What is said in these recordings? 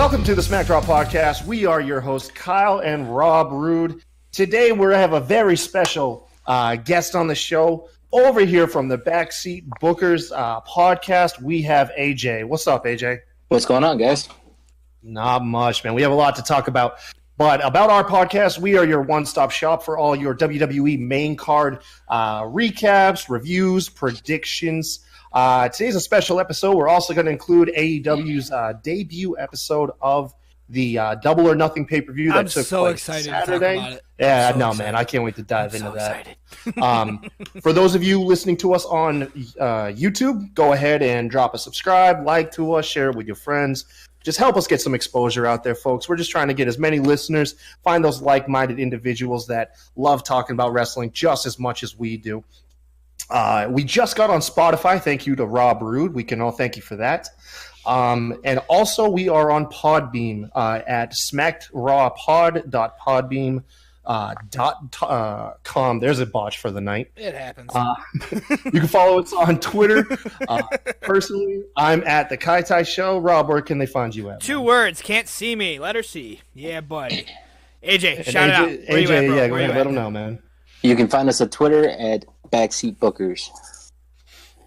Welcome to the Smack Drop Podcast. We are your hosts, Kyle and Rob Rude. Today we have a very special guest on the show. Over here from the Backseat Bookers podcast, we have AJ. What's up, AJ? What's going on, guys? Not much, man. We have a lot to talk about. But about our podcast, we are your one-stop shop for all your WWE main card recaps, reviews, predictions. Today's a special episode. We're also going to include AEW's debut episode of the Double or Nothing pay-per-view that took place Saturday. To talk about it. Yeah, no, man, I can't wait to dive into that. For those of you listening to us on YouTube, go ahead and drop a subscribe, like to us, share it with your friends. Just help us get some exposure out there, folks. We're just trying to get as many listeners, find those like-minded individuals that love talking about wrestling just as much as we do. We just got on Spotify. Thank you to Rob Rude. We can all thank you for that. And also we are on Podbeam at smackedrawpod.podbeam.com. There's a botch for the night. It happens. You can follow us on Twitter. Personally, I'm at the Kai Tai Show. Rob, where can they find you at? 2 words. Can't see me. Letter C. Yeah, buddy. AJ, shout it out. Where AJ, you at, bro? yeah, go ahead. Let them know, man. You can find us on Twitter at Backseat Bookers.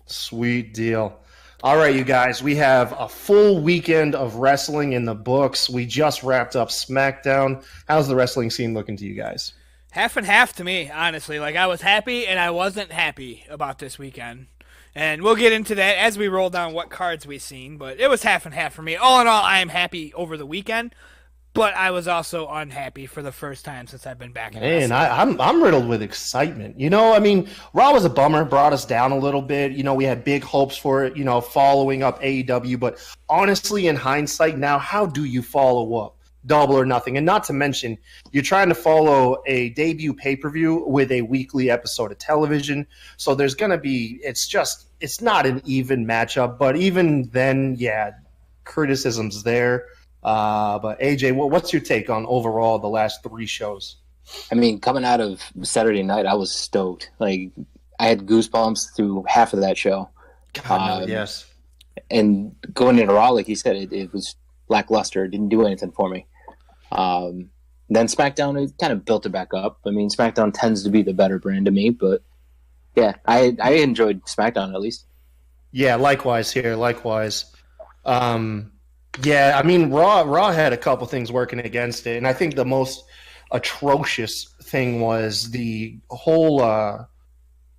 Sweet deal. All right, you guys, we have a full weekend of wrestling in the books. We just wrapped up SmackDown. How's the wrestling scene looking to you guys? Half and half to me, honestly. Like, I was happy and I wasn't happy about this weekend. And we'll get into that as we roll down what cards we've seen, but it was half and half for me. All in all, I am happy over the weekend, but I was also unhappy for the first time since I've been back in wrestling. I'm riddled with excitement. You know, I mean, Raw was a bummer, brought us down a little bit. You know, we had big hopes for it, you know, following up AEW. But honestly, in hindsight now, how do you follow up Double or Nothing? And not to mention, you're trying to follow a debut pay-per-view with a weekly episode of television. So there's going to be – it's not an even matchup. But even then, yeah, criticism's there. But AJ, what's your take on overall the last 3 shows? I mean, coming out of Saturday night, I was stoked. Like, I had goosebumps through half of that show. God, no, yes. And going into Raw, like you said, it was lackluster. It didn't do anything for me. Then SmackDown, it kind of built it back up. I mean, SmackDown tends to be the better brand to me, but yeah, I enjoyed SmackDown at least. Yeah, likewise here, likewise. Yeah, I mean, Raw had a couple things working against it, and I think the most atrocious thing was the whole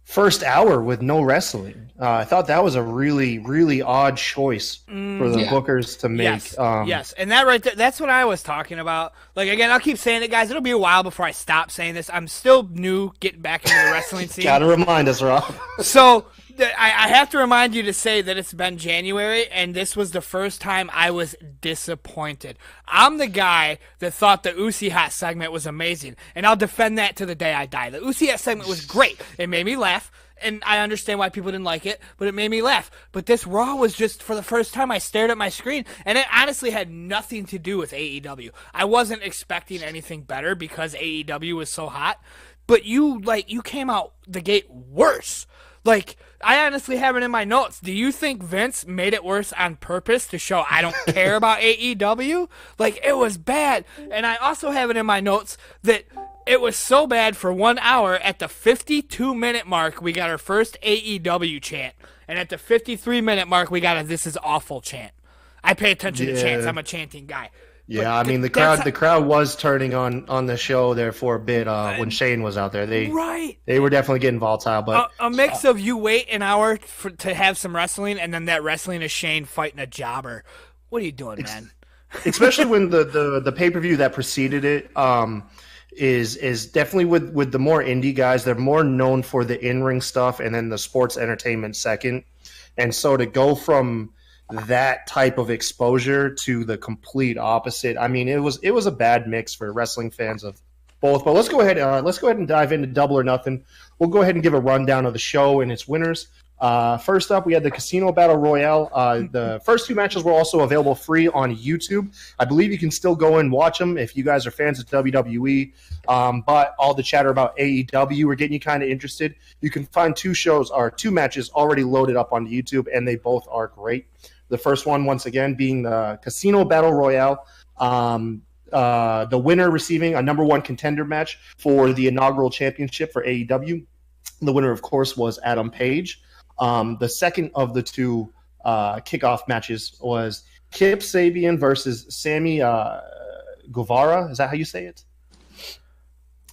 first hour with no wrestling. I thought that was a really, really odd choice for the bookers to make. Yes, and that right there, that's what I was talking about. Like, again, I'll keep saying it, guys. It'll be a while before I stop saying this. I'm still new getting back into the wrestling scene. Gotta remind us, Rob. So I have to remind you to say that it's been January, and this was the first time I was disappointed. I'm the guy that thought the Uchiha segment was amazing, and I'll defend that to the day I die. The Uchiha segment was great. It made me laugh, and I understand why people didn't like it, but it made me laugh. But this Raw was just, for the first time, I stared at my screen, and it honestly had nothing to do with AEW. I wasn't expecting anything better because AEW was so hot, but you came out the gate worse. Like, I honestly have it in my notes. Do you think Vince made it worse on purpose to show I don't care about AEW? Like, it was bad. And I also have it in my notes that it was so bad for 1 hour. At the 52-minute mark, we got our first AEW chant. And at the 53-minute mark, we got a "This is awful" chant. I pay attention to chants. I'm a chanting guy. Yeah, I mean, the crowd was turning on the show there for a bit when Shane was out there. They were definitely getting volatile. But a mix of you wait an hour to have some wrestling, and then that wrestling is Shane fighting a jobber. What are you doing, man? Especially when the pay-per-view that preceded it is definitely with the more indie guys. They're more known for the in-ring stuff and then the sports entertainment second. And so to go from that type of exposure to the complete opposite. I mean, it was a bad mix for wrestling fans of both. But let's go ahead and dive into Double or Nothing. We'll go ahead and give a rundown of the show and its winners. First up, we had the Casino Battle Royale. The first two matches were also available free on YouTube. I believe you can still go and watch them if you guys are fans of WWE. But all the chatter about AEW are getting you kind of interested. You can find two matches already loaded up on YouTube, and they both are great. The first one, once again, being the Casino Battle Royale. The winner receiving a number one contender match for the inaugural championship for AEW. The winner, of course, was Adam Page. The second of the two kickoff matches was Kip Sabian versus Sammy Guevara. Is that how you say it?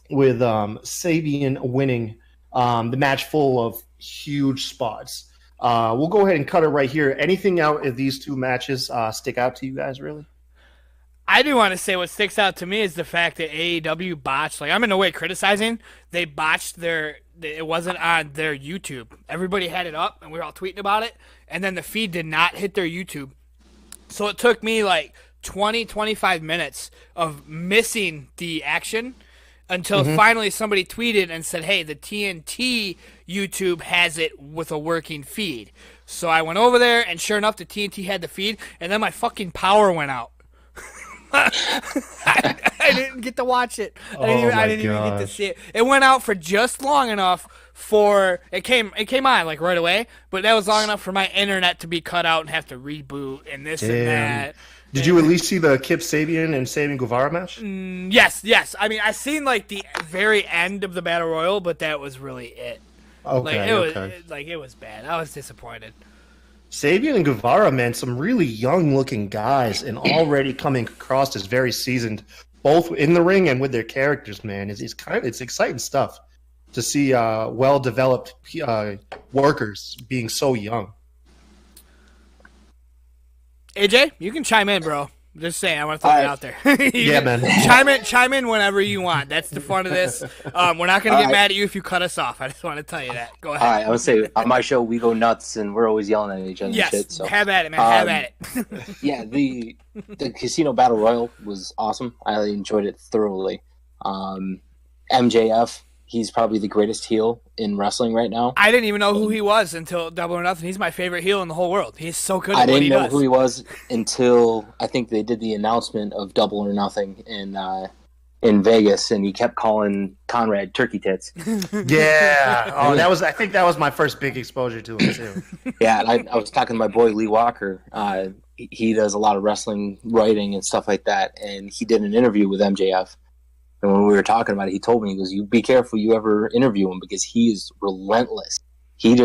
With Sabian winning the match full of huge spots. We'll go ahead and cut it right here. Anything out of these two matches stick out to you guys, really? I do want to say what sticks out to me is the fact that AEW botched. Like, I'm in no way criticizing. They botched it wasn't on their YouTube. Everybody had it up, and we were all tweeting about it. And then the feed did not hit their YouTube. So it took me like 20, 25 minutes of missing the action until finally somebody tweeted and said, hey, the TNT YouTube has it with a working feed. So I went over there, and sure enough, the TNT had the feed, and then my fucking power went out. I didn't get to watch it. I didn't even get to see it. It went out for just long enough for it came on like right away, but that was long enough for my internet to be cut out and have to reboot and this and that. Did you at least see the Kip Sabian and Sammy Guevara match? Yes. I mean, I seen like the very end of the Battle Royal, but that was really it. It was bad. I was disappointed. Sabian and Guevara, man, some really young-looking guys, and already coming across as very seasoned, both in the ring and with their characters. Man, it's exciting stuff to see well-developed workers being so young. AJ, you can chime in, bro. Just saying, I want to throw it out there. Yeah, man. Chime in whenever you want. That's the fun of this. We're not going to get mad at you if you cut us off. I just want to tell you that. Go ahead. All right, I would say on my show we go nuts and we're always yelling at each other. Yes, and shit, so. Have at it, man. Have at it. Yeah, the Casino Battle Royal was awesome. I enjoyed it thoroughly. MJF, he's probably the greatest heel in wrestling right now. I didn't even know who he was until Double or Nothing. He's my favorite heel in the whole world. He's so good at what he does. I didn't know who he was until I think they did the announcement of Double or Nothing in Vegas, and he kept calling Conrad Turkey Tits. Yeah. I think that was my first big exposure to him too. Yeah, and I was talking to my boy Lee Walker. He does a lot of wrestling writing and stuff like that, and he did an interview with MJF. And when we were talking about it, he told me, he goes, "You be careful you ever interview him because he is relentless. He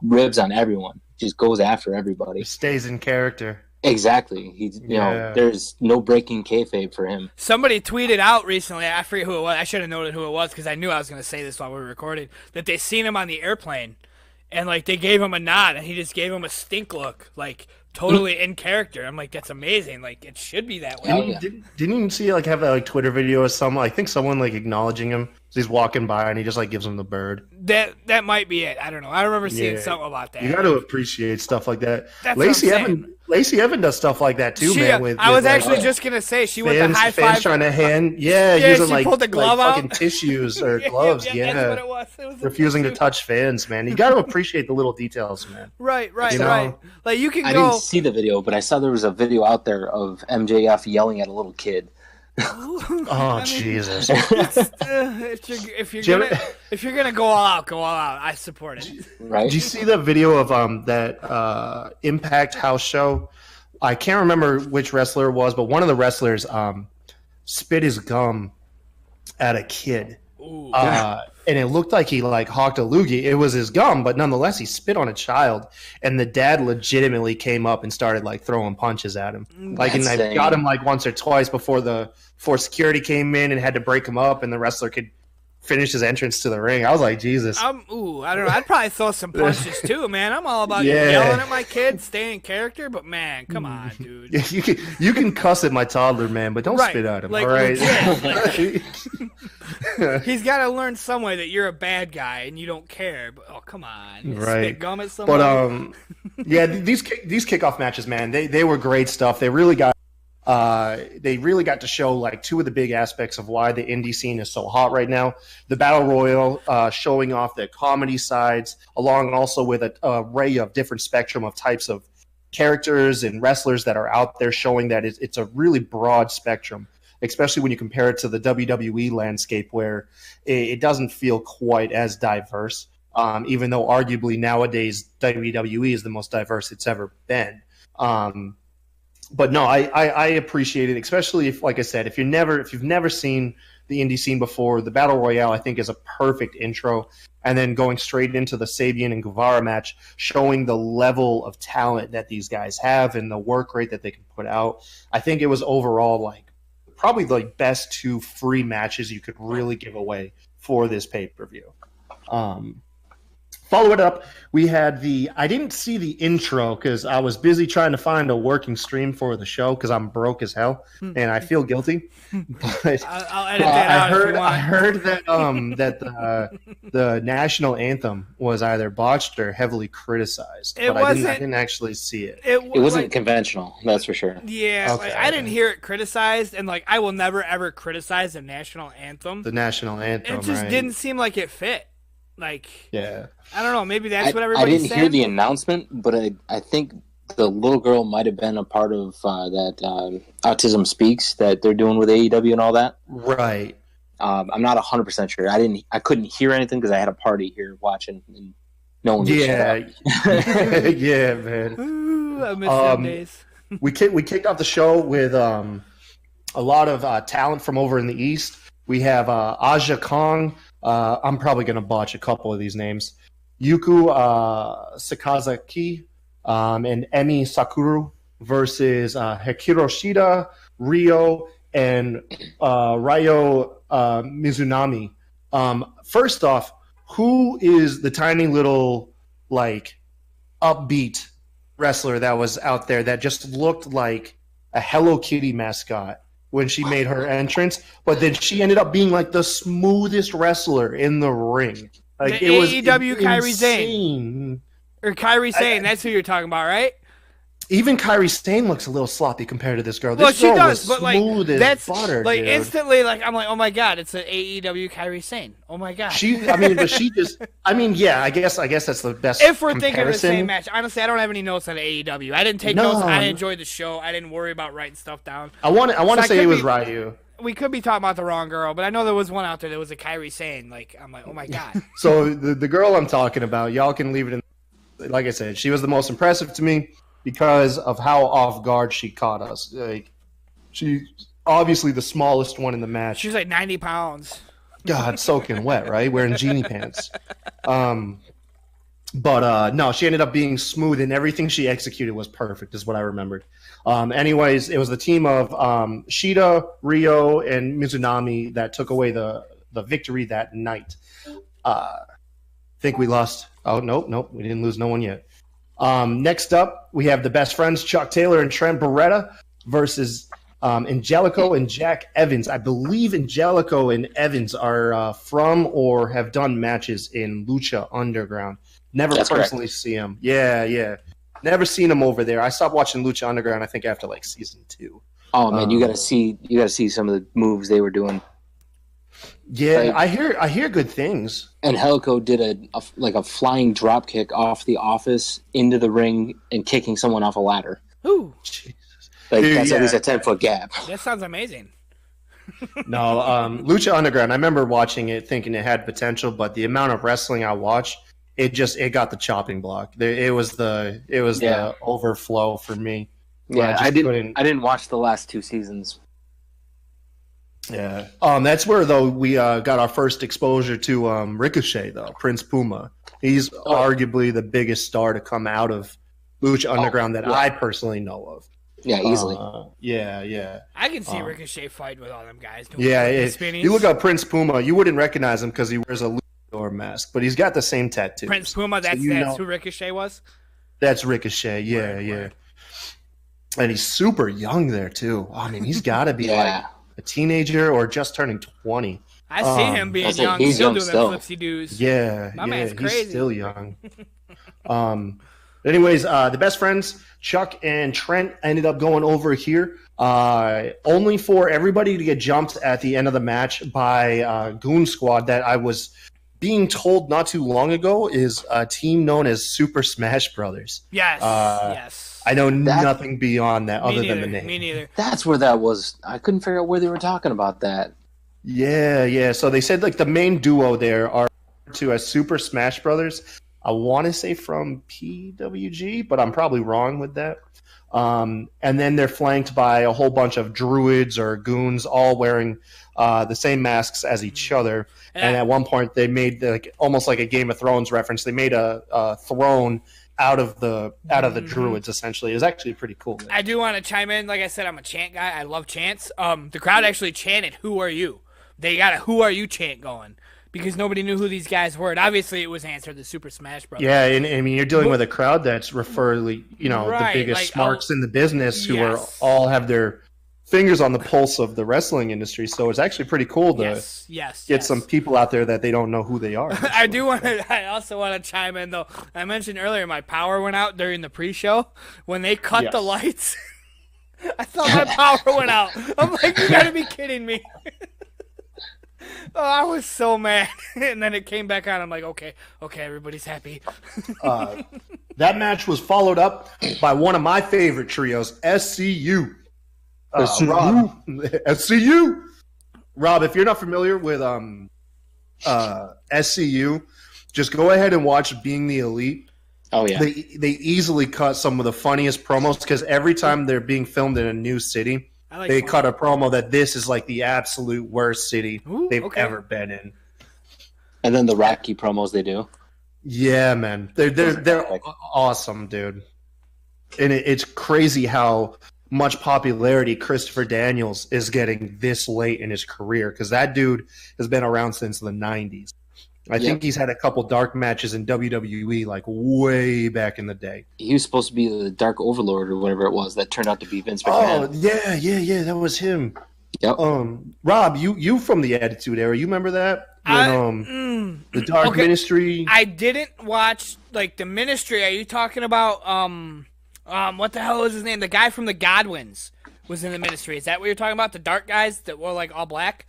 ribs on everyone, just goes after everybody. He stays in character." Exactly. There's no breaking kayfabe for him. Somebody tweeted out recently, I forget who it was. I should have noted who it was because I knew I was going to say this while we were recording, that they seen him on the airplane and like they gave him a nod and he just gave him a stink look, like totally in character. I'm like, that's amazing. Like it should be that way. Didn't you see have that Twitter video of someone? I think someone acknowledging him. So he's walking by and he just gives him the bird. That might be it. I don't know. I remember seeing something about that. You got to appreciate stuff like that. That's Lacey Evans does stuff like that too, man. I was actually just gonna say she went to high five. Fans trying to hand, using she pulled the glove out. Fucking tissues or gloves. Yeah, that's what it was. It was refusing to touch fans, man. You got to appreciate the little details, man. Right. Like you can I didn't see the video, but I saw there was a video out there of MJF yelling at a little kid. Jesus! If you're gonna go all out, go all out. I support it. Right? Did you see the video of that Impact house show? I can't remember which wrestler it was, but one of the wrestlers spit his gum at a kid. And it looked like he hawked a loogie. It was his gum, but nonetheless, he spit on a child. And the dad legitimately came up and started throwing punches at him. And I got him once or twice before security came in and had to break him up, and the wrestler could finish his entrance to the ring. I was like, Jesus. I don't know. I'd probably throw some punches too, man. I'm all about yelling at my kids, staying in character, but man, come on, dude. You can cuss at my toddler, man, but don't spit at him. All right. He's got to learn some way that you're a bad guy and you don't care. But come on, right? Spit gum at someone. But these kickoff matches, man, they were great stuff. They really got They really got to show like two of the big aspects of why the indie scene is so hot right now. The Battle Royal, showing off the comedy sides, along also with an array of different spectrum of types of characters and wrestlers that are out there, showing that it's a really broad spectrum, especially when you compare it to the WWE landscape, where it doesn't feel quite as diverse, even though arguably nowadays WWE is the most diverse it's ever been. But no, I appreciate it, especially if, like I said, if you've never seen the indie scene before, the Battle Royale I think is a perfect intro, and then going straight into the Sabian and Guevara match, showing the level of talent that these guys have and the work rate that they can put out. I think it was overall like probably the best two free matches you could really give away for this pay-per-view. Follow it up, we had I didn't see the intro because I was busy trying to find a working stream for the show because I'm broke as hell and I feel guilty. But I'll edit that out if you want. I heard that the national anthem was either botched or heavily criticized. But I didn't actually see it. It wasn't conventional, that's for sure. Yeah, okay, I didn't hear it criticized, and like I will never ever criticize the national anthem. The national anthem, it just didn't seem like it fit. Like, yeah, I don't know. Maybe that's what everybody's saying. I didn't hear the announcement, but I think the little girl might have been a part of that Autism Speaks that they're doing with AEW and all that. Right. I'm not 100% sure. I couldn't hear anything because I had a party here watching, and no one. Yeah, yeah, man. Ooh, I miss them days. we kicked off the show with a lot of talent from over in the East. We have Aja Kong. I'm probably going to botch a couple of these names. Yuku Sakazaki and Emi Sakura versus Hikaru Shida, Ryo, and Ryo Mizunami. First off, who is the tiny little, like, upbeat wrestler that was out there that just looked like a Hello Kitty mascot when she made her entrance, but then she ended up being like the smoothest wrestler in the ring. Like, the it was AEW Kairi Sane. Or Kairi Sane, that's who you're talking about, right? Even Kairi Sane looks a little sloppy compared to this girl. Well, This she girl does, was but like smooth as that's butter, like dude. instantly, like I'm like, oh my god, it's an AEW Kairi Sane. Oh my god. Yeah, I guess that's the best. If we're thinking of the comparison. same match, honestly, I don't have any notes on AEW. I didn't take notes. I enjoyed the show. I didn't worry about writing stuff down. I want to say it was Ryu. We could be talking about the wrong girl, but I know there was one out there that was a Kairi Sane. Like, I'm like, oh my god. So the girl I'm talking about, y'all can leave it in. Like I said, she was the most impressive to me because of how off guard she caught us. Like, she's obviously the smallest one in the match. She was like 90 pounds. God, soaking wet, right? Wearing genie pants. But no, she ended up being smooth, and everything she executed was perfect, is what I remembered. Anyways, it was the team of Shida, Ryo, and Mizunami that took away the victory that night. Think we lost. Oh, nope. We didn't lose no one yet. Next up, we have the best friends, Chuck Taylor and Trent Beretta, versus Angelico and Jack Evans. I believe Angelico and Evans are from or have done matches in Lucha Underground. Never personally see them. Yeah. Never seen them over there. I stopped watching Lucha Underground, I think, after like season 2. Oh man, you gotta see some of the moves they were doing. Yeah, like, I hear good things. And Helico did a flying drop kick off the office into the ring and kicking someone off a ladder. Ooh, Jesus. Like, that's at least a 10-foot gap. That sounds amazing. No, Lucha Underground, I remember watching it thinking it had potential, but the amount of wrestling I watched, it got the chopping block. It was the overflow for me. Yeah, I didn't watch the last 2 seasons. Yeah. That's where though we got our first exposure to Ricochet though, Prince Puma. He's arguably the biggest star to come out of Lucha Underground that I personally know of. Yeah, easily. Yeah. I can see Ricochet fight with all them guys. You look up Prince Puma, you wouldn't recognize him because he wears a luchador mask, but he's got the same tattoos. Prince Puma, that's who Ricochet was? That's Ricochet, yeah. Right. And he's super young there too. I mean, he's got to be like a teenager or just turning 20. I see him being young, he's still young doing them flipsy doos. Yeah, My man's crazy. He's still young. Anyways, the best friends, Chuck and Trent, ended up going over here, only for everybody to get jumped at the end of the match by Goon Squad that I was being told not too long ago is a team known as Super Smash Brothers. Yes, yes. I know nothing beyond that other than the name. Me neither. That's where that was. I couldn't figure out where they were talking about that. Yeah. So they said like the main duo there are to as Super Smash Brothers. I want to say from PWG, but I'm probably wrong with that. And then they're flanked by a whole bunch of druids or goons, all wearing the same masks as each other. And at one point, they made almost like a Game of Thrones reference. They made a throne out of the druids. Essentially, it was actually pretty cool. I do want to chime in. Like I said, I'm a chant guy. I love chants. The crowd actually chanted, "Who are you?" They got a "Who are you?" chant going. Because nobody knew who these guys were. And obviously, it was answered the Super Smash Brothers. Yeah, and I mean, you're dealing with a crowd that's the biggest smarks in the business who are all have their fingers on the pulse of the wrestling industry. So it's actually pretty cool to get some people out there that they don't know who they are. I also want to chime in, though. I mentioned earlier my power went out during the pre-show. When they cut the lights, I thought my power went out. I'm like, you got to be kidding me. Oh, I was so mad. And then it came back on. I'm like, okay, everybody's happy. That match was followed up by one of my favorite trios, SCU. SCU. Rob, if you're not familiar with SCU, just go ahead and watch Being the Elite. Oh, yeah. They easily cut some of the funniest promos because every time they're being filmed in a new city, they cut a promo that this is like the absolute worst city they've ever been in. And then the Rocky promos they do. Yeah, man. They're awesome, dude. And it's crazy how much popularity Christopher Daniels is getting this late in his career because that dude has been around since the 90s. I think he's had a couple dark matches in WWE like way back in the day. He was supposed to be the Dark Overlord or whatever it was that turned out to be Vince McMahon. Oh, yeah, that was him. Yep. Rob, you from the Attitude Era, you remember that? When, the Dark Ministry. I didn't watch like the Ministry. Are you talking about what the hell is his name? The guy from the Godwins was in the Ministry. Is that what you're talking about? The dark guys that were like all black?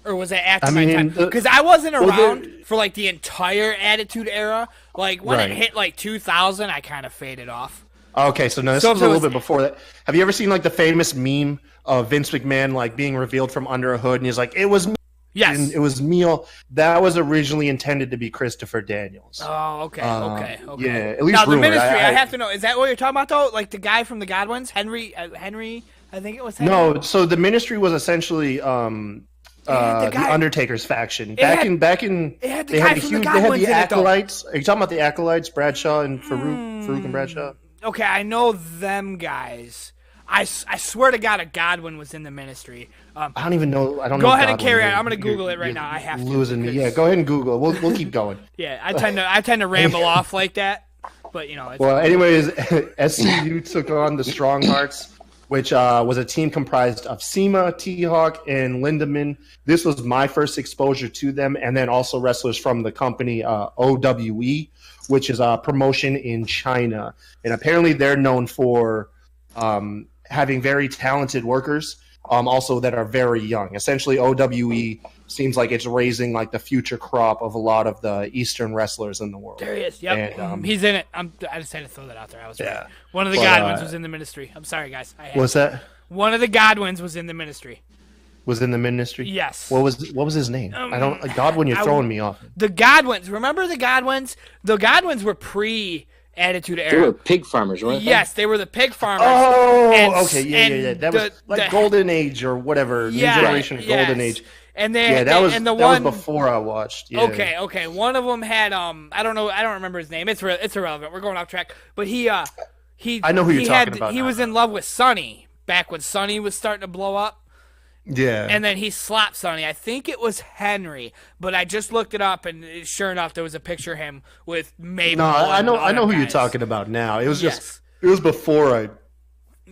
Or was that after my time? Because I wasn't around for like the entire Attitude Era. Like when it hit like 2000, I kind of faded off. Okay, so no, this was a little bit before that. Have you ever seen like the famous meme of Vince McMahon like being revealed from under a hood, and he's like, "It was me." Yes, and it was me. That was originally intended to be Christopher Daniels. Oh, okay. Yeah, at least now rumored. The Ministry. I have to know. Is that what you're talking about though? Like the guy from the Godwins, Henry. I think it was Henry. No, so the Ministry was essentially. The Undertaker's faction. They had the Acolytes. Are you talking about the Acolytes, Bradshaw and Farouk and Bradshaw? Okay, I know them guys. I swear to God, a Godwin was in the Ministry. I don't even know. I don't go know. Go ahead and carry on. I'm going to Google it right now. I have to. Losing me. Yeah, go ahead and Google it. We'll keep going. Yeah, I tend to ramble off like that, but you know. Anyways, SCU took on the Strong Hearts, which was a team comprised of Seema, T-Hawk, and Lindemann. This was my first exposure to them, and then also wrestlers from the company OWE, which is a promotion in China. And apparently they're known for having very talented workers, also that are very young. Essentially, OWE seems like it's raising like the future crop of a lot of the Eastern wrestlers in the world. There he is. Yep, and, he's in it. I just had to throw that out there. I was right. One of the Godwins was in the Ministry. I'm sorry, guys. What's that? One of the Godwins was in the Ministry. Was in the Ministry? Yes. What was his name? I don't. Godwin, you're throwing me off. The Godwins. Remember the Godwins? The Godwins were Attitude Era. They were pig farmers, weren't they? Yes, they were the pig farmers. Oh, okay, yeah. That was like Golden Age or whatever, New Generation of Golden Age. And that was before I watched. Yeah. Okay. One of them had I don't remember his name. It's irrelevant. We're going off track. But I know who you're talking about. He was in love with Sonny back when Sonny was starting to blow up. Yeah. And then he slapped Sonny. I think it was Henry, but I just looked it up, and sure enough, there was a picture of him with maybe. No, I know who you're talking about now. It was it was before I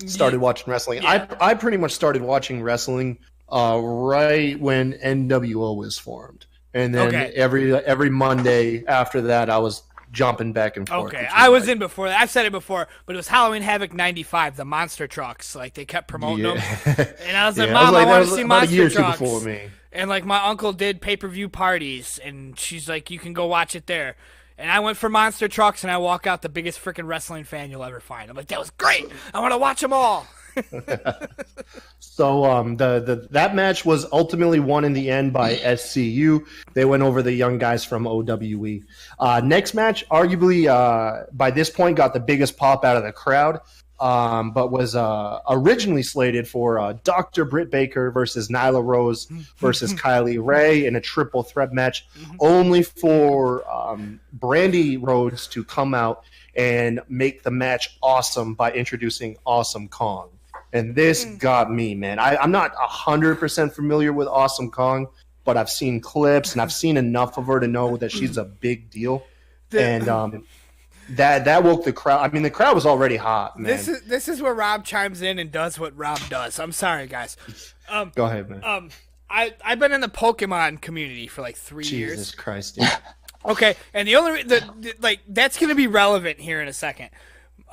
started watching wrestling. Yeah. I pretty much started watching wrestling right when NWO was formed, and then every Monday after that, I was jumping back and forth. Okay, I was in before that. I've said it before, but it was Halloween Havoc '95, the monster trucks. Like they kept promoting them, and I was like, Mom, I want to see monster trucks. Before me. And like my uncle did pay-per-view parties, and she's like, you can go watch it there. And I went for monster trucks, and I walk out the biggest freaking wrestling fan you'll ever find. I'm like, that was great. I want to watch them all. So that match was ultimately won in the end by SCU. They went over the young guys from OWE. Next match, arguably by this point, got the biggest pop out of the crowd, but was originally slated for Dr. Britt Baker versus Nyla Rose versus Kylie Ray in a triple threat match, only for Brandy Rhodes to come out and make the match awesome by introducing Awesome Kong. And this got me, man. I'm not 100% familiar with Awesome Kong, but I've seen clips and I've seen enough of her to know that she's a big deal. And that woke the crowd. I mean, the crowd was already hot, man. This is where Rob chimes in and does what Rob does. I'm sorry, guys. Go ahead, man. I've been in the Pokemon community for like 3 years. Jesus Christ, dude. Okay, and the only that's going to be relevant here in a second.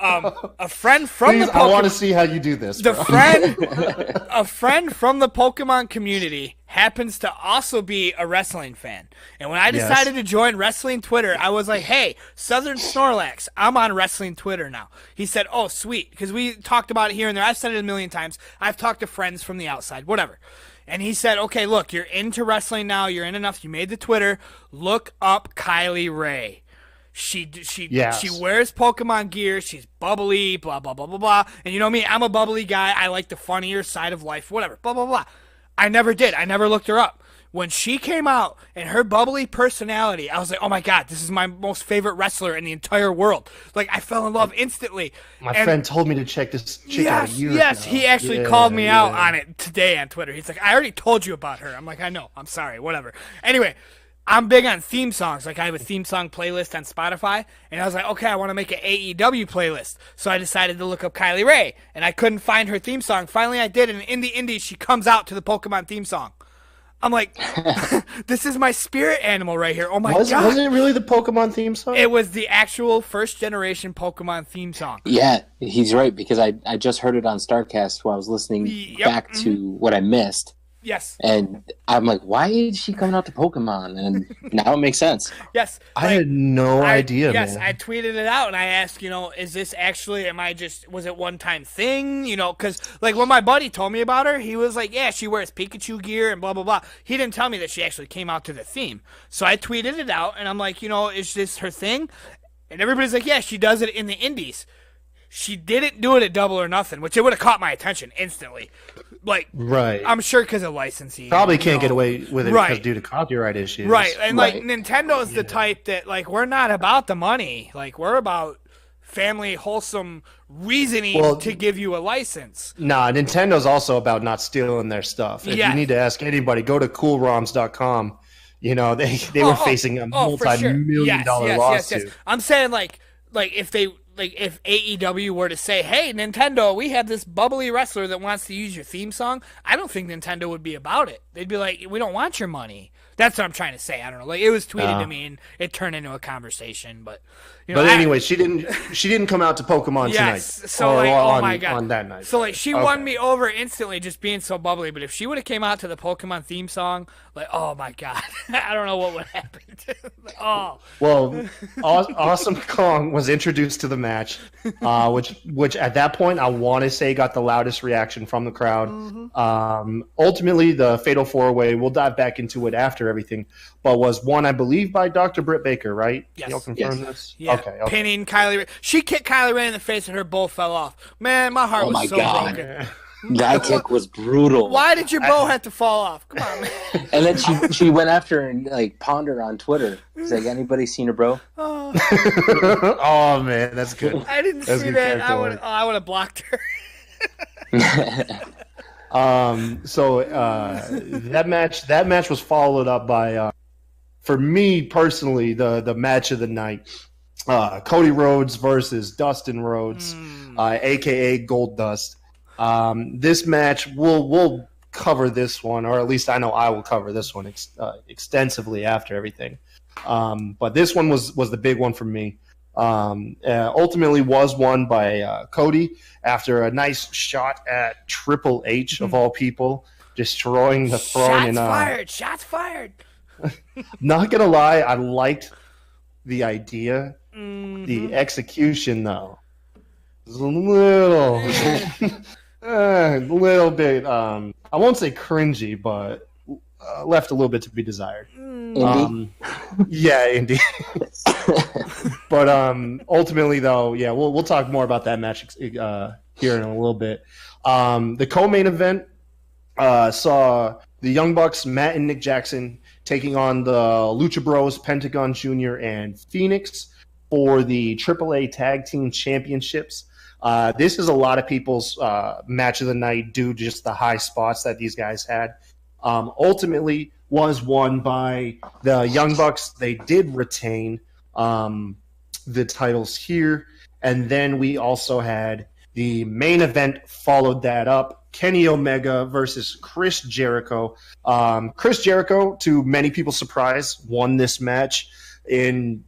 A friend from Please, the Pokemon, I want to see how you do this. A friend from the Pokemon community happens to also be a wrestling fan. And when I decided to join wrestling Twitter, I was like, hey, Southern Snorlax, I'm on wrestling Twitter now. He said, oh, sweet, because we talked about it here and there. I've said it a million times. I've talked to friends from the outside, whatever. And he said, okay, look, you're into wrestling now. You're in enough. You made the Twitter. Look up Kylie Ray. She wears Pokemon gear. She's bubbly, blah, blah, blah, blah, blah. And you know me, I'm a bubbly guy. I like the funnier side of life, whatever, blah, blah, blah. I never did. I never looked her up. When she came out and her bubbly personality, I was like, oh my God, this is my most favorite wrestler in the entire world. Like, I fell in love instantly. My friend told me to check this chick out a year Yes, ago. he actually called me out on it today on Twitter. He's like, I already told you about her. I'm like, I know. I'm sorry. Whatever. Anyway, I'm big on theme songs. Like, I have a theme song playlist on Spotify, and I was like, okay, I want to make an AEW playlist. So I decided to look up Kylie Ray, and I couldn't find her theme song. Finally, I did, and in the indies, she comes out to the Pokemon theme song. I'm like, this is my spirit animal right here. Oh, my God. Was it really the Pokemon theme song? It was the actual first-generation Pokemon theme song. Yeah, he's right, because I just heard it on StarCast while I was listening back to what I missed. Yes. And I'm like, why is she coming out to Pokemon? And now it makes sense. Yes. I had no idea, Yes, man. I tweeted it out, and I asked, is this actually, was it one-time thing? Because, like, when my buddy told me about her, he was like, yeah, she wears Pikachu gear and blah, blah, blah. He didn't tell me that she actually came out to the theme. So I tweeted it out, and I'm like, is this her thing? And everybody's like, yeah, she does it in the indies. She didn't do it at Double or Nothing, which it would have caught my attention instantly. Like, right. I'm sure because of licensing. Probably can't get away with it because due to copyright issues. Right. And, like, Nintendo's the type that, like, we're not about the money. Like, we're about family, wholesome reasoning to give you a license. Nah, Nintendo's also about not stealing their stuff. If you need to ask anybody, go to coolroms.com. They were facing a multi-million-dollar lawsuit. Yes. I'm saying, like if they... Like, if AEW were to say, hey, Nintendo, we have this bubbly wrestler that wants to use your theme song, I don't think Nintendo would be about it. They'd be like, we don't want your money. That's what I'm trying to say. I don't know. Like, it was tweeted to me, and it turned into a conversation. But anyway, she didn't come out to Pokemon tonight. Yes. So, oh my God. On that night. So, like, she won me over instantly just being so bubbly. But if she would have came out to the Pokemon theme song, like, oh my God, I don't know what would happen. Like, oh. Well, Awesome Kong was introduced to the match, which at that point I want to say got the loudest reaction from the crowd. Mm-hmm. Ultimately, the Fatal 4-Way, we'll dive back into it after everything, but was won, I believe, by Dr. Britt Baker, right? Yes. You'll confirm this? Yeah. Okay. Pinning Kylie Ray. She kicked Kylie Ray in the face and her bow fell off. Man, my heart was so broken. That kick was brutal. Why did your bow have to fall off? Come on, man. And then she went after her and, like, pawned her on Twitter. It's like, anybody seen her, bro? Oh, man, that's good. I didn't see that. I would have blocked her. So that match was followed up by, for me personally, the match of the night. Cody Rhodes versus Dustin Rhodes, aka Gold Dust. This match, we'll cover this one, or at least I know I will cover this one extensively after everything. But this one was the big one for me. Ultimately was won by Cody after a nice shot at Triple H of all people, destroying the throne. Shots fired. Not gonna lie, I liked the idea. The execution, though, was a little bit. I won't say cringy, but left a little bit to be desired. Yeah, indeed. But ultimately, though, yeah, we'll talk more about that match here in a little bit. The co-main event saw the Young Bucks, Matt and Nick Jackson, taking on the Lucha Bros, Pentagon Jr. and Phoenix for the AAA Tag Team Championships. This is a lot of people's match of the night due to just the high spots that these guys had. Ultimately was won by the Young Bucks. They did retain the titles here. And then we also had the main event followed that up. Kenny Omega versus Chris Jericho. Chris Jericho, to many people's surprise, won this match in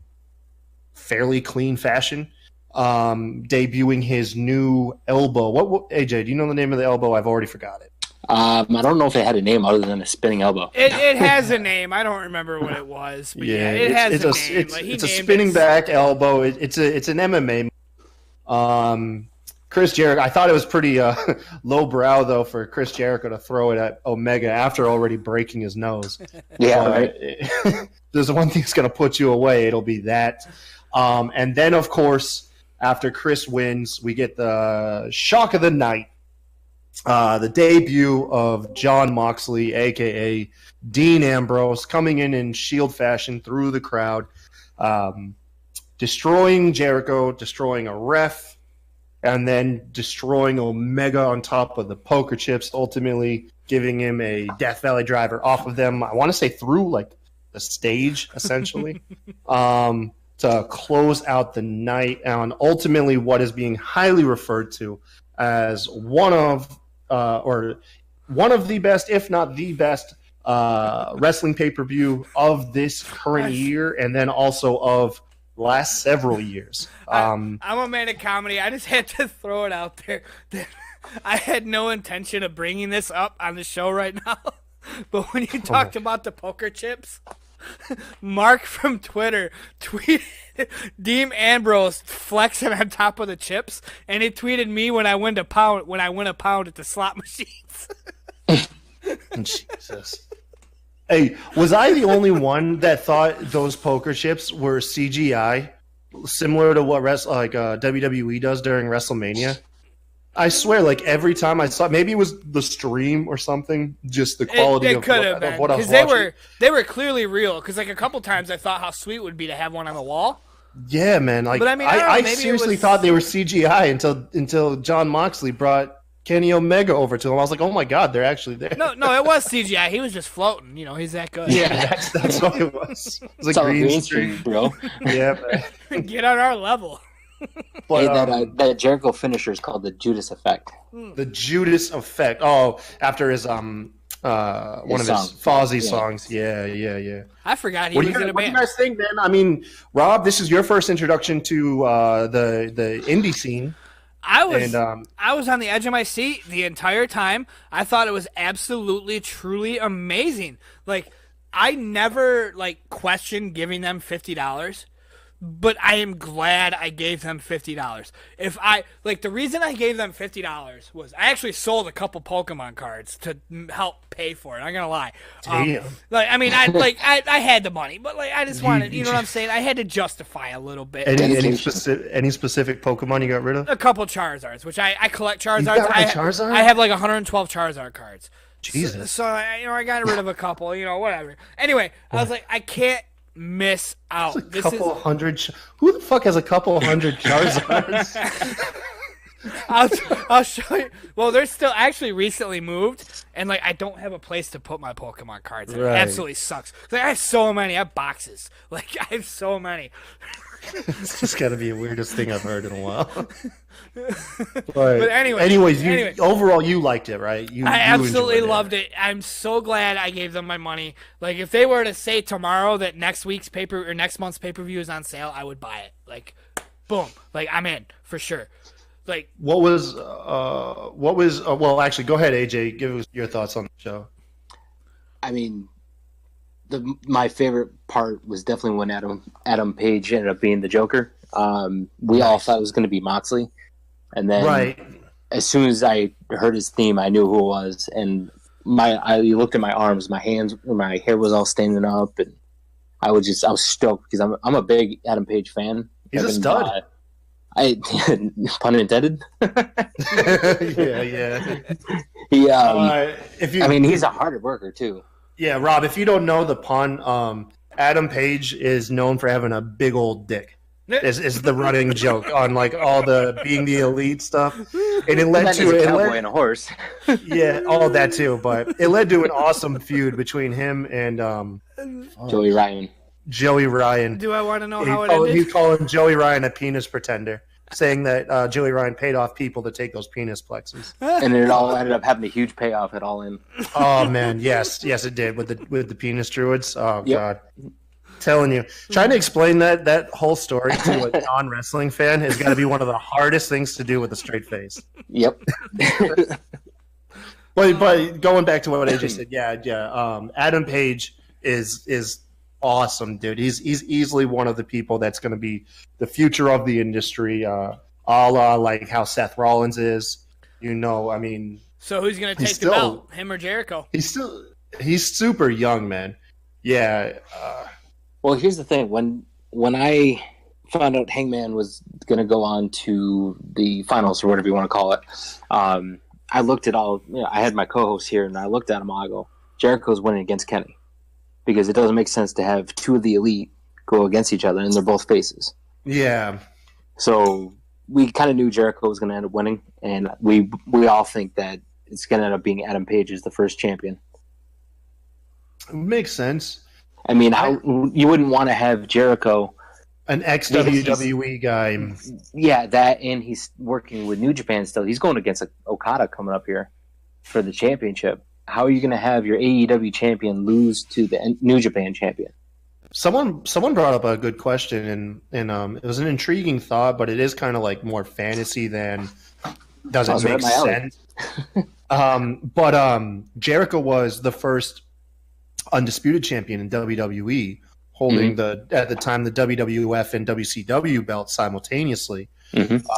fairly clean fashion, debuting his new elbow. What AJ, do you know the name of the elbow? I've already forgot it. I don't know if it had a name other than a spinning elbow. It has a name. I don't remember what it was, but yeah, it has a name. It's a spinning back elbow. It's an MMA. Chris Jericho, I thought it was pretty lowbrow, though, for Chris Jericho to throw it at Omega after already breaking his nose. Yeah, right. There's one thing that's going to put you away. It'll be that. And then, of course, after Chris wins, we get the shock of the night. The debut of Jon Moxley, a.k.a. Dean Ambrose, coming in Shield fashion through the crowd, destroying Jericho, destroying a ref, and then destroying Omega on top of the poker chips, ultimately giving him a Death Valley driver off of them. I want to say through like the stage, essentially, to close out the night, and ultimately what is being highly referred to as one of the best, if not the best, wrestling pay-per-view of this current year, and then also of last several years. I'm a man of comedy. I just had to throw it out there that I had no intention of bringing this up on the show right now. But when you talked about the poker chips, Mark from Twitter tweeted Dean Ambrose flexing on top of the chips, and he tweeted me when I win a pound at the slot machines. Jesus. Hey, was I the only one that thought those poker chips were CGI, similar to what WWE does during WrestleMania? I swear, like every time I saw, maybe it was the stream or something, just the quality of what I was watching. They were clearly real. Because like a couple times I thought how sweet it would be to have one on the wall. Yeah, man. Like, but I mean, I seriously thought they were CGI until Jon Moxley brought Kenny Omega over to him. I was like, oh my god, they're actually there. No, it was CGI. He was just floating. You know, he's that good. Yeah, that's what it was. It was like green screen, bro. Yeah, man. Get on our level. But, hey, that Jericho finisher is called the Judas Effect. The Judas Effect. Oh, after his one of his Fozzy songs. Yeah. I forgot he was in a band. What do you guys think, man? I mean, Rob, this is your first introduction to the indie scene. I was on the edge of my seat the entire time. I thought it was absolutely, truly amazing. Like, I never questioned giving them $50. But I am glad I gave them $50. The reason I gave them $50 was I actually sold a couple Pokemon cards to help pay for it. I'm not gonna lie. Damn. I had the money, but I just wanted, you know what I'm saying? I had to justify a little bit. Any specific Pokemon you got rid of? A couple Charizards, which I collect Charizards. You got rid of Charizard? I have 112 Charizard cards. Jesus. So I got rid of a couple. Whatever. Anyway, I was like, I can't miss out. Who the fuck has a couple hundred Charizards? I'll show you. Well, they're still actually recently moved, and I don't have a place to put my Pokemon cards. It absolutely sucks. I have so many. I have boxes. I have so many. It's just got to be the weirdest thing I've heard in a while. But anyways, overall you liked it, right? I absolutely loved it. I'm so glad I gave them my money. Like, if they were to say tomorrow that next month's pay-per-view is on sale, I would buy it. Like, boom. Like, I'm in for sure. Like, well, actually, go ahead, AJ. Give us your thoughts on the show. I mean, my favorite part was definitely when Adam Page ended up being the Joker. We all thought it was going to be Moxley, and then as soon as I heard his theme, I knew who it was. And I looked at my arms, my hands, my hair was all standing up, and I was stoked because I'm a big Adam Page fan. He's a stud. Pun intended. yeah. He's a hard worker too. Yeah, Rob, if you don't know the pun, Adam Page is known for having a big old dick. Is the running joke on like all the being the elite stuff, and it led to a cowboy and a horse. Yeah, all of that too, but it led to an awesome feud between him and Joey Ryan. Do I want to know how it ended? He's calling Joey Ryan a penis pretender, saying that Joey Ryan paid off people to take those penis plexes. And it all ended up having a huge payoff at All In. Oh, man, yes, it did with the penis druids. Oh, yep. God. Telling you. Trying to explain that whole story to a non-wrestling fan has got to be one of the hardest things to do with a straight face. Yep. But going back to what AJ said, yeah. Adam Page is awesome, dude. He's easily one of the people that's going to be the future of the industry, a la like how Seth Rollins is. I mean. So who's going to take the belt, him or Jericho? He's super young, man. Yeah. Well, here's the thing. When I found out Hangman was going to go on to the finals or whatever you want to call it, I looked at all. I had my co-host here, and I looked at him. I go, Jericho's winning against Kenny. Because it doesn't make sense to have two of the elite go against each other, and they're both faces. Yeah. So we kind of knew Jericho was going to end up winning, and we all think that it's going to end up being Adam Page as the first champion. It makes sense. I mean, you wouldn't want to have Jericho, an ex-WWE guy. Yeah, that, and he's working with New Japan still. He's going against Okada coming up here for the championship. How are you going to have your AEW champion lose to the New Japan champion? Someone brought up a good question, and it was an intriguing thought, but it is kind of like more fantasy than does it make sense. But Jericho was the first undisputed champion in WWE, holding at the time the WWF and WCW belts simultaneously.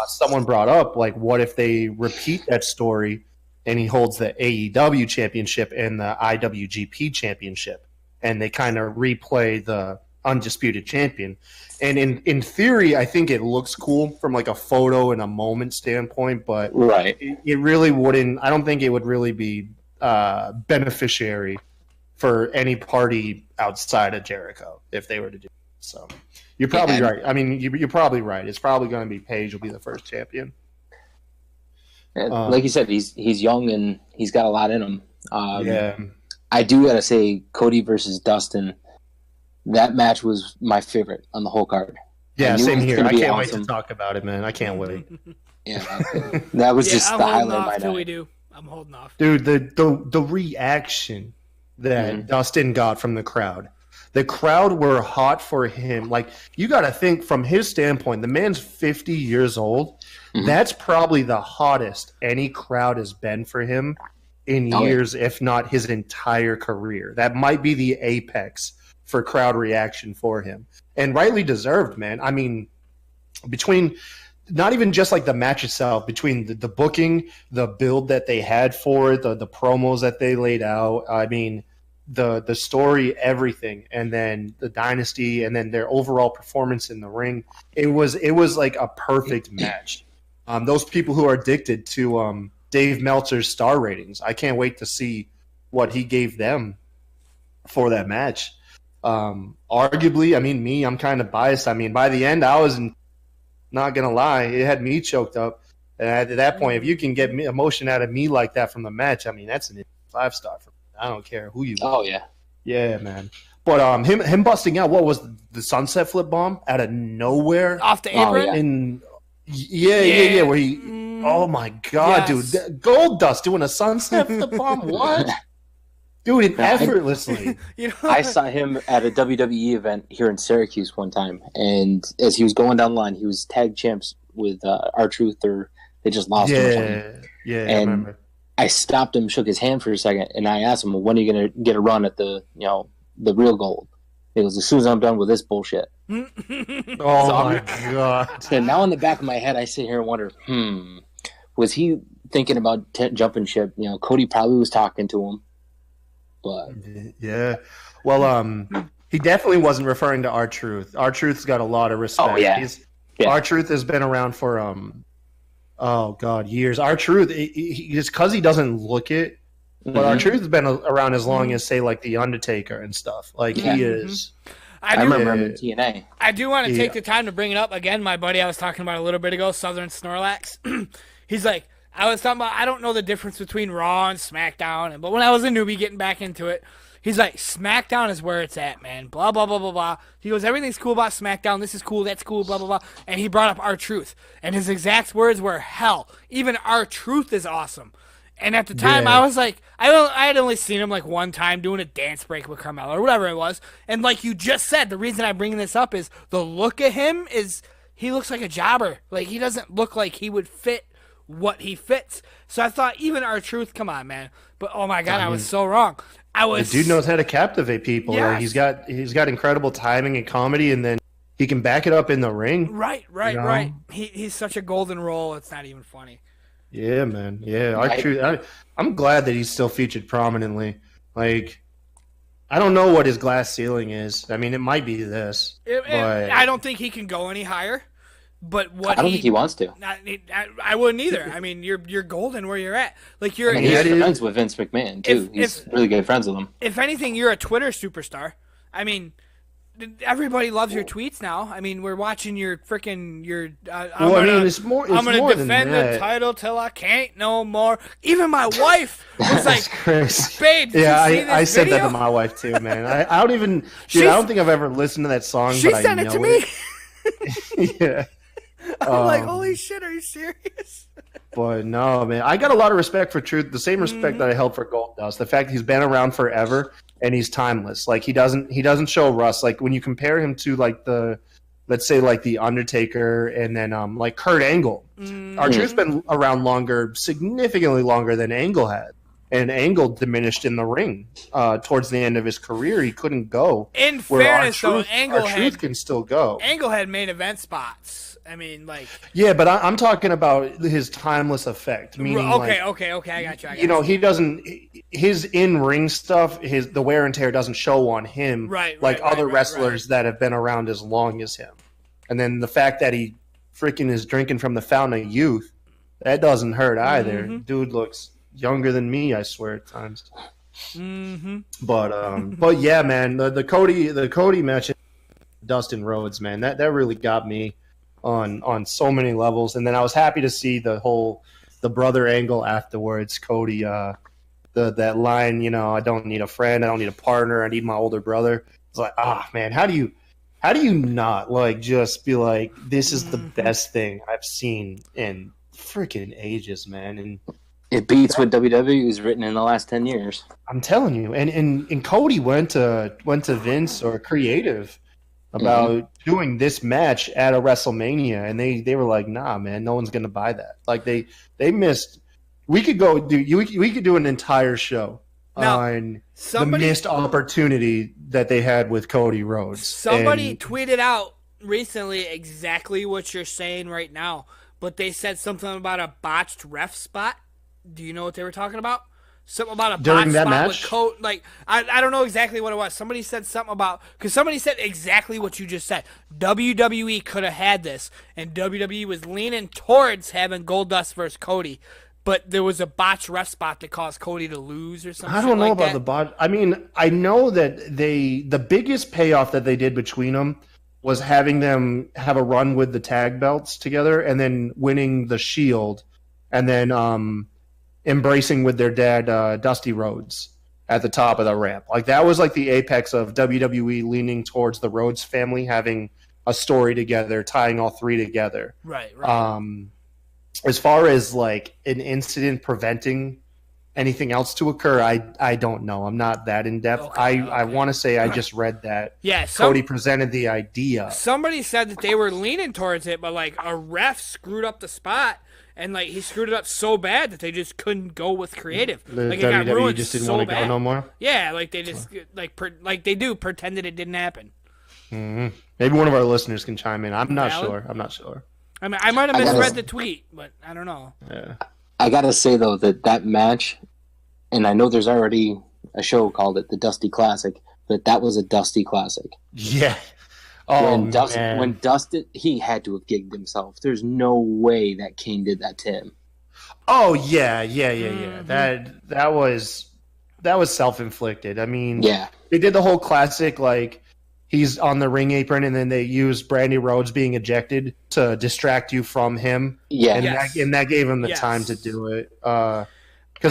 Someone brought up, like, what if they repeat that story and he holds the AEW championship and the IWGP championship, and they kind of replay the undisputed champion. And in theory, I think it looks cool from like a photo and a moment standpoint, but it really wouldn't. I don't think it would really be beneficiary for any party outside of Jericho if they were to do it. So you're probably right. I mean, you're probably right. It's probably going to be Page will be the first champion. Like you said, he's young and he's got a lot in him. I do gotta say, Cody versus Dustin, that match was my favorite on the whole card. Yeah, same here. I can't wait to talk about it, man. I can't wait. Yeah, that was just the highlight of my night. We do. I'm holding off, dude. The reaction that Dustin got from the crowd. The crowd were hot for him. Like, you got to think from his standpoint, the man's 50 years old. That's probably the hottest any crowd has been for him in years, if not his entire career. That might be the apex for crowd reaction for him. And rightly deserved, man. I mean, between not even just like the match itself, between the booking, the build that they had for it, the promos that they laid out, I mean, the story, everything, and then the dynasty, and then their overall performance in the ring, it was like a perfect match. Those people who are addicted to Dave Meltzer's star ratings, I can't wait to see what he gave them for that match. Arguably, I mean, I'm kind of biased. I mean, by the end, I was not going to lie, it had me choked up. And at that point, if you can get emotion out of me like that from the match, I mean, that's an 5-star for me. I don't care who you are. Oh, yeah. Yeah, man. But him busting out, what was the sunset flip bomb out of nowhere off the apron? And yeah, where he, oh my god, yes. dude, Goldust doing a sunset flip bomb, what? Dude, it effortlessly. I saw him at a WWE event here in Syracuse one time, and as he was going down the line, he was tag champs with R-Truth, or they just lost him or something. Yeah, and I remember. I stopped him, shook his hand for a second, and I asked him, well, when are you going to get a run at the real gold? He goes, as soon as I'm done with this bullshit. Oh my god. And now in the back of my head, I sit here and wonder, was he thinking about jumping ship? Cody probably was talking to him. But yeah, well, he definitely wasn't referring to R-Truth. R-Truth's got a lot of respect. Oh yeah, R-Truth has been around for years. R-Truth, just because he doesn't look it, but R-Truth has been around as long as, say, like the Undertaker and stuff. Like he is. I remember him in TNA. I do want to take the time to bring it up again. My buddy I was talking about a little bit ago, Southern Snorlax. He's like, I was talking about, I don't know the difference between Raw and SmackDown, but when I was a newbie getting back into it, he's like, SmackDown is where it's at, man. Blah, blah, blah, blah, blah. He goes, everything's cool about SmackDown. This is cool. That's cool, blah, blah, blah. And he brought up R-Truth. And his exact words were, hell, even R-Truth is awesome. And at the time, I was like, I had only seen him like one time doing a dance break with Carmella or whatever it was. And like you just said, the reason I bring this up is the look of him is, he looks like a jobber. Like, he doesn't look like he would fit what he fits. So I thought, even R-Truth, come on, man. But oh my god, I was so wrong. The dude knows how to captivate people. Yes. Like, he's got incredible timing and comedy, and then he can back it up in the ring. Right. He's such a golden role. It's not even funny. Yeah, man. Yeah, R-Truth. I'm glad that he's still featured prominently. Like, I don't know what his glass ceiling is. I mean, it might be this. But I don't think he can go any higher. But what I don't think he wants to. I wouldn't either. I mean, you're golden where you're at. Like he's friends with Vince McMahon too. He's really good friends with him. If anything, you're a Twitter superstar. I mean, everybody loves your tweets now. I mean, we're watching your freaking I'm gonna defend the title till I can't no more. Even my wife was like, "Babe, did you see this I said video?" that to my wife too, man. I don't even. Dude, I don't think I've ever listened to that song. She but sent it to me. Yeah. I'm like, holy shit, are you serious? But no, man, I got a lot of respect for Truth. The same respect that I held for Goldust. The fact that he's been around forever and he's timeless. Like he doesn't show rust. Like when you compare him to like let's say like the Undertaker and then like Kurt Angle. R-Truth's been around longer, significantly longer than Angle had. And Angle diminished in the ring towards the end of his career. He couldn't go. In fairness, though, R-Truth can still go. Angle had main event spots. I mean, like... Yeah, but I'm talking about his timeless effect. Meaning, okay, I got you. He doesn't... His in-ring stuff, the wear and tear doesn't show on him like other wrestlers that have been around as long as him. And then the fact that he freaking is drinking from the fountain of youth, that doesn't hurt either. Dude looks younger than me, I swear at times. But yeah, man, the Cody match, Dustin Rhodes, man, that really got me on so many levels. And then I was happy to see the brother angle afterwards. Cody, that line, I don't need a friend, I don't need a partner, I need my older brother. It's like, man, how do you not like just be like, this is the best thing I've seen in freaking ages, man? And it beats what WWE was written in the last 10 years. I'm telling you. And Cody went to Vince or Creative about doing this match at a WrestleMania, and they were like, nah, man, no one's gonna buy that. Like they missed. We could do an entire show on the missed opportunity that they had with Cody Rhodes. Somebody tweeted out recently exactly what you're saying right now, but they said something about a botched ref spot. Do you know what they were talking about? Something about a during botched that spot match? with Cody. Like I don't know exactly what it was. Somebody said something about, because somebody said exactly what you just said. WWE could have had this, and WWE was leaning towards having Goldust versus Cody, but there was a botched ref spot that caused Cody to lose or something. I don't know about the bot. I mean, I know that the biggest payoff that they did between them was having them have a run with the tag belts together, and then winning the Shield, and then embracing with their dad, Dusty Rhodes. at the top of the ramp. Like that was like the apex of WWE leaning towards the Rhodes family having a story together, tying all three together. Right. As far as like an incident preventing anything else to occur, I don't know. I'm not that in depth. Okay. I want to say I just read that Cody presented the idea. Somebody said that they were leaning towards it, but like a ref screwed up the spot, and like he screwed it up so bad that they just couldn't go with creative. The like it got WWE ruined just didn't so want to bad. go no more. Yeah, like they just like they do pretended it didn't happen. Mm-hmm. Maybe one of our listeners can chime in. I'm not sure. I mean, I might have misread the tweet, but I don't know. Yeah. I gotta say though that match, and I know there's already a show called it the Dusty Classic, but that was a Dusty Classic. Yeah. Oh, when Dustin, he had to have gigged himself. There's no way that Kane did that to him. Oh yeah. Mm-hmm. That was self-inflicted. I mean, they did the whole classic like he's on the ring apron and then they used Brandy Rhodes being ejected to distract you from him. Yeah, and that gave him the time to do it. Because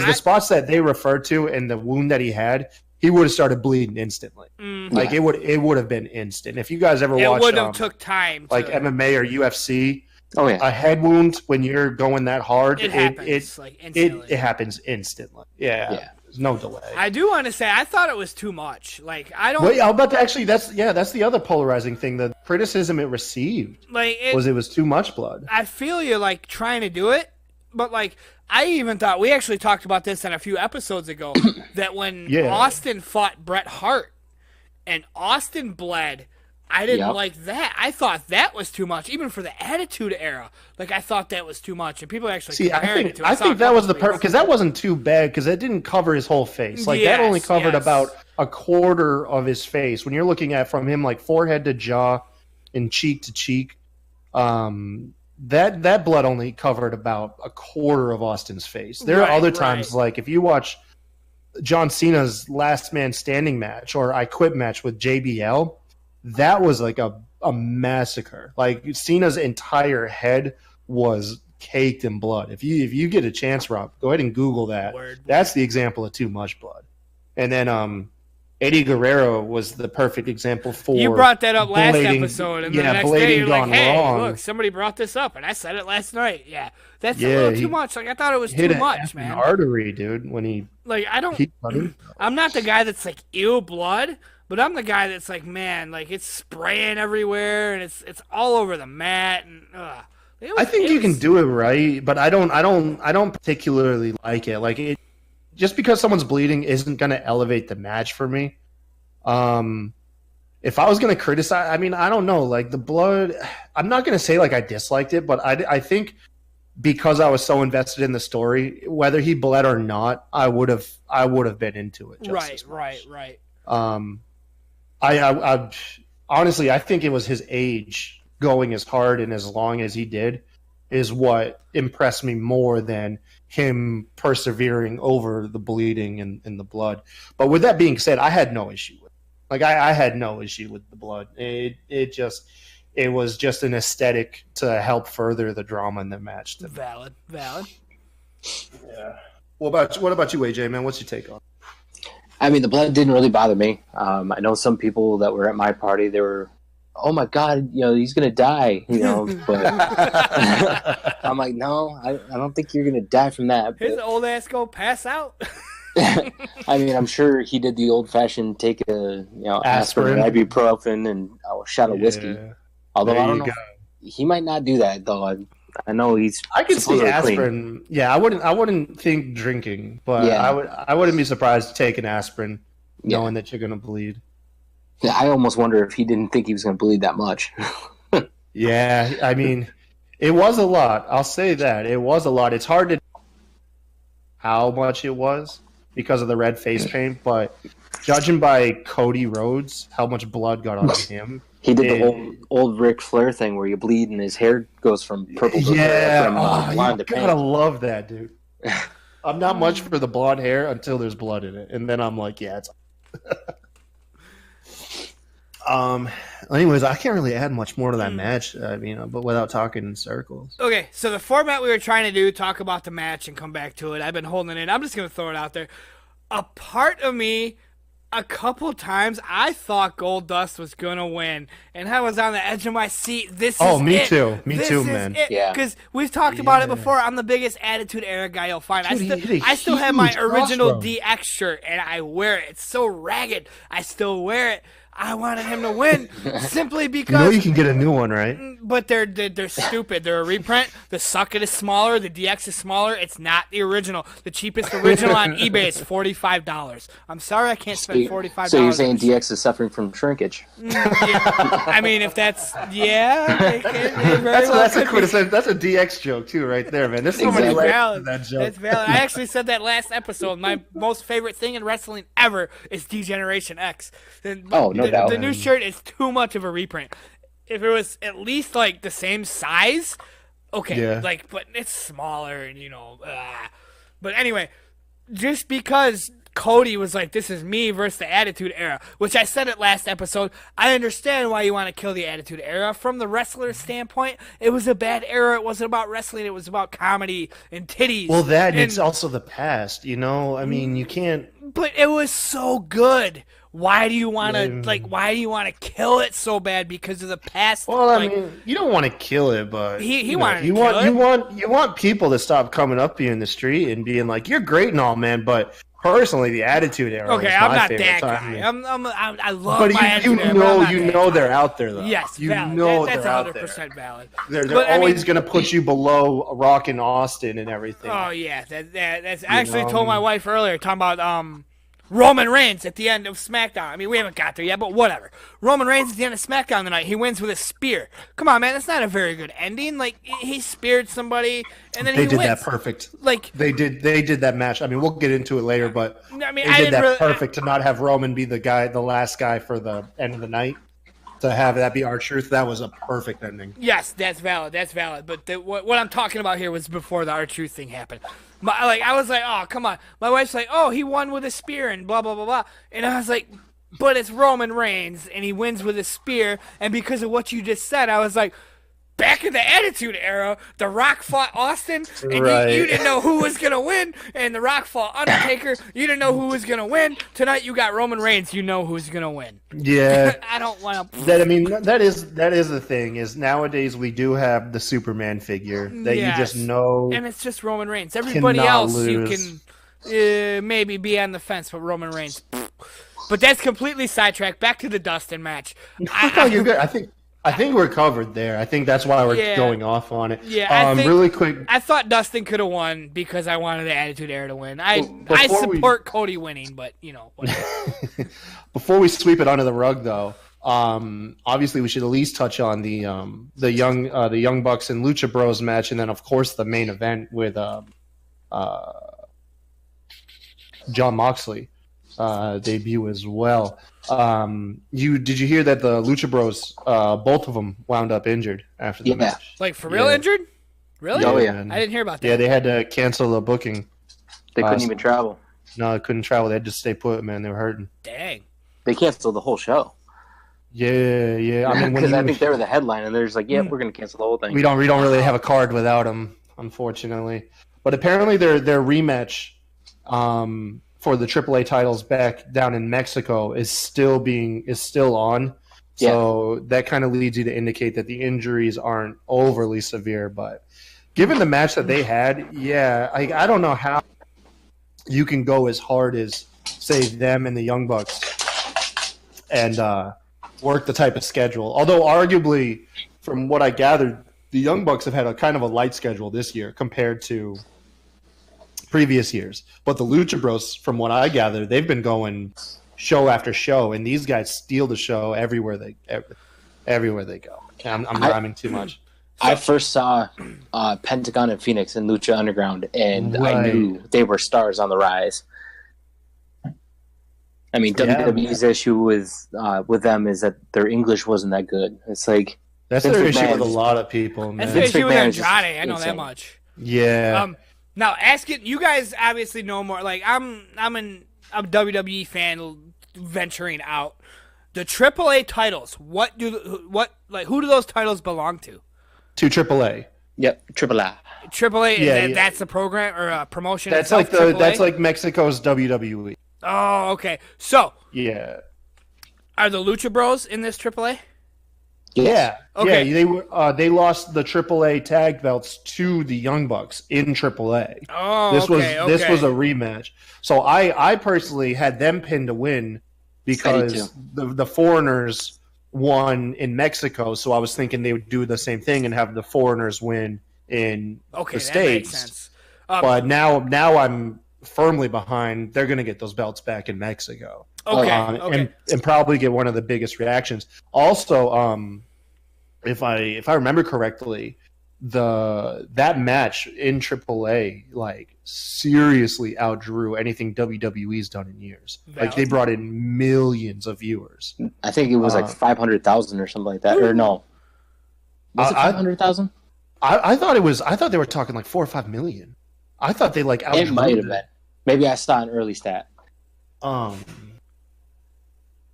the spots that they referred to and the wound that he had, he would have started bleeding instantly. Mm-hmm. Like it would have been instant. If you guys ever watched, it would have took time. Like MMA or UFC. Oh yeah, a head wound when you're going going hard, it happens it happens instantly. Yeah. There's no delay. I do want to say I thought it was too much. Like I don't. Wait, I'm about to actually. That's the other polarizing thing. The criticism it received it was too much blood. I feel you like trying to do it, but like I even thought we actually talked about this in a few episodes ago that when Austin fought Bret Hart and Austin bled, I didn't like that. I thought that was too much, even for the Attitude Era. Like I thought that was too much, and people actually comparing it to. I think that was the perfect because that wasn't too bad because it didn't cover his whole face. Like that only covered about a quarter of his face. When you're looking at from him like forehead to jaw, and cheek to cheek, that blood only covered about a quarter of Austin's face. There are other times like if you watch John Cena's Last Man Standing match or I Quit match with JBL. That was like a massacre. Like Cena's entire head was caked in blood. If you get a chance, Rob, go ahead and Google that. That's the example of too much blood. And then Eddie Guerrero was the perfect example for. You brought that up last episode, and the next day you're like, "Hey, wrong. Look, somebody brought this up," and I said it last night. Yeah, that's a little too much. Like I thought it was too much, man. Artery, dude. When he I'm not the guy that's like ew blood. But I'm the guy that's like, man, like it's spraying everywhere and it's all over the mat and I think you can do it right, but I don't particularly like it. Like it just because someone's bleeding isn't going to elevate the match for me. If I was going to criticize, I mean, I don't know, like the blood, I'm not going to say like I disliked it, but I think because I was so invested in the story, whether he bled or not, I would have been into it. Right. I honestly, I think it was his age going as hard and as long as he did is what impressed me more than him persevering over the bleeding and the blood. But with that being said, I had no issue with it. Like I had no issue with the blood. It was just an aesthetic to help further the drama in the match. Valid. Yeah. What about you, AJ, man? What's your take on it? I mean, the blood didn't really bother me. I know some people that were at my party, they were, oh my God, he's going to die, but I'm like, no, I don't think you're going to die from that. His old ass go pass out. I mean, I'm sure he did the old fashioned take a, aspirin, ibuprofen, and a shot of whiskey. Although I don't know, he might not do that though. I know he's. I could see aspirin. Clean. Yeah, I wouldn't think drinking, but I wouldn't be surprised to take an aspirin, knowing that you're gonna bleed. Yeah, I almost wonder if he didn't think he was gonna bleed that much. Yeah, I mean, it was a lot. I'll say that it was a lot. It's hard to how much it was because of the red face paint, but judging by Cody Rhodes, how much blood got on him. He did the old Ric Flair thing where you bleed and his hair goes from purple to blonde to pink. Gotta love that, dude. I'm not much for the blonde hair until there's blood in it, and then I'm like, yeah, it's. Anyways, I can't really add much more to that match. But without talking in circles. Okay, so the format we were trying to do, talk about the match and come back to it. I've been holding it. I'm just gonna throw it out there. a part of me, a couple times, I thought Goldust was gonna win, and I was on the edge of my seat. Me too, man. Yeah, because we've talked about it before. I'm the biggest Attitude Era guy you'll find. Dude, I still have my original crossroad. DX shirt, and I wear it. It's so ragged. I still wear it. I wanted him to win simply because You can get a new one, right? but they're stupid. They're a reprint. The Sucket is smaller. The DX is smaller. It's not the original. The cheapest original on eBay is $45. I'm sorry I can't spend $45. So you're saying DX is suffering from shrinkage? Yeah. I mean, if that's That's a DX joke too, right there, man. There's so many Exactly. layers to that joke. That's valid. I actually said that last episode. My most favorite thing in wrestling ever is Degeneration X. Oh, no doubt. The new shirt is too much of a reprint. If it was at least like the same size, okay. Yeah. But it's smaller and But anyway, just because Cody was like, this is me versus the Attitude Era, which I said it last episode, I understand why you want to kill the Attitude Era. From the wrestler's standpoint, it was a bad era. It wasn't about wrestling. It was about comedy and titties. Well, it's also the past, you know? I mean, you can't... But it was so good. Why do you want to Why do you want to kill it so bad because of the past? Well, I mean, you don't want to kill it, but he wanted to kill it. You want people to stop coming up to you in the street and being like, "You're great and all, man," but personally, the Attitude Era. Okay, was I'm my not favorite that time. guy. I love But my Attitude Era. But I'm not that guy. they're out there though. Yes, you valid. know That's they're out there. 100% valid. They're always going to put you below Rock and Austin and everything. Oh yeah, that's. I actually told my wife earlier talking about Roman Reigns at the end of SmackDown. I mean, we haven't got there yet, but whatever. Roman Reigns at the end of SmackDown tonight. He wins with a spear. Come on, man, that's not a very good ending. Like he speared somebody, and then They he did wins. that perfect. Like They did that match. I mean, we'll get into it later, but I mean, they did that perfect to not have Roman be the last guy for the end of the night. To have that be R-Truth, that was a perfect ending. Yes, that's valid. That's valid. But what I'm talking about here was before the R-Truth thing happened. I was like, oh, come on. My wife's like, oh, he won with a spear and blah, blah, blah, blah. And I was like, but it's Roman Reigns, and he wins with a spear. And because of what you just said, I was like, back in the Attitude Era, The Rock fought Austin, and Right. you didn't know who was going to win. And The Rock fought Undertaker. You didn't know who was going to win. Tonight you got Roman Reigns. You know who's going to win. Yeah. I don't want to... that is the thing, is nowadays we do have the Superman figure that Yes. you just know. And it's just Roman Reigns. Everybody Cannot else lose. you can maybe be on the fence, but Roman Reigns. But that's completely sidetracked. Back to the Dustin match. No, you're good. I think we're covered there. I think that's why we're Yeah. going off on it. Yeah, I think- really quick. I thought Dustin could have won because I wanted the Attitude Era to win. I before support Cody winning, but whatever. Before we sweep it under the rug, though, obviously we should at least touch on the Young Bucks and Lucha Bros match, and then of course the main event with Jon Moxley debut as well. Did you hear that the Lucha Bros, both of them wound up injured after the match? Like for real Yeah. injured? Really? Oh, yeah. man. I didn't hear about that. Yeah, they had to cancel the booking. They couldn't even travel. No, they couldn't travel. They had to stay put, man. They were hurting. Dang. They canceled the whole show. Yeah. I mean, Because I think they were the headline, and they're just like, "Yeah, we're going to cancel the whole thing." we don't really have a card without them, unfortunately. But apparently, their rematch for the AAA titles back down in Mexico is still on. So that kind of leads you to indicate that the injuries aren't overly severe. But given the match that they had, I don't know how you can go as hard as, say, them and the Young Bucks and work the type of schedule. Although arguably, from what I gathered, the Young Bucks have had a kind of a light schedule this year compared to previous years. But the Lucha Bros, from what I gather, they've been going show after show, and these guys steal the show everywhere they go. I'm rhyming too much. I first saw Pentagon and Phoenix in Lucha Underground, and I Right. knew they were stars on the rise. I mean, WWE's issue with them is that their English wasn't that good. It's like That's Vince their issue McMahon with a just- lot of people, man. That's Vince the issue with McMahon is just Andrade. I know that insane. much. Yeah. Now, asking you guys obviously know more. Like I'm a WWE fan venturing out. The AAA titles. Who do those titles belong to? To AAA. Yep, Triple A. AAA, Yeah, yeah. that's the program or promotion. That's itself, that's AAA? like Mexico's WWE. Oh, okay. So, Yeah. are the Lucha Bros in this AAA? Yeah. Okay. Yeah, they lost the AAA tag belts to the Young Bucks in AAA. Oh, This okay. this was a rematch. So I personally had them pinned to win because the foreigners won in Mexico, so I was thinking they would do the same thing and have the foreigners win in the States. Makes sense. But now I'm firmly behind. They're going to get those belts back in Mexico. Okay. And probably get one of the biggest reactions. Also, if I remember correctly, that match in AAA like seriously outdrew anything WWE's done in years. Valid. Like they brought in millions of viewers. I think it was like 500,000 or something like that. Or no, was it 500,000? I thought they were talking like 4 or 5 million. I thought they like outdrew It might have been. Maybe I saw an early stat.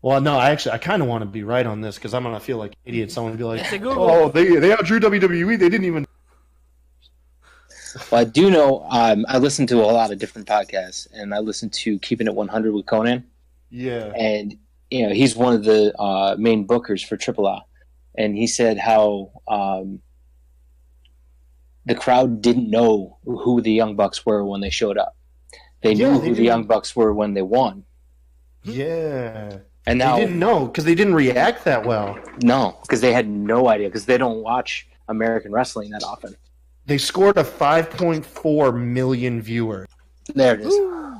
Well, no, I kind of want to be right on this because I'm gonna feel like an idiot. Someone would be like, "Oh, they outdrew WWE. They didn't even." Well, I do know. I listen to a lot of different podcasts, and I listen to Keeping It 100 with Conan. Yeah, and he's one of the main bookers for AAA, and he said how the crowd didn't know who the Young Bucks were when they showed up. They knew who the Young Bucks were when they won. Yeah. And now they didn't know because they didn't react that well. No, because they had no idea because they don't watch American wrestling that often. They scored a 5.4 million viewers. There it is. Ooh.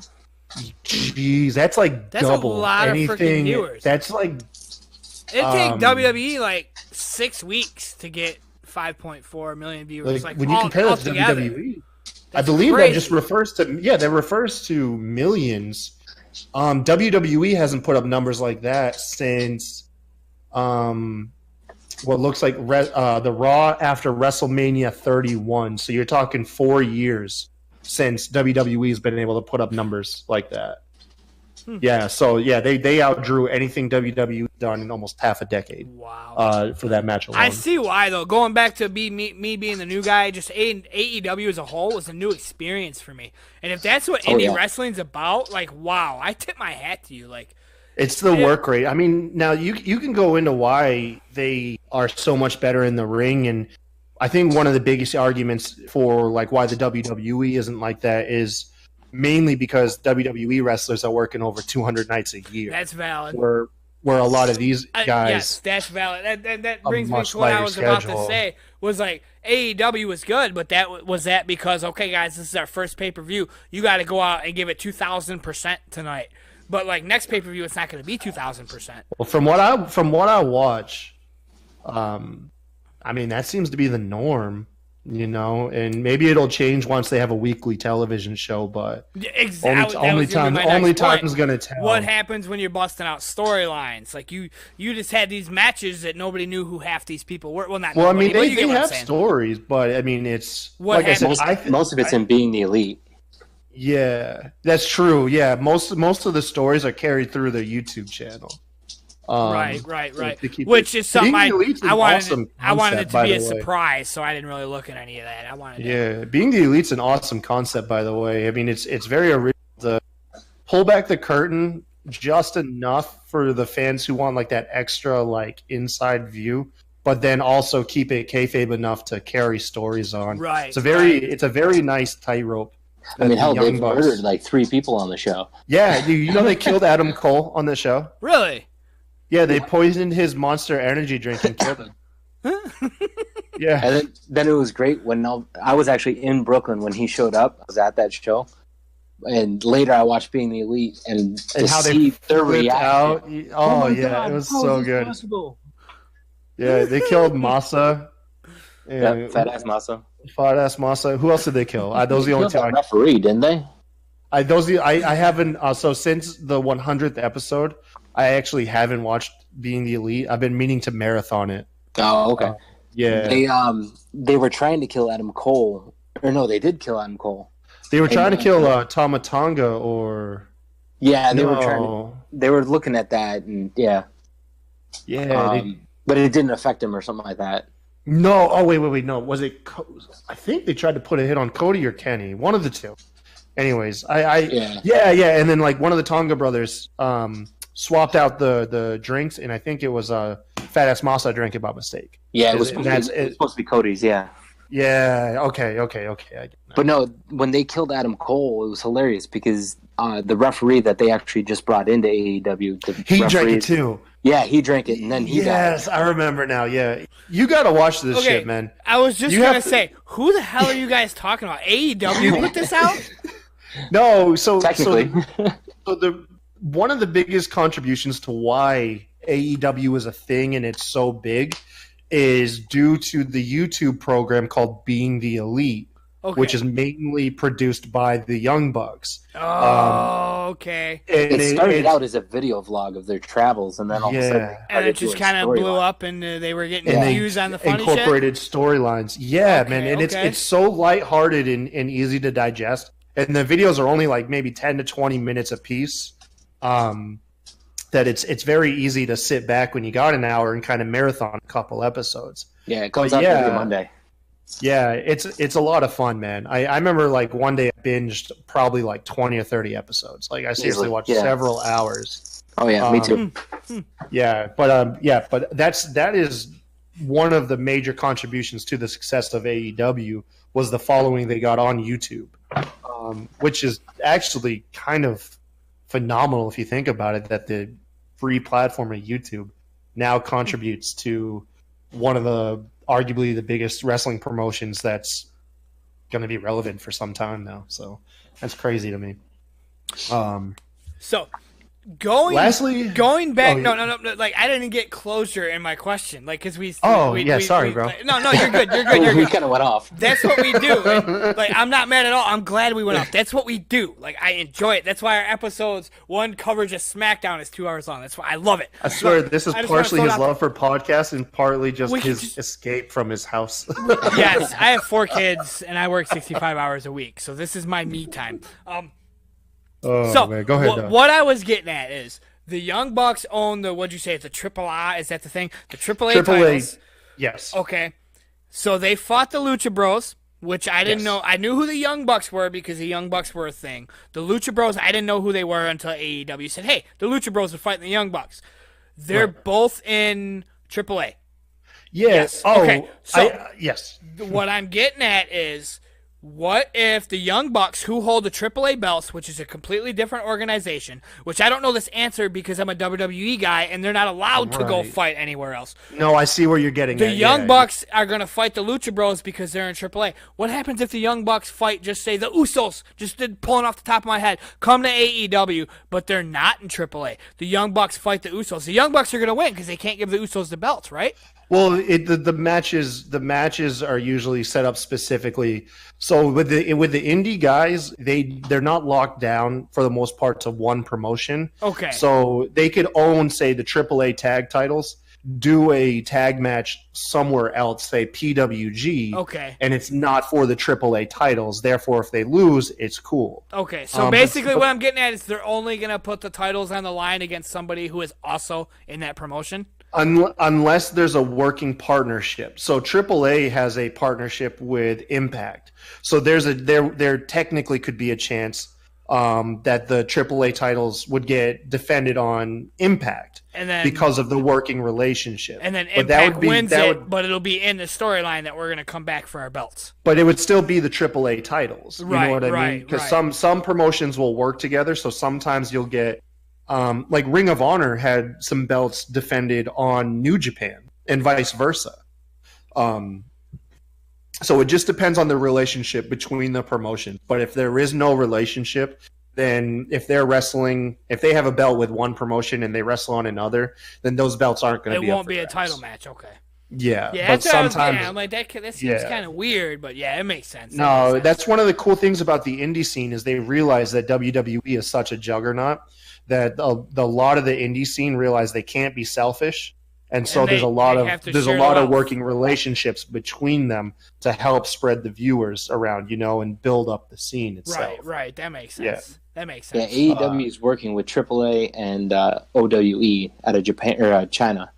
Jeez, that's double a lot anything. Of freaking viewers. That's like it'd take WWE like 6 weeks to get 5.4 million viewers. Like when you compare that to WWE, I believe that just refers to millions. WWE hasn't put up numbers like that since what looks like the Raw after WrestleMania 31. So you're talking 4 years since WWE's been able to put up numbers like that. Yeah, so they outdrew anything WWE done in almost half a decade. Wow. For that match alone. I see why though. Going back to me being the new guy, just AEW as a whole was a new experience for me. And if that's what indie wrestling's about, like wow, I tip my hat to you. Like it's the work rate. I mean, now you can go into why they are so much better in the ring, and I think one of the biggest arguments for like why the WWE isn't like that is mainly because WWE wrestlers are working over 200 nights a year. That's valid. Where a lot of these guys, yes, that's valid. That brings me to what I was about to say. Was like AEW was good, but was that because okay, guys, this is our first pay-per-view. You got to go out and give it 2,000% tonight. But like next pay-per-view, it's not going to be 2,000%. Well, from what I watch, I mean that seems to be the norm. And maybe it'll change once they have a weekly television show, but exactly. only time's gonna tell. What happens when you're busting out storylines? Like you just had these matches that nobody knew who half these people were. Well, not. Well, nobody, I mean, they have stories, but I mean, it's what like I said. Most of it's in Being the Elite. Yeah, that's true. Yeah, most of the stories are carried through their YouTube channel. Right. Which is something I wanted it to be a surprise, so I didn't really look at any of that. Being the Elite's an awesome concept, by the way. I mean, it's very original. To pull back the curtain just enough for the fans who want like that extra like inside view, but then also keep it kayfabe enough to carry stories on. Right. It's a very nice tightrope. I mean, hell, they've murdered like 3 people on the show. Yeah, they killed Adam Cole on the show. Really? Yeah, they poisoned his Monster Energy drink and killed him. Yeah. And then it was great when I was actually in Brooklyn when he showed up. I was at that show. And later I watched Being the Elite and how see their reaction. Out. Oh yeah, God, it was so good. Possible? Yeah, they killed Masa. Fat ass Masa. Who else did they kill? Those are the only two. Referee, didn't they? I haven't. So since the 100th episode, I actually haven't watched Being the Elite. I've been meaning to marathon it. Oh, okay. Yeah. They were trying to kill Adam Cole. Or no, they did kill Adam Cole. They were trying to kill Tama Tonga or... Yeah, they were looking at that and yeah. Yeah. But it didn't affect him or something like that. No, oh wait, no. Was it? I think they tried to put a hit on Cody or Kenny, one of the two. Anyways, yeah, and then like one of the Tonga brothers swapped out the drinks, and I think it was a Fat Ass Masa drink by mistake. Yeah, it was supposed to be Cody's. Yeah. Yeah. Okay. But no, when they killed Adam Cole, it was hilarious because the referee that they actually just brought into AEW, he drank it too. Yeah, he drank it, and then he died. Yes, I remember now. Yeah, you got to watch this shit, man. I was just gonna say, who the hell are you guys talking about? AEW put this out? No, so technically, so one of the biggest contributions to why AEW is a thing and it's so big is due to the YouTube program called Being the Elite. Okay. Which is mainly produced by the Young Bucks. Oh, okay. It started out as a video vlog of their travels, and then all of a sudden, and it just kind of blew up, and they were getting views on the funny incorporated storylines. Yeah, okay, man, and it's so lighthearted and easy to digest, and the videos are only like maybe 10 to 20 minutes a piece. That it's very easy to sit back when you got an hour and kind of marathon a couple episodes. Yeah, it comes out every Monday. Yeah, it's a lot of fun, man. I remember like one day I binged probably like 20 or 30 episodes. Like I seriously watched several hours. Oh yeah, me too. Yeah, but that is one of the major contributions to the success of AEW was the following they got on YouTube, which is actually kind of phenomenal if you think about it. That the free platform of YouTube now contributes to one of the arguably the biggest wrestling promotions that's going to be relevant for some time now. So that's crazy to me. So going back, no, like I didn't get closure in my question, like because we. Sorry, bro. No, you're good. You're good. We kind of went off. That's what we do. Like I'm not mad at all. I'm glad we went off. That's what we do. Like I enjoy it. That's why our episodes, one coverage of SmackDown is 2 hours long. That's why I love it. I swear this is partially his love for podcasts and partly just his escape from his house. Yes, I have 4 kids and I work 65 hours a week, so this is my me time. Man, go ahead. What I was getting at is the Young Bucks own the, what'd you say, it's a Triple A, is that the thing? The Triple A titles. Yes. Okay. So they fought the Lucha Bros, which I didn't know. I knew who the Young Bucks were because the Young Bucks were a thing. The Lucha Bros, I didn't know who they were until AEW said, hey, the Lucha Bros are fighting the Young Bucks. They're both in Triple A. Yes. Oh, okay. So yes. What I'm getting at is, what if the Young Bucks, who hold the AAA belts, which is a completely different organization, which I don't know this answer because I'm a WWE guy and they're not allowed to go fight anywhere else. No, I see where you're getting at. The Young Bucks are going to fight the Lucha Bros because they're in AAA. What happens if the Young Bucks fight, just say, the Usos, just pulling off the top of my head, come to AEW, but they're not in AAA. The Young Bucks fight the Usos. The Young Bucks are going to win because they can't give the Usos the belts, right? Well, the matches are usually set up specifically. So with the indie guys, they're not locked down for the most part to one promotion. Okay. So they could own, say, the AAA tag titles, do a tag match somewhere else, say PWG. Okay. And it's not for the AAA titles. Therefore, if they lose, it's cool. Okay. So basically, what I'm getting at is they're only gonna put the titles on the line against somebody who is also in that promotion. Unless there's a working partnership. So AAA has a partnership with Impact. So there technically could be a chance that the AAA titles would get defended on Impact because of the working relationship. And then Impact wins it, but it'll be in the storyline that we're going to come back for our belts. But it would still be the AAA titles. You know what I mean? Because right. some promotions will work together. So sometimes you'll get like Ring of Honor had some belts defended on New Japan and vice versa. So it just depends on the relationship between the promotions. But if there is no relationship, then if they have a belt with one promotion and they wrestle on another, then those belts aren't going to be. It won't be a title match. Okay. Yeah, but sometimes I'm like that seems kind of weird, but yeah, it makes sense. No, that's one of the cool things about the indie scene is they realize that WWE is such a juggernaut that a lot of the indie scene realize they can't be selfish, and so there's a lot of working relationships between them to help spread the viewers around, and build up the scene itself. Right. That makes sense. Yeah. That makes sense. Yeah, AEW is working with AAA and OWE out of Japan or China.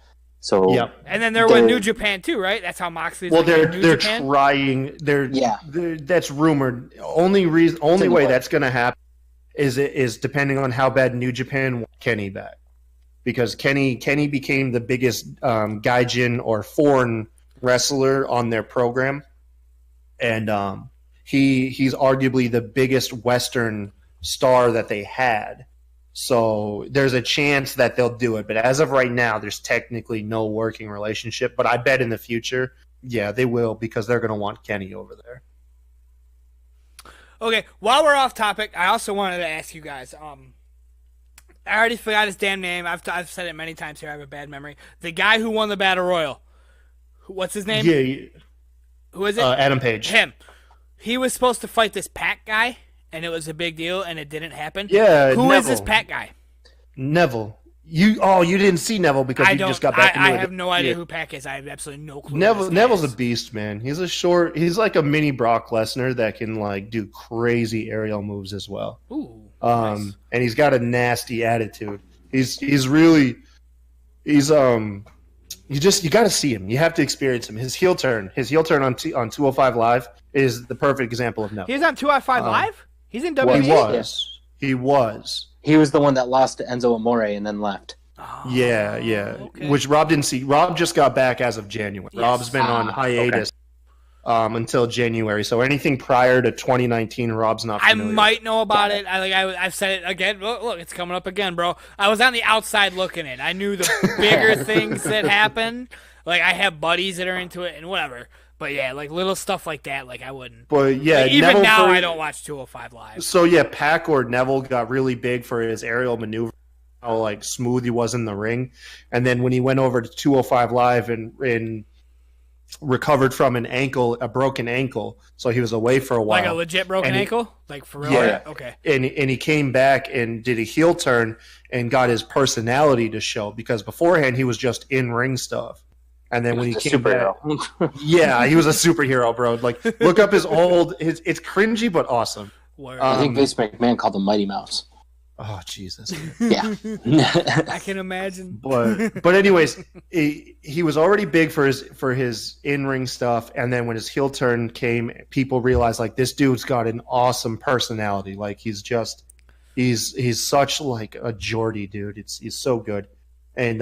So Yep. And then they're with New Japan too, right? That's how Moxley's Well, with they're New Japan? trying. That's rumored. Only way that's going to happen is depending on how bad New Japan wants Kenny back, because Kenny became the biggest gaijin or foreign wrestler on their program, and he's arguably the biggest Western star that they had. So there's a chance that they'll do it. But as of right now, there's technically no working relationship. But I bet in the future, yeah, they will, because they're going to want Kenny over there. Okay, while we're off topic, I also wanted to ask you guys. I already forgot his damn name. I've said it many times here. I have a bad memory. The guy who won the Battle Royal. What's his name? Yeah. Who is it? Adam Page. Him. He was supposed to fight this Pac guy, and it was a big deal, and it didn't happen. Yeah, Who is this Pac guy? Neville. You didn't see Neville because you just got back into it. I have no idea who Pac is. I have absolutely no clue. Neville's a beast, man. He's like a mini Brock Lesnar that can like do crazy aerial moves as well. Ooh. Nice. And he's got a nasty attitude. You got to see him. You have to experience him. His heel turn on 205 Live is the perfect example of Neville. He's on 205 Live? He's in WWE? He was. He was the one that lost to Enzo Amore and then left. Oh, yeah. Okay. Which Rob didn't see. Rob just got back as of January. Yes. Rob's been on hiatus until January. So anything prior to 2019, Rob's not familiar. I might know about it. I've said it again. Look, it's coming up again, bro. I was on the outside looking in. I knew the bigger things that happen. Like, I have buddies that are into it and whatever. But yeah, like little stuff like that, like I wouldn't. But yeah, like, even now I don't watch 205 Live. So yeah, Pac or Neville got really big for his aerial maneuver, how like smooth he was in the ring, and then when he went over to 205 Live and recovered from a broken ankle, so he was away for a while. Like a legit broken ankle, like for real. Yeah. Okay. And he came back and did a heel turn and got his personality to show, because beforehand he was just in ring stuff. And then when he came back, yeah, he was a superhero, bro. Like, look up his old. It's cringy but awesome. I think Vince McMahon called him Mighty Mouse. Oh Jesus! Yeah, I can imagine. But anyways, he was already big for his in-ring stuff, and then when his heel turn came, people realized like this dude's got an awesome personality. Like he's such like a Geordie dude. He's so good, and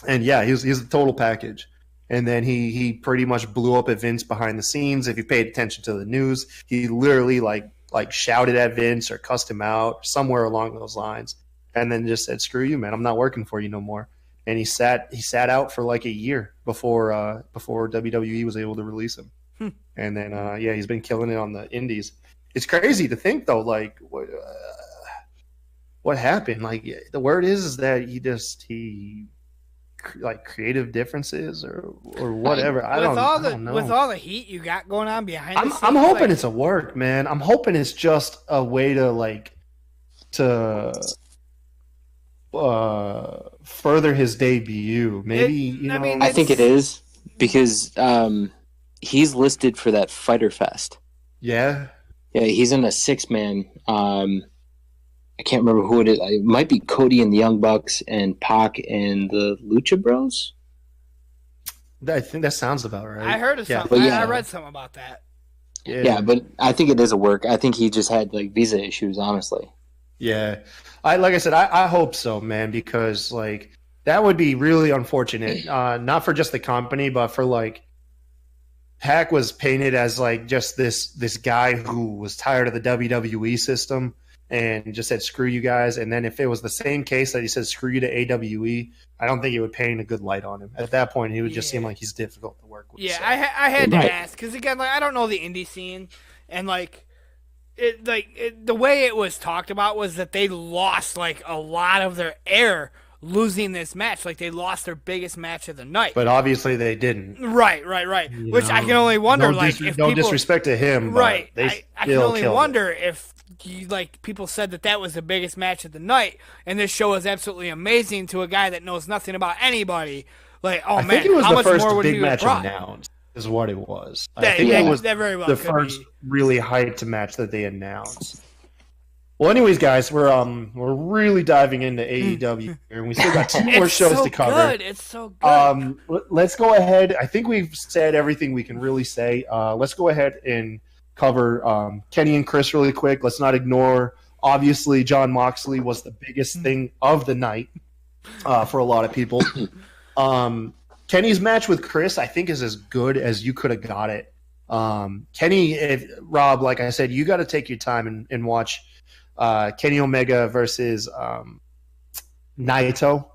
yeah, he's a total package. And then he pretty much blew up at Vince behind the scenes. If you paid attention to the news, he literally like shouted at Vince or cussed him out somewhere along those lines, and then just said, "Screw you, man! I'm not working for you no more." And he sat out for like a year before WWE was able to release him. And then yeah, he's been killing it on the indies. It's crazy to think though, like what happened? Like the word is that he like creative differences or whatever. I don't know. With all the heat you got going on behind the scenes, I'm hoping it's a work, man. I'm hoping it's just a way to further his debut. Maybe I think it is, because he's listed for that Fyter Fest. Yeah, he's in a 6-man. I can't remember who it is. It might be Cody and the Young Bucks and Pac and the Lucha Bros. I think that sounds about right. I heard of something. I read something about that. Yeah, but I think it is a work. I think he just had like visa issues, honestly. Yeah, I hope so, man, because like that would be really unfortunate. Not for just the company, but for like Pac was painted as like just this guy who was tired of the WWE system and just said, "Screw you guys." And then if it was the same case that he said, "Screw you to AWE," I don't think it would paint a good light on him. At that point, he would just seem like he's difficult to work with. Yeah, so. I had to ask, because again, like I don't know the indie scene, and like the way it was talked about was that they lost like a lot of their air losing this match. Like they lost their biggest match of the night. But obviously they didn't. Right. Which I can only wonder, no disrespect to him, right? But I can only wonder if people said that was the biggest match of the night, and this show is absolutely amazing to a guy that knows nothing about anybody. Like, oh I man, think it was how the much first more would big he match have brought? announced. Is what it was. I think it was that very well the first really hyped match that they announced. Well, anyways, guys, we're really diving into AEW here, and we still got 2 more shows to cover. It's so good. Let's go ahead. I think we've said everything we can really say. Let's go ahead and cover Kenny and Chris really quick. Let's not ignore. Obviously, Jon Moxley was the biggest thing of the night for a lot of people. Kenny's match with Chris, I think, is as good as you could have got it. Kenny, Rob, like I said, you got to take your time and watch Kenny Omega versus Naito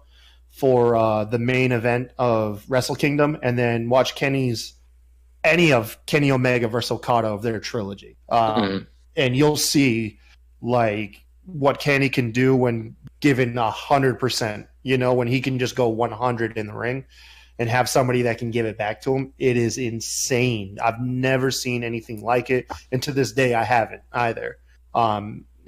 for the main event of Wrestle Kingdom, and then watch any of Kenny Omega versus Okada of their trilogy. And you'll see like what Kenny can do when given 100%, when he can just go 100 in the ring and have somebody that can give it back to him. It is insane. I've never seen anything like it. And to this day, I haven't either.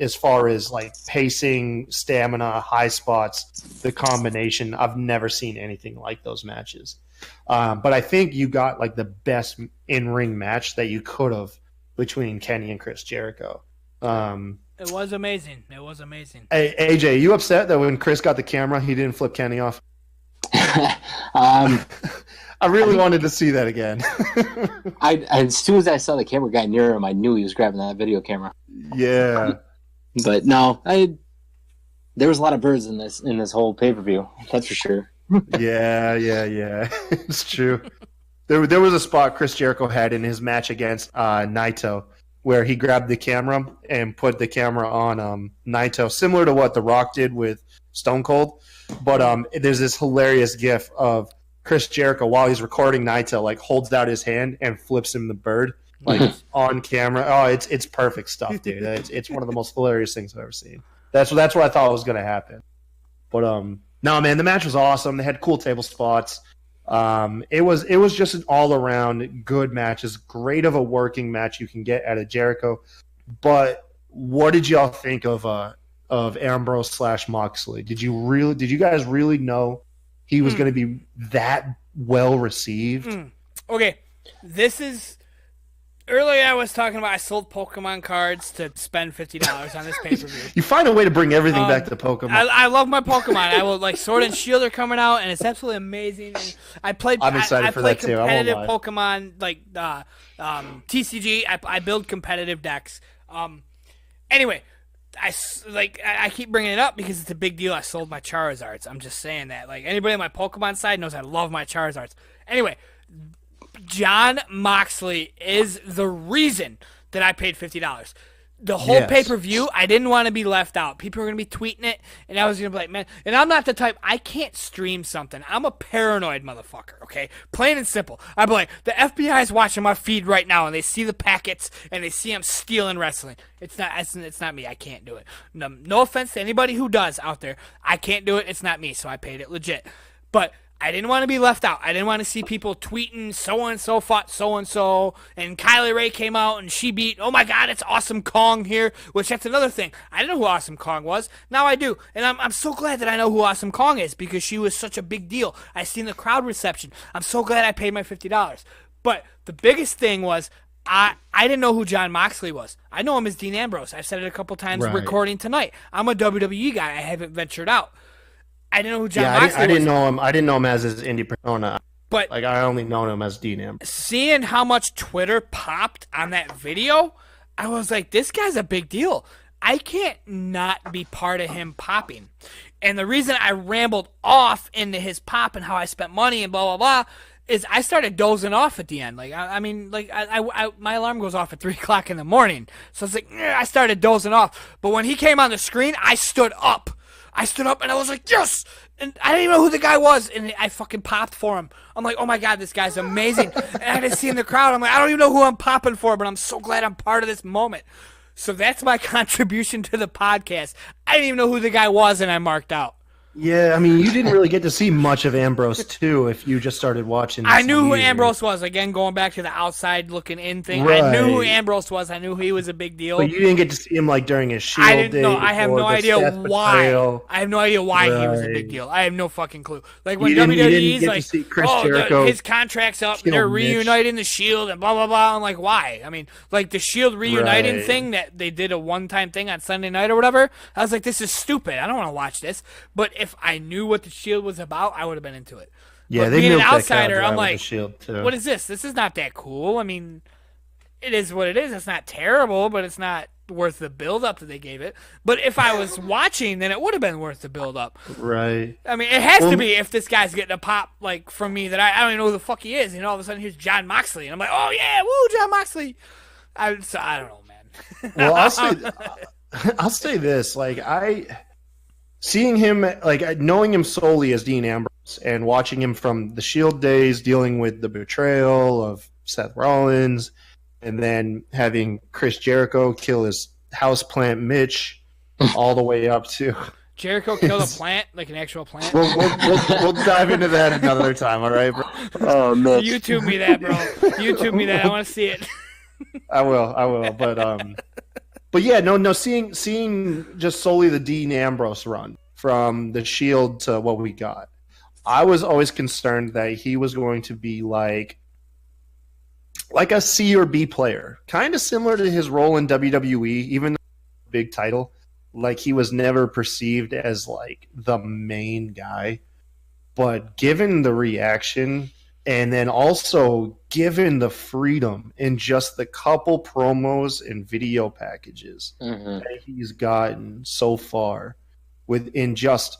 As far as like pacing, stamina, high spots, the combination, I've never seen anything like those matches. But I think you got like the best in-ring match that you could have between Kenny and Chris Jericho. It was amazing. Hey, AJ, you upset that when Chris got the camera, he didn't flip Kenny off? I really wanted to see that again. As soon as I saw the camera guy near him, I knew he was grabbing that video camera. Yeah. But no, there was a lot of birds in this whole pay-per-view. That's for sure. Yeah. It's true. There was a spot Chris Jericho had in his match against Naito where he grabbed the camera and put the camera on Naito, similar to what The Rock did with Stone Cold. But there's this hilarious gif of Chris Jericho while he's recording Naito, like holds out his hand and flips him the bird, like on camera. Oh, it's perfect stuff, dude. It's one of the most hilarious things I've ever seen. That's what I thought was going to happen. But no, man, the match was awesome. They had cool table spots. It was just an all around good match, as great of a working match you can get out of Jericho. But what did y'all think of Ambrose / Moxley? Did you guys really know he was going to be that well received? Okay, this is. Earlier I was talking about I sold Pokemon cards to spend $50 on this pay-per-view. You find a way to bring everything back to Pokemon. I love my Pokemon. I will like Sword and Shield are coming out, and it's absolutely amazing. And I'm excited for that too. Competitive Pokemon like TCG. I build competitive decks. Anyway, I keep bringing it up because it's a big deal. I sold my Charizards. I'm just saying that. Like anybody on my Pokemon side knows I love my Charizards. Anyway. Jon Moxley is the reason that I paid $50. The whole pay-per-view, I didn't want to be left out. People were going to be tweeting it, and I was going to be like, man, and I'm not the type, I can't stream something. I'm a paranoid motherfucker, okay? Plain and simple. I'd be like, the FBI is watching my feed right now, and they see the packets, and they see I'm stealing wrestling. It's not me. I can't do it. No offense to anybody who does out there. I can't do it. It's not me, so I paid it legit. But I didn't want to be left out. I didn't want to see people tweeting so-and-so fought so-and-so, and Kylie Ray came out and she beat, oh my God, it's Awesome Kong here, which that's another thing. I didn't know who Awesome Kong was. Now I do. And I'm so glad that I know who Awesome Kong is because she was such a big deal. I seen the crowd reception. I'm so glad I paid my $50. But the biggest thing was I didn't know who Jon Moxley was. I know him as Dean Ambrose. I've said it a couple times recording tonight. I'm a WWE guy. I haven't ventured out. I didn't know who Jon Moxley was. I didn't know him as his indie persona. But like I only know him as Dean Ambrose. Seeing how much Twitter popped on that video, I was like, this guy's a big deal. I can't not be part of him popping. And the reason I rambled off into his pop and how I spent money and blah, blah, blah, is I started dozing off at the end. Like, I mean, like, my alarm goes off at 3 o'clock in the morning. So it's like, I started dozing off. But when he came on the screen, I stood up. And I was like, yes! And I didn't even know who the guy was. And I fucking popped for him. I'm like, oh my God, this guy's amazing. And I didn't see him in the crowd. I'm like, I don't even know who I'm popping for, but I'm so glad I'm part of this moment. So that's my contribution to the podcast. I didn't even know who the guy was, and I marked out. Yeah, I mean, you didn't really get to see much of Ambrose too if you just started watching. I knew who Ambrose was. Again, going back to the outside looking in thing, right. I knew who Ambrose was. I knew he was a big deal. But you didn't get to see him like during his Shield days. I have no idea why. I have no idea why he was a big deal. I have no fucking clue. Like when WWE's like, his contract's up, and they're reuniting the Shield and blah blah blah. I'm like, why? I mean, like the Shield reuniting thing that they did a one-time thing on Sunday night or whatever. I was like, this is stupid. I don't want to watch this. But if I knew what the Shield was about, I would have been into it. Yeah, but they being an milked outsider, I'm like, Shield too. What is this? This is not that cool. I mean, it is what it is. It's not terrible, but it's not worth the build-up that they gave it. But if I was watching, then it would have been worth the build-up. Right. I mean, it has to be if this guy's getting a pop like from me that I don't even know who the fuck he is, and all of a sudden here's Jon Moxley, and I'm like, oh yeah, woo, Jon Moxley. I don't know, man. Well, I'll say this, like seeing him, like knowing him solely as Dean Ambrose and watching him from the Shield days, dealing with the betrayal of Seth Rollins, and then having Chris Jericho kill his houseplant Mitch, all the way up to Jericho killed a plant, like an actual plant. We'll dive into that another time, all right, bro? Oh, Mitch. YouTube me that, bro. YouTube me that. I want to see it. I will. But yeah, no. Seeing just solely the Dean Ambrose run from the Shield to what we got, I was always concerned that he was going to be like a C or B player, kind of similar to his role in WWE, even though big title. Like he was never perceived as like the main guy, but given the reaction and then also given the freedom in just the couple promos and video packages that he's gotten so far, within just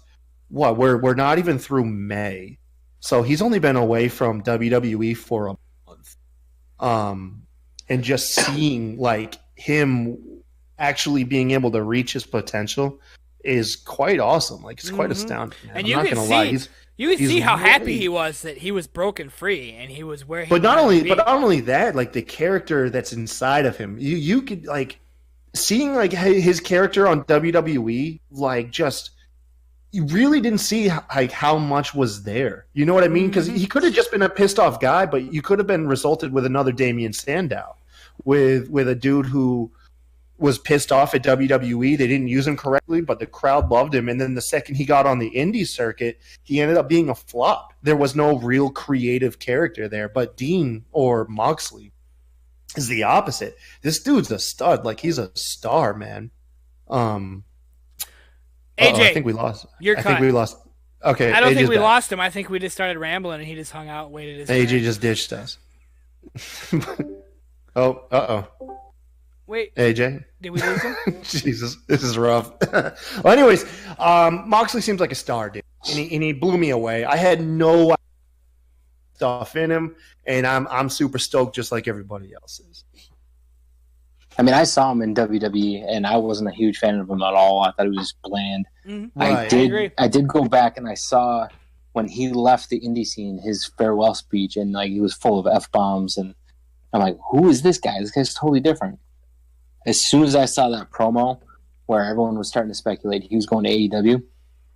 we're not even through May, so he's only been away from WWE for a month, and just seeing like him actually being able to reach his potential is quite awesome. Like it's quite astounding. Man. And I'm not gonna lie. You can see how happy he was that he was broken free and he was where he But not only that, like the character that's inside of him. You could like seeing like his character on WWE, like just you really didn't see like how much was there. You know what I mean? Because he could have just been a pissed off guy, but you could have been resulted with another Damian Sandow, with a dude who was pissed off at WWE. They didn't use him correctly, but the crowd loved him. And then the second he got on the indie circuit, he ended up being a flop. There was no real creative character there. But Dean or Moxley is the opposite. This dude's a stud. Like he's a star, man. AJ, I think we lost. I think we lost. Okay, I don't think we back. lost him. I think we just started rambling and he just hung out, waited his AJ turn. just ditched us. Oh. Wait, AJ, did we lose him? Jesus, this is rough. Well, anyways, Moxley seems like a star, dude, and he blew me away. I had no stuff in him, and I'm super stoked, just like everybody else is. I mean, I saw him in WWE, and I wasn't a huge fan of him at all. I thought he was bland. Mm-hmm. I did go back and I saw when he left the indie scene his farewell speech, and like he was full of F-bombs, and I'm like, who is this guy? This guy's totally different. As soon as I saw that promo where everyone was starting to speculate he was going to AEW,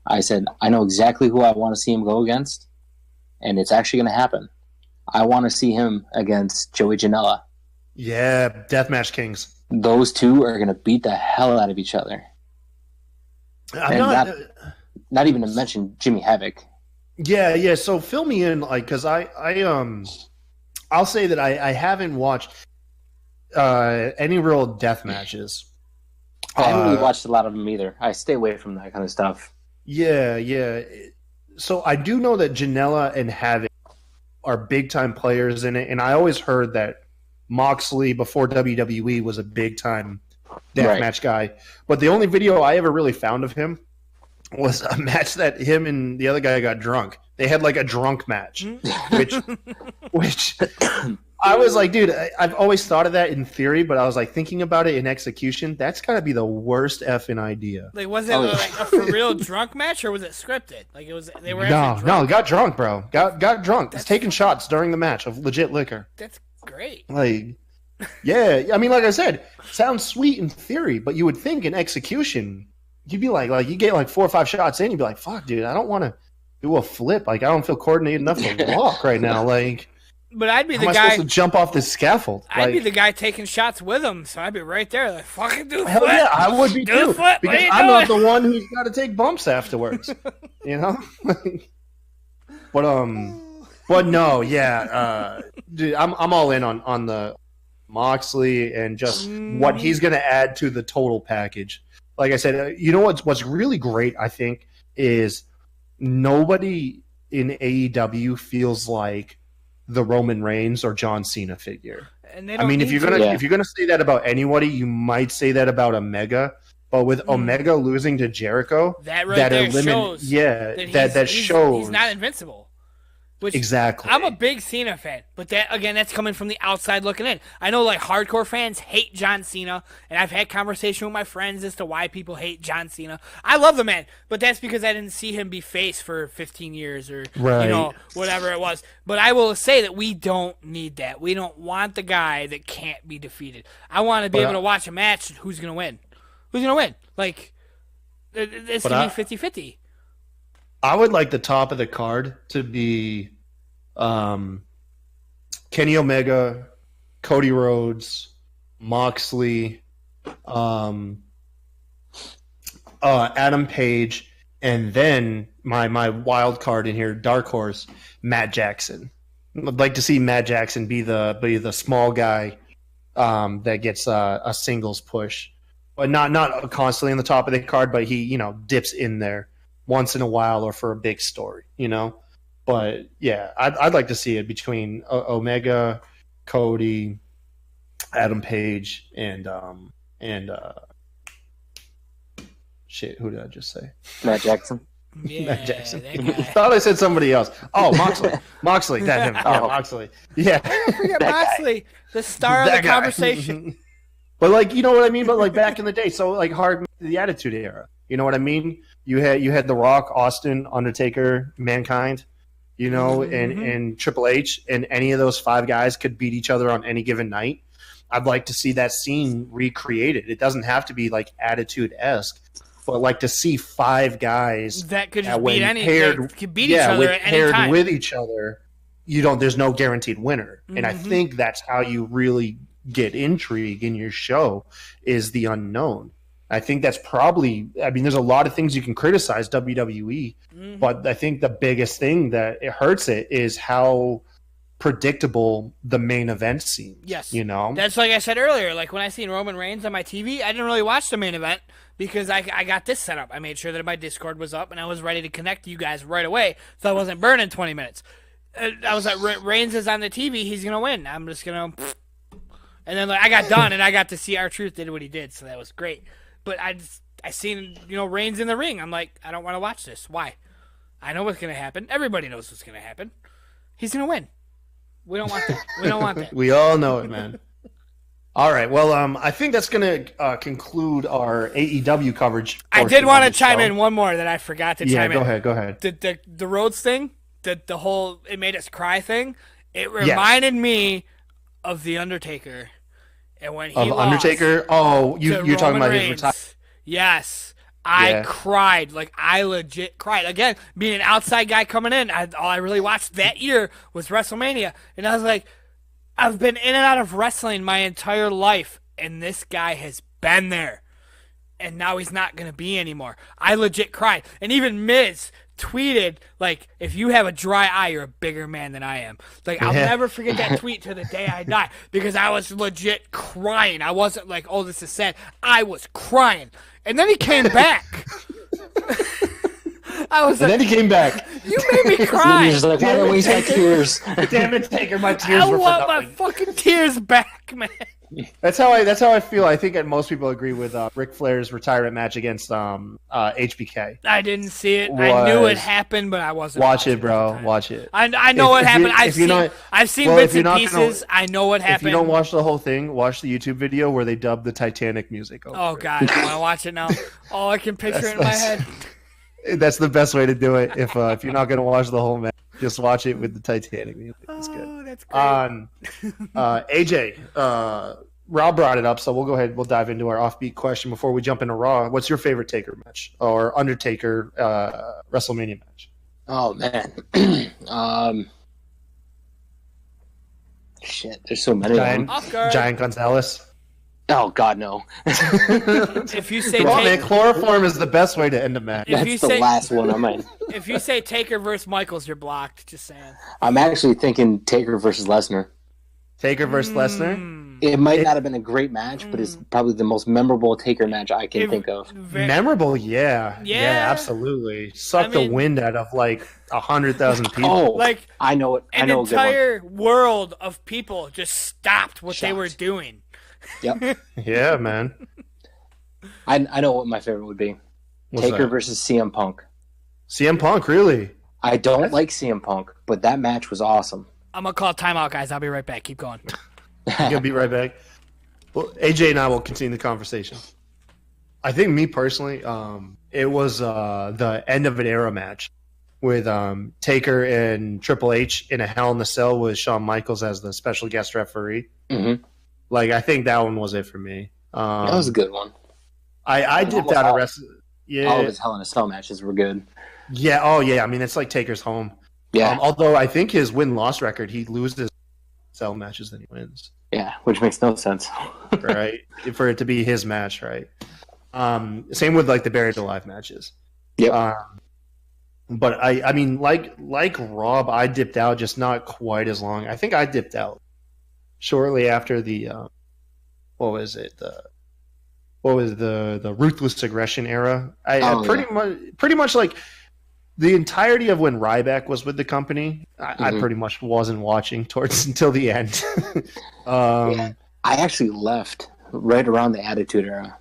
I said, I know exactly who I want to see him go against, and it's actually going to happen. I want to see him against Joey Janela. Yeah, Deathmatch Kings. Those two are going to beat the hell out of each other. Not even to mention Jimmy Havoc. Yeah. So fill me in, like, because I'll say that I haven't watched any real death matches. I haven't really watched a lot of them either. I stay away from that kind of stuff. Yeah. So I do know that Janela and Havoc are big time players in it, and I always heard that Moxley before WWE was a big time deathmatch guy. But the only video I ever really found of him was a match that him and the other guy got drunk. They had like a drunk match, which I was like, dude, I've always thought of that in theory, but I was like thinking about it in execution. That's got to be the worst effing idea. Like, was it like a for real drunk match, or was it scripted? Like, it was they were actually drunk? No, got drunk, bro. Got drunk. He's taking shots during the match of legit liquor. That's great. Like, yeah, I mean, like I said, sounds sweet in theory, but you would think in execution, you'd be like you get like 4 or 5 shots in, you'd be like, fuck, dude, I don't want to do a flip. Like, I don't feel coordinated enough to walk right now. Like, but I'd be how the am I guy supposed to jump off this scaffold? I'd be the guy taking shots with him, so I'd be right there, like, fucking do the hell flip. yeah, I would be Do the too. flip. Because I'm not the one who's got to take bumps afterwards. You know? But no, yeah, dude, I'm all in on the Moxley and just what he's going to add to the total package. Like I said, you know what's really great, I think, is nobody in AEW feels like the Roman Reigns or John Cena figure. And they I don't mean, if need you're gonna say that about anybody, you might say that about Omega. But with Omega losing to Jericho, that right there shows that shows he's not invincible. Which, exactly. I'm a big Cena fan, but that's coming from the outside looking in. I know, like, hardcore fans hate John Cena, and I've had conversation with my friends as to why people hate John Cena. I love the man, but that's because I didn't see him be face for 15 years or whatever it was. But I will say that we don't need that. We don't want the guy that can't be defeated. I want to be able to watch a match. Who's gonna win? Who's gonna win? Like, it's gonna be 50-50. I would like the top of the card to be Kenny Omega, Cody Rhodes, Moxley, Adam Page, and then my wild card in here, dark horse, Matt Jackson. I'd like to see Matt Jackson be the small guy that gets a singles push, but not constantly on the top of the card, but he dips in there once in a while or for a big story, But yeah, I'd like to see it between Omega, Cody, Adam Page, and shit. Who did I just say? Matt Jackson. Yeah, Matt Jackson. Thought I said somebody else. Oh, Moxley. That him. Yeah, Moxley. Yeah. I forget Moxley, the star of the conversation. But you know what I mean. But back in the day, so hard the Attitude Era. You know what I mean? You had The Rock, Austin, Undertaker, Mankind. And Triple H, and any of those 5 guys could beat each other on any given night. I'd like to see that scene recreated. It doesn't have to be Attitude-esque, but to see 5 guys that could just beat each other at any paired time. with each other. There's no guaranteed winner, and I think that's how you really get intrigue in your show is the unknown. I think that's probably. I mean, there's a lot of things you can criticize WWE, but I think the biggest thing that it hurts it is how predictable the main event seems. Yes, that's like I said earlier. Like when I seen Roman Reigns on my TV, I didn't really watch the main event because I got this set up. I made sure that my Discord was up and I was ready to connect to you guys right away, so I wasn't burning 20 minutes. I was like, Reigns is on the TV, he's gonna win. I'm just gonna, and then I got done and I got to see R-Truth did what he did, so that was great. But I seen Reigns in the ring. I'm like, I don't want to watch this. Why? I know what's gonna happen. Everybody knows what's gonna happen. He's gonna win. We don't want that. We don't want that. We all know it, man. All right. Well, I think that's gonna conclude our AEW coverage. I did want to chime in one more that I forgot to chime in. Yeah, go ahead. The Rhodes thing, the whole it made us cry thing. It reminded me of the Undertaker. And when he Undertaker, you're talking about his retirement. Yes, I cried. I legit cried. Again, being an outside guy coming in, all I really watched that year was WrestleMania, and I was like, I've been in and out of wrestling my entire life, and this guy has been there, and now he's not gonna be anymore. I legit cried, and even Miz tweeted, if you have a dry eye, you're a bigger man than I am. I'll never forget that tweet to the day I die because I was legit crying. I wasn't like, oh, this is sad. I was crying. And then he came back. Then he came back. You made me cry. He's like, why don't we waste my tears? Damn it, Taker, my tears were for I want nothing. my fucking tears back, man. That's how I feel. I think most people agree with Ric Flair's retirement match against HBK. I didn't see it. I knew it happened, but I wasn't. Watch it, bro. Watch it. I know what happened. I've seen bits and pieces. I know what happened. If you don't watch the whole thing, watch the YouTube video where they dub the Titanic music over. Oh God, I want to watch it now. Oh, I can picture it in my head. That's the best way to do it. If you're not gonna watch the whole match, just watch it with the Titanic music. It's good. Oh, that's great. AJ, Rob brought it up, so we'll go ahead. We'll dive into our offbeat question before we jump into Raw. What's your favorite Taker match or Undertaker WrestleMania match? Oh man, shit. There's so many. Giant Gonzalez. Oh God, no. If you say chloroform is the best way to end a match. That's the last one I might. If you say Taker versus Michaels, you're blocked. Just saying. I'm actually thinking Taker versus Lesnar. Taker versus Lesnar? It might not have been a great match, but it's probably the most memorable Taker match I can think of. Memorable, yeah. Yeah, absolutely. Sucked the wind out of like 100,000 people. Oh, like I know it. An entire world of people just stopped what they were doing. Yep. Yeah, man. I know what my favorite would be. What's Taker that? versus CM Punk. CM Punk, really? I don't like CM Punk, but that match was awesome. I'm going to call timeout, guys. I'll be right back. Keep going. You're going to be right back. Well, AJ and I will continue the conversation. I think me personally, it was the end of an era match with Taker and Triple H in a Hell in a Cell with Shawn Michaels as the special guest referee. Mm-hmm. Like, I think that one was it for me. That was a good one. I dipped out of wrestling. Yeah. All of his Hell in a Cell matches were good. Yeah. Oh, yeah. I mean, it's like Taker's home. Yeah. Although I think his win-loss record, he loses cell matches than he wins. Yeah, which makes no sense. Right? For it to be his match, right? Same with like the Buried Alive matches. Yep. But I mean, like Rob, I dipped out, just not quite as long. I think I dipped out shortly after the what was the Ruthless Aggression era. Pretty much like the entirety of when Ryback was with the company, I pretty much wasn't watching until the end. Yeah. I actually left right around the Attitude Era.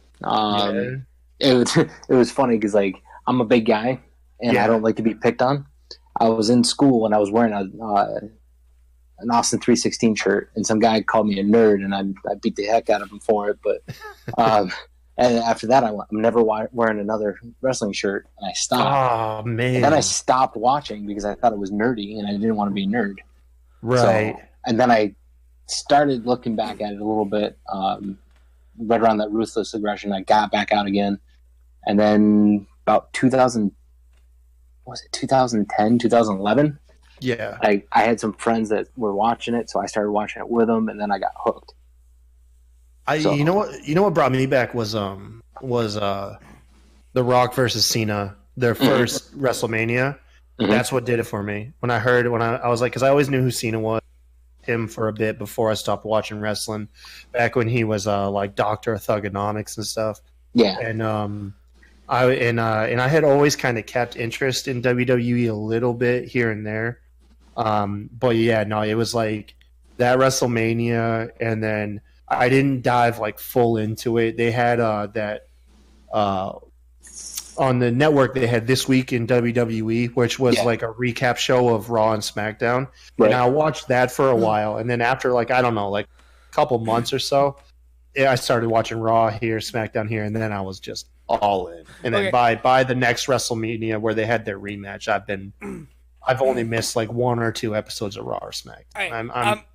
It was funny because like I'm a big guy and I don't like to be picked on. I was in school and I was wearing an Austin 316 shirt, and some guy called me a nerd, and I beat the heck out of him for it. But and after that, I'm never wearing another wrestling shirt, and I stopped. Oh man! And then I stopped watching because I thought it was nerdy, and I didn't want to be a nerd. Right. So, and then I started looking back at it a little bit. Right around that Ruthless Aggression, I got back out again, and then about 2010, 2011. Yeah. I had some friends that were watching it, so I started watching it with them, and then I got hooked. You know what brought me back was The Rock versus Cena, their first WrestleMania. Mm-hmm. That's what did it for me. When I was like, because I always knew who Cena was, him for a bit before I stopped watching wrestling, back when he was like Dr. Thugonomics and stuff. Yeah. And I had always kind of kept interest in WWE a little bit here and there. But yeah, no, it was like that WrestleMania, and then I didn't dive like full into it. They had that on the network. They had This Week in WWE, which was like a recap show of Raw and SmackDown. Right. And I watched that for a while, and then after like I don't know, like a couple months or so, I started watching Raw here, SmackDown here, and then I was just all in. And then by the next WrestleMania where they had their rematch, I've only missed like one or two episodes of Raw or Smack. Right.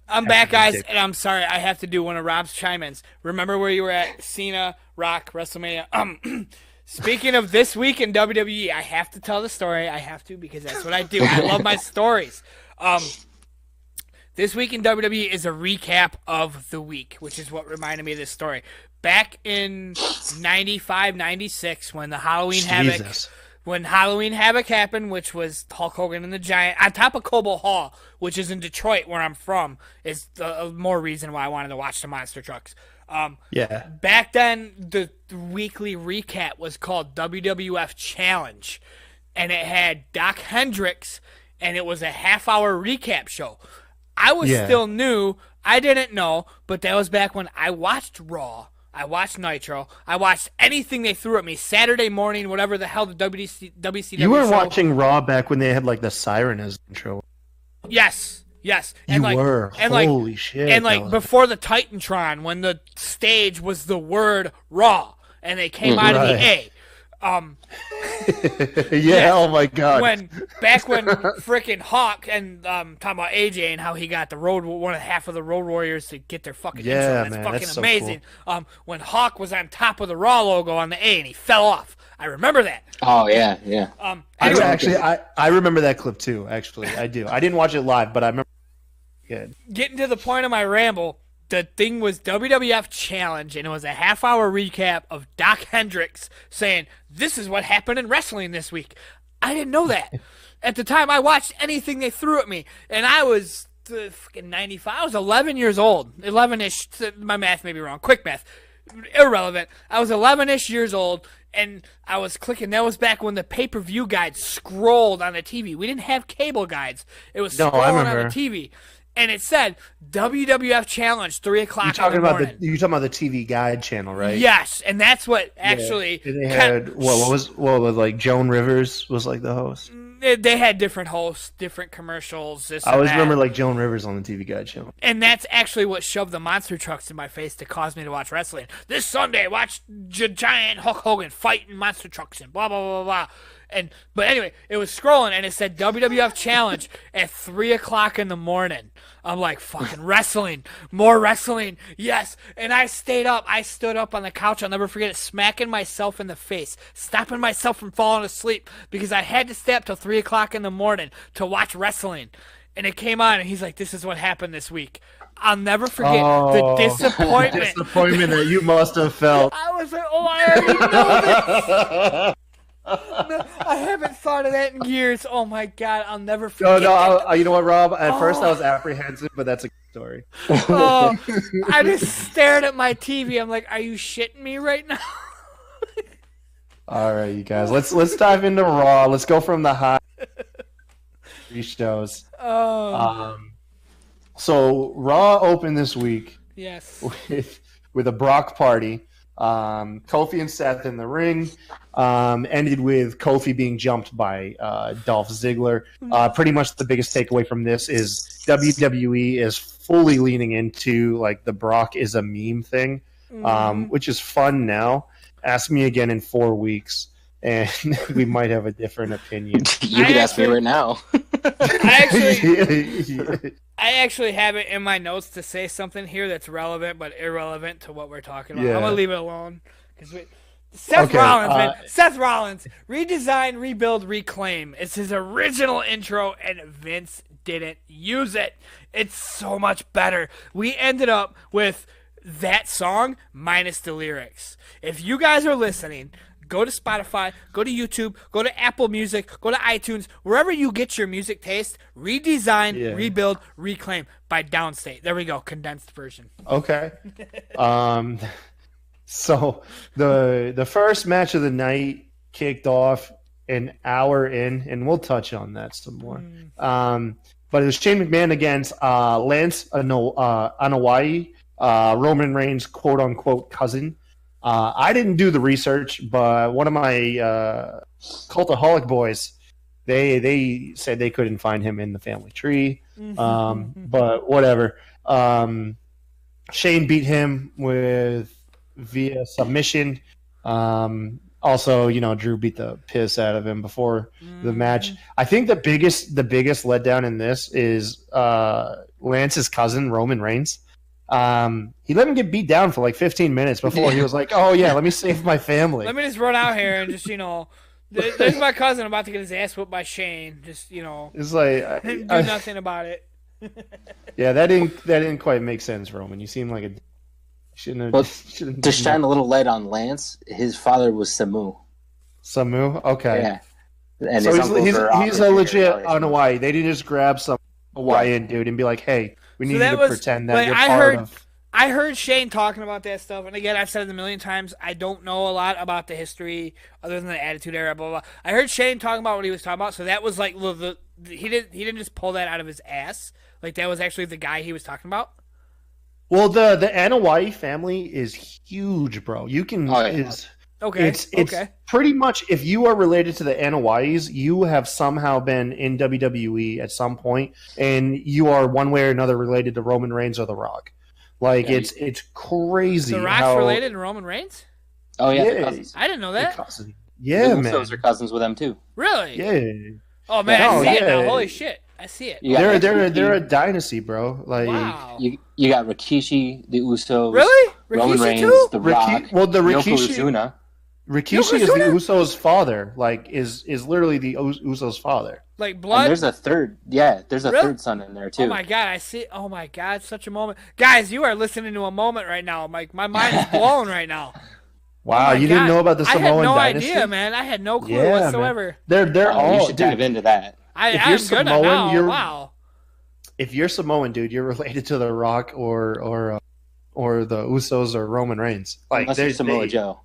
I'm back, guys, and I'm sorry. I have to do one of Rob's chime-ins. Remember where you were at? Cena, Rock, WrestleMania. Speaking of This Week in WWE, I have to tell the story. I have to because that's what I do. I love my stories. This Week in WWE is a recap of the week, which is what reminded me of this story. Back in 95, 96, when the Halloween Havoc happened, which was Hulk Hogan and the Giant, on top of Cobo Hall, which is in Detroit, where I'm from, is the more reason why I wanted to watch the monster trucks. Back then, the weekly recap was called WWF Challenge, and it had Doc Hendricks, and it was a half-hour recap show. I was still new. I didn't know, but that was back when I watched Raw. I watched Nitro. I watched anything they threw at me. Saturday morning, whatever the hell the WCW You were show. Watching Raw back when they had like the siren as intro. Yes. And were. Holy shit. And like before the Titantron, when the stage was the word Raw, and they came out of the A. Yeah, oh my God. Back when freaking Hawk and talking about AJ and how he got half of the Road Warriors to get their fucking intro. That's man, fucking that's so amazing. Cool. When Hawk was on top of the Raw logo on the A and he fell off. I remember that. Oh yeah. Anyway, I remember that clip too. Actually, I do. I didn't watch it live, but I remember. Good. Getting to the point of my ramble. The thing was WWF Challenge, and it was a half-hour recap of Doc Hendricks saying, "This is what happened in wrestling this week." I didn't know that. At the time, I watched anything they threw at me, and I was fucking 95. I was 11 years old. 11-ish. My math may be wrong. Quick math. Irrelevant. I was 11-ish years old, and I was clicking. That was back when the pay-per-view guide scrolled on the TV. We didn't have cable guides. It was scrolling on the TV. And it said WWF Challenge, 3 o'clock in the morning. You're talking about the TV Guide channel, right? Yes, and that's what actually. Yeah. They had what was like Joan Rivers was like the host. They had different hosts, different commercials. I always remember like Joan Rivers on the TV Guide channel. And that's actually what shoved the monster trucks in my face to cause me to watch wrestling. This Sunday, watch giant Hulk Hogan fighting monster trucks and blah blah blah blah. But anyway, it was scrolling and it said WWF Challenge at 3 o'clock in the morning. I'm like, fucking wrestling, more wrestling, yes. And I stayed up. I stood up on the couch. I'll never forget it, smacking myself in the face, stopping myself from falling asleep because I had to stay up till 3 o'clock in the morning to watch wrestling. And it came on, and he's like, "This is what happened this week." I'll never forget the disappointment. Disappointment that you must have felt. I was like, "Oh, I already know this." No, I haven't thought of that in years. Oh my God, I'll never forget. No, you know what, Rob? At first I was apprehensive, but that's a good story. Oh, I just stared at my TV. I'm like, "Are you shitting me right now?" All right, you guys, let's dive into Raw. Let's go from the high. 3 shows. So Raw opened this week. Yes. With a Brock party. Kofi and Seth in the ring. Ended with Kofi being jumped by Dolph Ziggler. Pretty much the biggest takeaway from this is WWE is fully leaning into like the Brock is a meme thing, which is fun now. Ask me again in 4 weeks, and we might have a different opinion. You could ask me right now. I actually have it in my notes to say something here that's relevant but irrelevant to what we're talking about. Yeah. I'm gonna leave it alone because Seth Rollins, man. Seth Rollins, redesign, rebuild, reclaim. It's his original intro, and Vince didn't use it. It's so much better. We ended up with that song minus the lyrics. If you guys are listening, go to Spotify, go to YouTube, go to Apple Music, go to iTunes, wherever you get your music taste, redesign, rebuild, reclaim by Downstate. There we go, condensed version. Okay. So the first match of the night kicked off an hour in, and we'll touch on that some more. But it was Shane McMahon against Lance Anoa'i, Roman Reigns' quote-unquote cousin. I didn't do the research, but one of my Cultaholic boys, they said they couldn't find him in the family tree. But whatever. Shane beat him via submission. Also, Drew beat the piss out of him before the match. I think the biggest letdown in this is Lance's cousin, Roman Reigns. He let him get beat down for like 15 minutes before he was like, "Oh yeah, let me save my family. Let me just run out here and just there's my cousin about to get his ass whipped by Shane. Just it's like do nothing about it." Yeah, that didn't quite make sense, Roman. You seem like a shouldn't have. To shine a little light on Lance, his father was Samu. Samu, okay. Yeah, and so he's a legit on Hawaii. They didn't just grab some Hawaiian dude and be like, "Hey, we need you to pretend that you're part of." I heard Shane talking about that stuff, and again, I've said it a million times. I don't know a lot about the history other than the Attitude Era, blah blah blah. I heard Shane talking about what he was talking about, so that was like he didn't just pull that out of his ass. Like that was actually the guy he was talking about. Well, the Anoa'i family is huge, bro. You can It's pretty much if you are related to the Anoa'is, you have somehow been in WWE at some point, and you are one way or another related to Roman Reigns or The Rock. Like it's crazy. The Rock's related to Roman Reigns? Oh yeah, I didn't know that. Yeah, the man. Usos are cousins with them too. Really? Yeah. Oh man, No, I see it yeah. now. Holy shit, I see it. They're a dynasty, bro. Like Wow. You got Rikishi, the Usos, Really? Roman Rikishi Reigns, too? The Rock, the Yokozuna. Rikishi is the Usos' father. Like is literally the Usos' father. Like blood. And there's a third. Yeah, there's a Really? third son in there too. Oh my god, I see. Oh my god, such a moment, guys. You are listening to a moment right now. My mind is blown right now. Wow, you didn't know about the Samoan dynasty? I had no dynasty? idea, man. I had no clue Yeah, whatsoever. Man. They're all. You should dive into that. I'm you're gonna Samoan, now. Wow. If you're Samoan, dude, you're related to The Rock or the Usos or Roman Reigns. Like Unless you're Samoa Joe.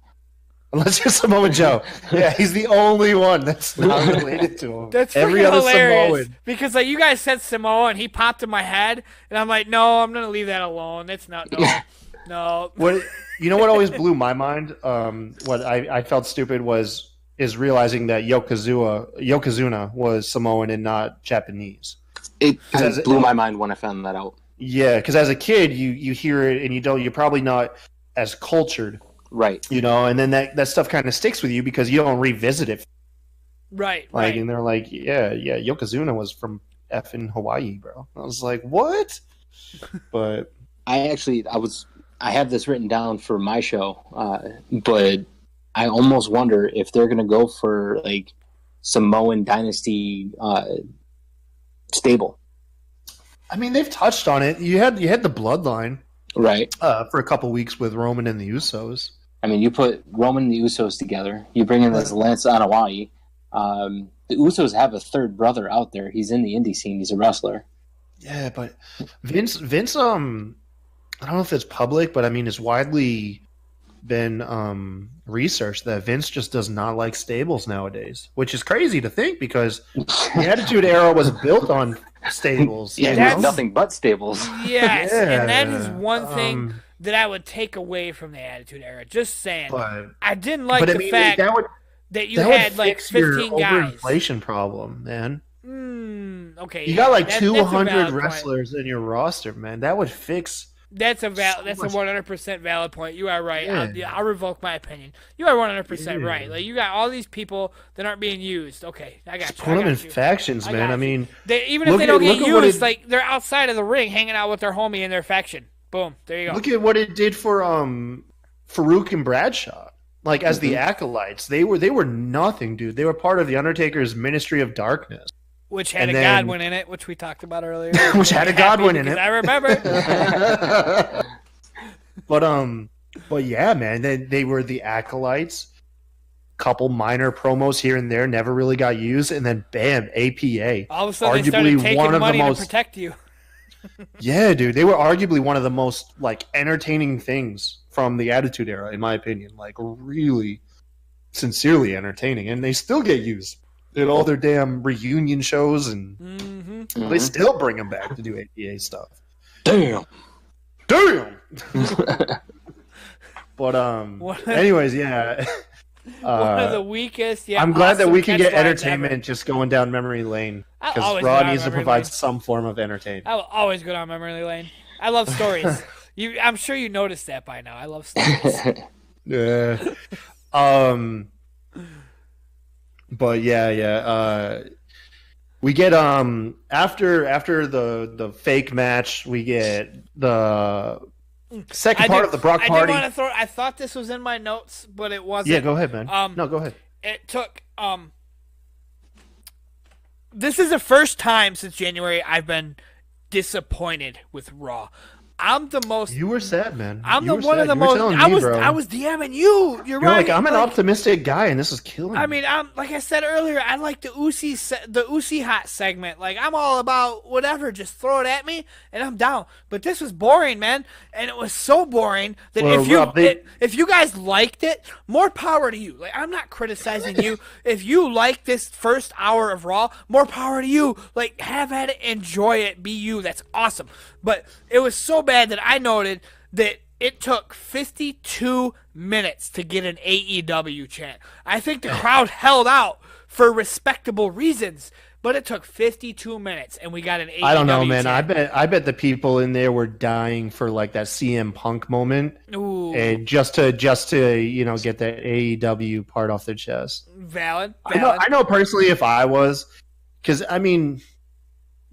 Unless you're Samoan Joe. Yeah, he's the only one that's not related to him. That's every other hilarious. Samoan. Because like you guys said Samoa and he popped in my head and I'm like, no, I'm gonna leave that alone. It's not no. What you know what always blew my mind? What I felt stupid is realizing that Yokozuna was Samoan and not Japanese. It blew my mind when I found that out. Yeah, because as a kid you hear it and you're probably not as cultured. Right. You know, and then that stuff kind of sticks with you because you don't revisit it. Right. Like, and they're like, yeah, Yokozuna was from effing Hawaii, bro. I was like, what? But I have this written down for my show, but I almost wonder if they're gonna go for like Samoan dynasty stable. I mean, they've touched on it. You had the bloodline, right? For a couple weeks with Roman and the Usos. I mean, you put Roman and the Usos together. You bring in this Lance Anoa'i. The Usos have a third brother out there. He's in the indie scene. He's a wrestler. Yeah, but Vince, I don't know if it's public, but I mean, it's widely been researched that Vince just does not like stables nowadays, which is crazy to think because the Attitude Era was built on stables. Yeah, there's nothing but stables. Yes, Yeah. and that is one thing that I would take away from the Attitude Era. Just saying. I didn't like the fact that you had like 15 guys. Overinflation problem, man. Okay. You got like 200 wrestlers in your roster, man. That would fix. That's a 100% valid point. You are right. Yeah. I'll revoke my opinion. You are 100% right. Like you got all these people that aren't being used. Okay, I got you. Put them in factions, man. I mean, even if they don't get used, like they're outside of the ring, hanging out with their homie in their faction. Boom. There you go. Look at what it did for Farouk and Bradshaw. Like as the acolytes, they were nothing, dude. They were part of the Undertaker's Ministry of Darkness, which had Godwin in it, which we talked about earlier. Which had a Godwin in it. I remember. But yeah, man, they were the acolytes. Couple minor promos here and there, never really got used, and then bam, APA. All of a sudden, they started taking money to protect you. Yeah, dude, they were arguably one of the most like entertaining things from the Attitude Era, in my opinion. Like really, sincerely entertaining, and they still get used in all their damn reunion shows, and they still bring them back to do APA stuff. Damn. But anyways, yeah. One of the weakest. Yeah, I'm glad that we can get entertainment just going down memory lane because Raw needs to provide some form of entertainment. I will always go down memory lane. I love stories. I'm sure you noticed that by now. I love stories. Yeah. But yeah. We get after the fake match, we get the second part of the Brock party. I thought this was in my notes, but it wasn't. Yeah, go ahead, man. No, go ahead. It took this is the first time since January I've been disappointed with Raw. I'm the most. You were sad, man. I'm the one of the most. I was DMing you. You're right. Like I'm an optimistic guy, and this is killing me. I mean, like I said earlier, I like the Uzi hot segment. Like I'm all about whatever. Just throw it at me, and I'm down. But this was boring, man, and it was so boring that if you guys liked it, more power to you. Like I'm not criticizing you. If you like this first hour of Raw, more power to you. Like have at it, enjoy it, be you. That's awesome. But it was so bad that I noted that It took 52 minutes to get an AEW chant. I think the crowd held out for respectable reasons, but it took 52 minutes, and we got an AEW chant. I don't know, man. I bet the people in there were dying for like that CM Punk moment, and just to get that AEW part off their chest. Valid. I know personally if I was, because I mean,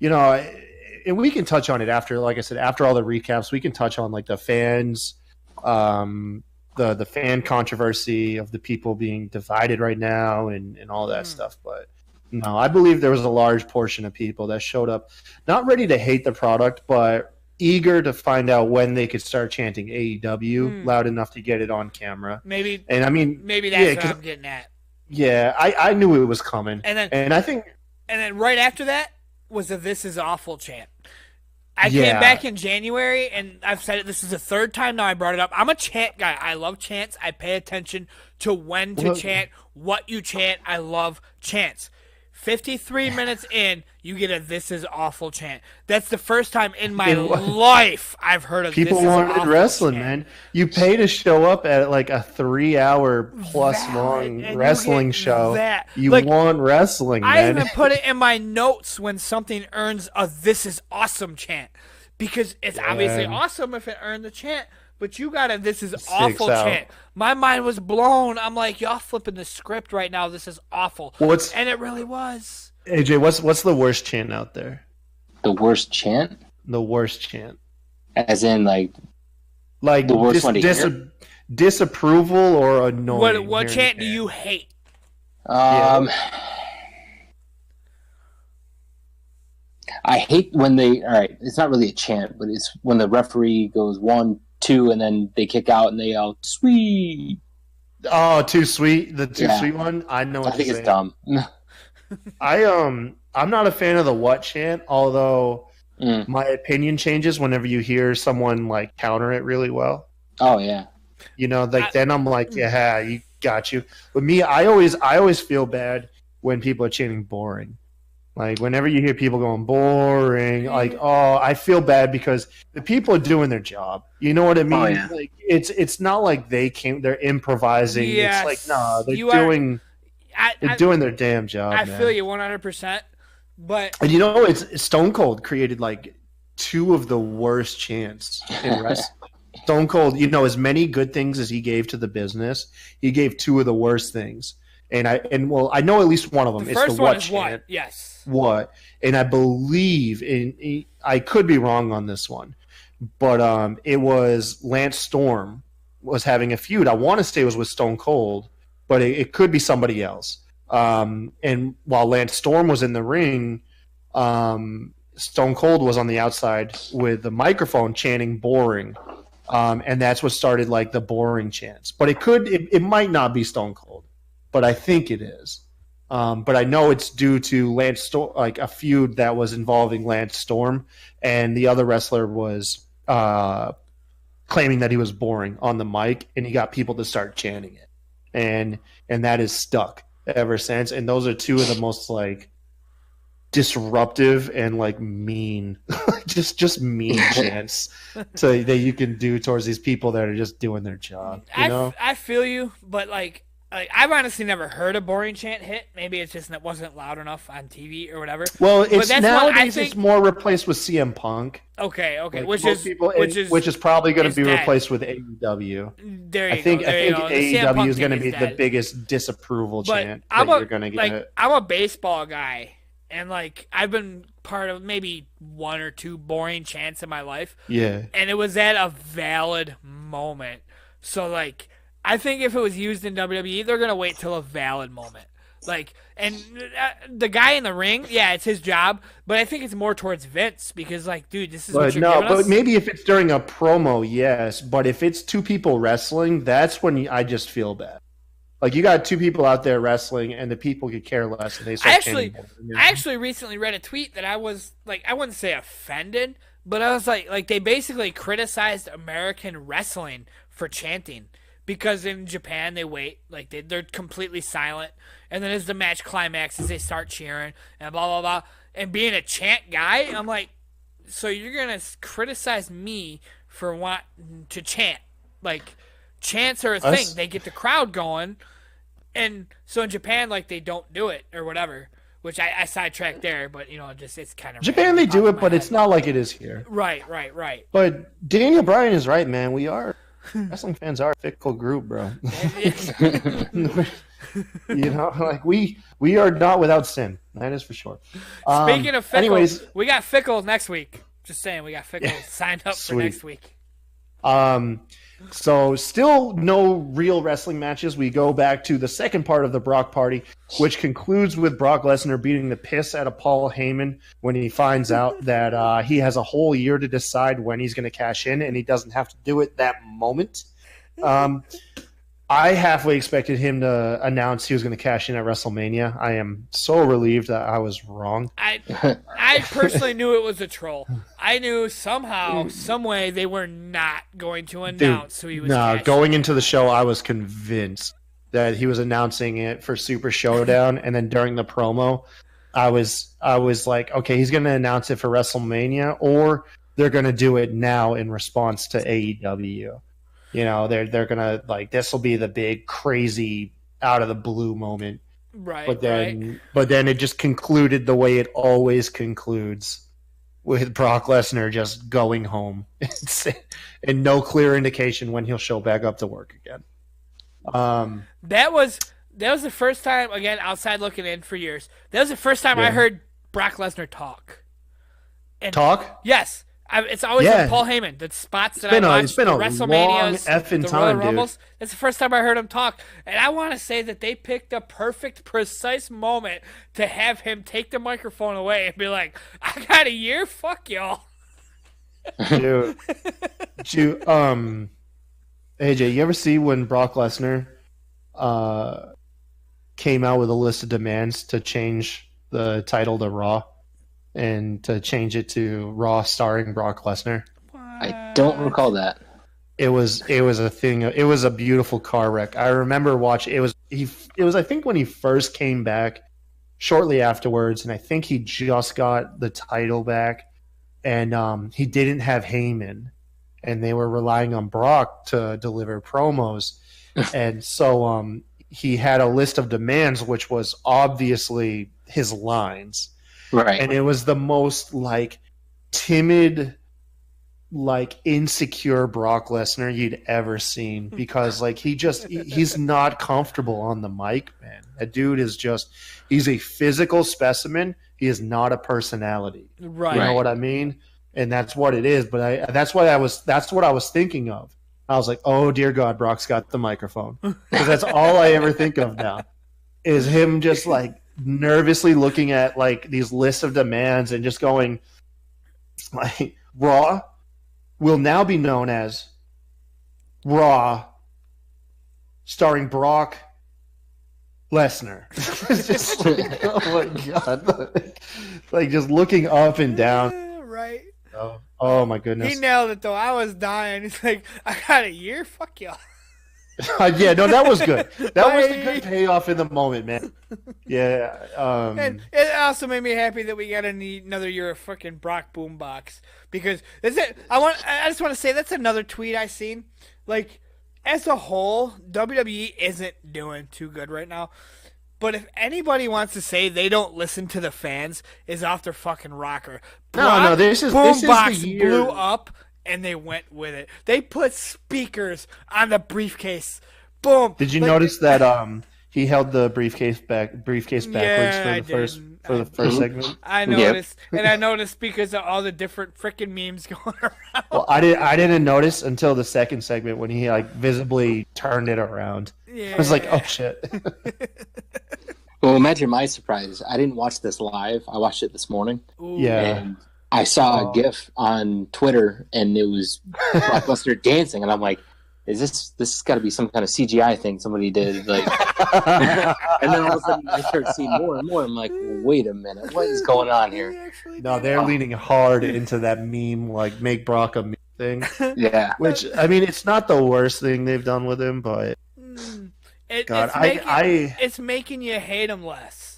and we can touch on it after, like I said, after all the recaps, we can touch on like the fans, the fan controversy of the people being divided right now and all that stuff. But no, I believe there was a large portion of people that showed up not ready to hate the product, but eager to find out when they could start chanting AEW loud enough to get it on camera. Maybe that's what I'm getting at. Yeah, I knew it was coming. And then right after that was a "This is awful" chant. I came back in January, and I've said it. This is the third time now I brought it up. I'm a chant guy. I love chants. I pay attention to when to chant, what you chant. I love chants. 53 minutes in, you get a "This is awful" chant. That's the first time in my life I've heard of people "This is wanted awful" wrestling, chant. man. You pay to show up at like a 3-hour plus long wrestling show. You want wrestling, man. I even put it in my notes when something earns a "This is awesome" chant, because it's obviously awesome if it earned the chant. But you got a "This is awful" chant. My mind was blown. I'm like, y'all flipping the script right now. This is awful. And it really was. AJ, what's the worst chant out there? The worst chant? The worst chant. As in, like the worst one to hear? Disapproval or annoying? What chant do you hate? I hate when it's not really a chant, but it's when the referee goes 1, 2, and then they kick out and they yell "sweet." Oh, too sweet. The too sweet one. I know. I think it's dumb. I'm not a fan of the "what" chant, although my opinion changes whenever you hear someone like counter it really well. Oh yeah. Then I'm like, yeah, you got you. But me, I always feel bad when people are chanting "boring." Like, whenever you hear people going "boring," like, I feel bad because the people are doing their job. You know what I mean? Oh, yeah. Like, it's not like they're improvising. Yes, it's like, no, they're doing their damn job. I feel you 100%. But it's Stone Cold created like 2 of the worst chants in wrestling. Stone Cold, as many good things as he gave to the business, he gave 2 of the worst things. And I know at least one of them. The It's first the one "what" is chant. what? Yes. What? And I believe I could be wrong on this one, but it was Lance Storm was having a feud. I want to say it was with Stone Cold, but it could be somebody else. And while Lance Storm was in the ring, Stone Cold was on the outside with the microphone chanting "boring." And that's what started like the "boring" chants. But it might not be Stone Cold, but I think it is. But I know it's due to Lance Storm, like a feud that was involving Lance Storm, and the other wrestler was claiming that he was boring on the mic, and he got people to start chanting it, and that is stuck ever since. And those are 2 of the most like disruptive and like mean, just mean chants that you can do towards these people that are just doing their job. I feel you, but like I've honestly never heard a "boring" chant hit. Maybe it's just that it wasn't loud enough on TV or whatever. Well, it's nowadays it's more replaced with CM Punk. Okay, like which is probably going to be dead. Replaced with AEW. I think AEW is going to be the biggest disapproval chant that you're going to get. I'm a baseball guy, and like I've been part of maybe 1 or 2 boring chants in my life. Yeah, and it was at a valid moment. So like, I think if it was used in WWE, they're going to wait till a valid moment. Like, and the guy in the ring, yeah, it's his job, but I think it's more towards Vince because, like, dude, this is what you're giving us. But maybe if it's during a promo, yes. But if it's 2 people wrestling, that's when I just feel bad. Like, you got 2 people out there wrestling, and the people could care less. And they start I actually recently read a tweet that I was like, I wouldn't say offended, but I was like they basically criticized American wrestling for chanting. Because in Japan they wait, like they're completely silent, and then as the match climaxes, they start cheering and blah blah blah. And being a chant guy, I'm like, so you're gonna criticize me for wanting to chant. Like, chants are a thing. They get the crowd going. And so in Japan, like, they don't do it or whatever, which I sidetracked there, but, it's kind of... Japan, they do it, but it's not like it is here. Right. But Daniel Bryan is right, man. Wrestling fans are a fickle group, bro. Like, we are not without sin. That is for sure. Speaking of fickle, anyways, we got fickle next week. Just saying, we got fickle signed up for next week. So still no real wrestling matches. We go back to the second part of the Brock party, which concludes with Brock Lesnar beating the piss out of Paul Heyman when he finds out that he has a whole year to decide when he's going to cash in, and he doesn't have to do it that moment. I halfway expected him to announce he was going to cash in at WrestleMania. I am so relieved that I was wrong. I personally knew it was a troll. I knew somehow, some way, they were not going to announce who he was cashing. Going into the show, I was convinced that he was announcing it for Super Showdown, and then during the promo, I was like, okay, he's going to announce it for WrestleMania, or they're going to do it now in response to AEW. They're gonna, like, this will be the big crazy out of the blue moment. Right. But then it just concluded the way it always concludes, with Brock Lesnar just going home and no clear indication when he'll show back up to work again. That was the first time, again, outside looking in for years. That was the first time I heard Brock Lesnar talk. Talk? Yes. It's always with Paul Heyman. The spots that I watched, it's been the a WrestleManias, long effing the time, Royal Rumbles. It's the first time I heard him talk. And I want to say that they picked a perfect, precise moment to have him take the microphone away and be like, I got a year? Fuck y'all. Dude, AJ, you ever see when Brock Lesnar came out with a list of demands to change the title to Raw? And to change it to Raw starring Brock Lesnar. I don't recall that. It was a thing. It was a beautiful car wreck. I remember watching. It was I think when he first came back, shortly afterwards, and I think he just got the title back, and he didn't have Heyman, and they were relying on Brock to deliver promos, and so he had a list of demands, which was obviously his lines. Right. And it was the most, like, timid, like, insecure Brock Lesnar you'd ever seen, because, like, he's not comfortable on the mic, man. That dude is he's a physical specimen. He is not a personality. Right. You know what I mean? And that's what it is. But that's what I was thinking of. I was like, oh dear God, Brock's got the microphone, because that's all I ever think of now is him just, like, nervously looking at, like, these lists of demands and just going, like, Raw will now be known as Raw starring Brock Lesnar. It's just like, oh my God. Like, just looking up and down. Right. Oh my goodness. He nailed it, though. I was dying. He's like, I got a year? Fuck y'all. Yeah, no, that was good. That was the good payoff in the moment, man. Yeah. And it also made me happy that we got another year of freaking Brock Boombox, because I just want to say that's another tweet I seen. Like, as a whole, WWE isn't doing too good right now. But if anybody wants to say they don't listen to the fans, is off their fucking rocker. No, this is the year. Blew up. And they went with it. They put speakers on the briefcase. Boom. Did you notice that he held the briefcase backwards for the first segment? I noticed, and I noticed because of all the different freaking memes going around. Well, I didn't notice until the second segment when he, like, visibly turned it around. Yeah. I was like, oh shit. Well, imagine my surprise. I didn't watch this live. I watched it this morning. Ooh. Yeah. And I saw a GIF on Twitter, and it was Brock Lesnar dancing, and I'm like, "Is this has got to be some kind of CGI thing somebody did?" Like, and then all of a sudden I start seeing more and more. I'm like, "Wait a minute, what is going on here?" No, they're leaning hard into that meme, like, make Brock a meme thing. Yeah, which, I mean, it's not the worst thing they've done with him, but it's making you hate him less.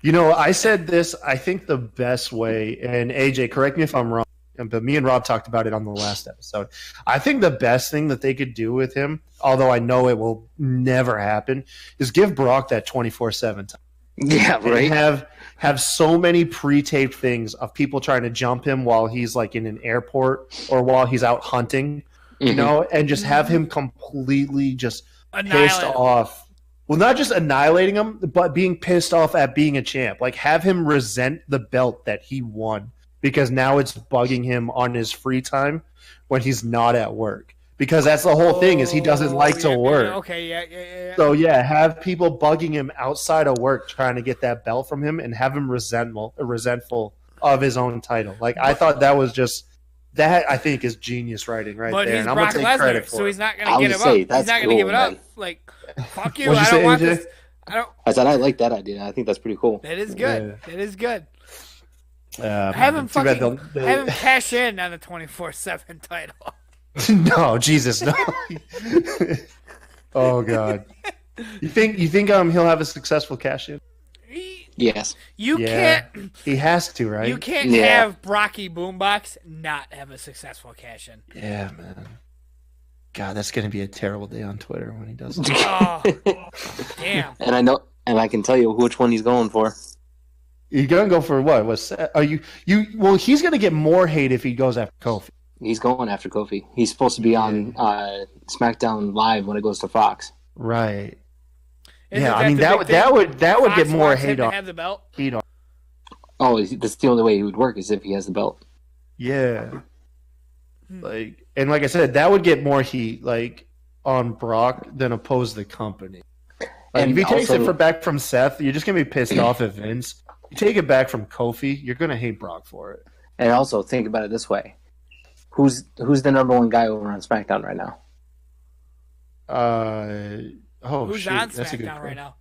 You know, I said this, I think the best way, and AJ, correct me if I'm wrong, but me and Rob talked about it on the last episode. I think the best thing that they could do with him, although I know it will never happen, is give Brock that 24/7 time. Yeah, right. And have so many pre-taped things of people trying to jump him while he's like in an airport or while he's out hunting, you know, and just have him completely just pissed off. Well, not just annihilating him, but being pissed off at being a champ. Like, have him resent the belt that he won because now it's bugging him on his free time when he's not at work. Because that's the whole thing, is he doesn't like to work. Okay, yeah. So, yeah, have people bugging him outside of work trying to get that belt from him and have him resentful of his own title. Like, I thought that was just – that, I think, is genius writing right there. And I'm going to take credit for it. So he's not going to give it up. He's not going to give it up. Like, fuck you. I don't want this. I said I like that idea. I think that's pretty cool. That is good. Yeah. That is good. Have him cash in on the 24/7 title. No, Jesus, no. Oh God. You think he'll have a successful cash in? Yes. You can't. He has to, right? You can't have Brocky Boombox not have a successful cash in. Yeah, man. God, that's gonna be a terrible day on Twitter when he does it. Oh, damn. And I can tell you which one he's going for. You're gonna go for what? Well, he's gonna get more hate if he goes after Kofi. He's going after Kofi. He's supposed to be on SmackDown Live when it goes to Fox. Right. Isn't I mean that would get more hate on. Have the belt? Heat on. Oh, that's the only way he would work is if he has the belt. Yeah. Like I said, that would get more heat on Brock than oppose the company. Like, if he takes it back from Seth, you're just gonna be pissed off at Vince. You take it back from Kofi, you're gonna hate Brock for it. And also think about it this way. Who's the number one guy over on SmackDown right now? Who's on SmackDown right now?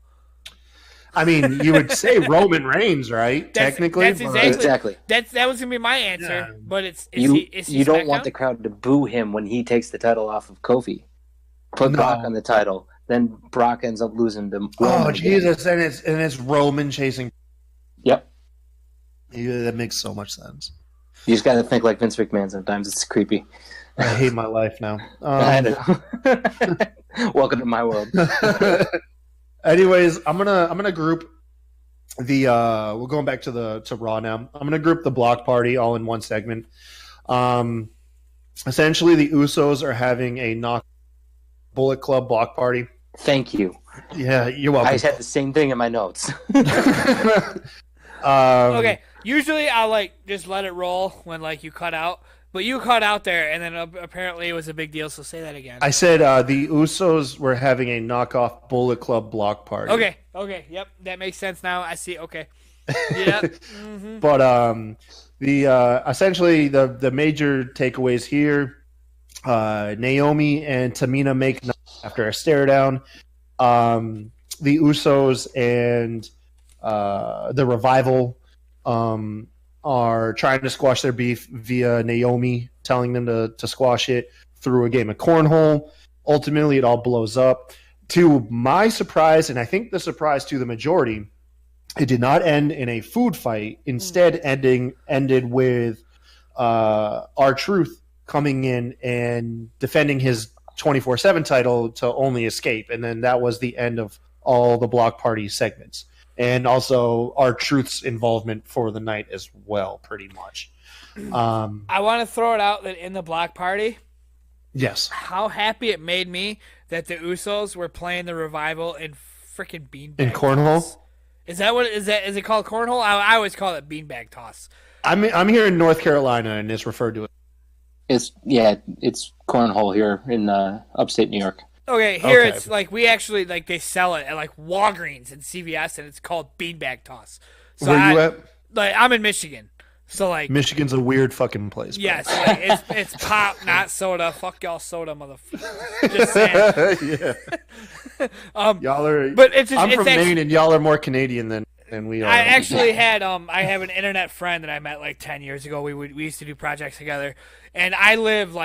I mean, you would say Roman Reigns, right? Technically, that's exactly. That was gonna be my answer. Yeah. But you don't want the crowd to boo him when he takes the title off of Kofi. Put Brock on the title, then Brock ends up losing to Roman. Oh Jesus! And it's Roman chasing. Yep. Yeah, that makes so much sense. You just got to think like Vince McMahon sometimes. It's creepy. I hate my life now. I know. Welcome to my world. Anyways, I'm gonna group the we're going back to Raw now. I'm gonna group the Block Party all in one segment. Essentially, the Usos are having a Bullet Club Block Party. Thank you. Yeah, you're welcome. I just had the same thing in my notes. Okay. Usually I'll just let it roll when you cut out, but you cut out there, and then apparently it was a big deal. So say that again. I said the Usos were having a knockoff Bullet Club Block Party. Okay. Yep, that makes sense now. I see. Okay. Yep. Mm-hmm. But the essentially the major takeaways here: Naomi and Tamina make after a stare down. The Usos and the Revival are trying to squash their beef via Naomi telling them to squash it through a game of cornhole. Ultimately, it all blows up. To my surprise, and I think the surprise to the majority, it did not end in a food fight. Instead, ended with R-Truth coming in and defending his 24/7 title to only escape. And then that was the end of all the Block Party segments. And also R-Truth's involvement for the night as well, pretty much. I want to throw it out that in the Block Party, yes, how happy it made me that the Usos were playing the Revival in freaking beanbag in cornhole. Toss. Is it called cornhole? I always call it beanbag toss. I'm here in North Carolina, and it's referred to as it's cornhole here in upstate New York. Okay, here it's we actually they sell it at Walgreens and CVS, and it's called beanbag toss. So where you at? I'm in Michigan, so Michigan's a weird fucking place. Yes, it's pop, not soda. Fuck y'all, soda, motherfucker. Just saying. Yeah. Y'all are. But it's just, I'm from Maine, and y'all are more Canadian than we are. I actually had I have an internet friend that I met 10 years ago. We used to do projects together, and I live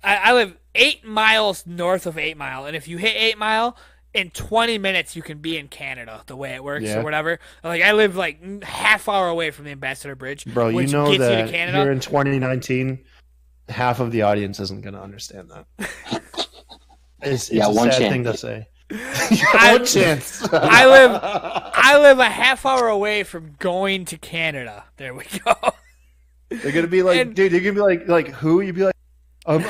I live 8 miles north of 8 Mile, and if you hit 8 Mile, in 20 minutes you can be in Canada the way it works Yeah. or whatever. Like I live like half hour away from the Ambassador Bridge, Bro, which you know gets that you to Canada. here in 2019, half of the audience isn't going to understand that. It's a one sad chance. thing to say. One chance. I live a half hour away from going to Canada. There we go. They're gonna be like, dude. You're gonna be like, who? You'd be like, I'm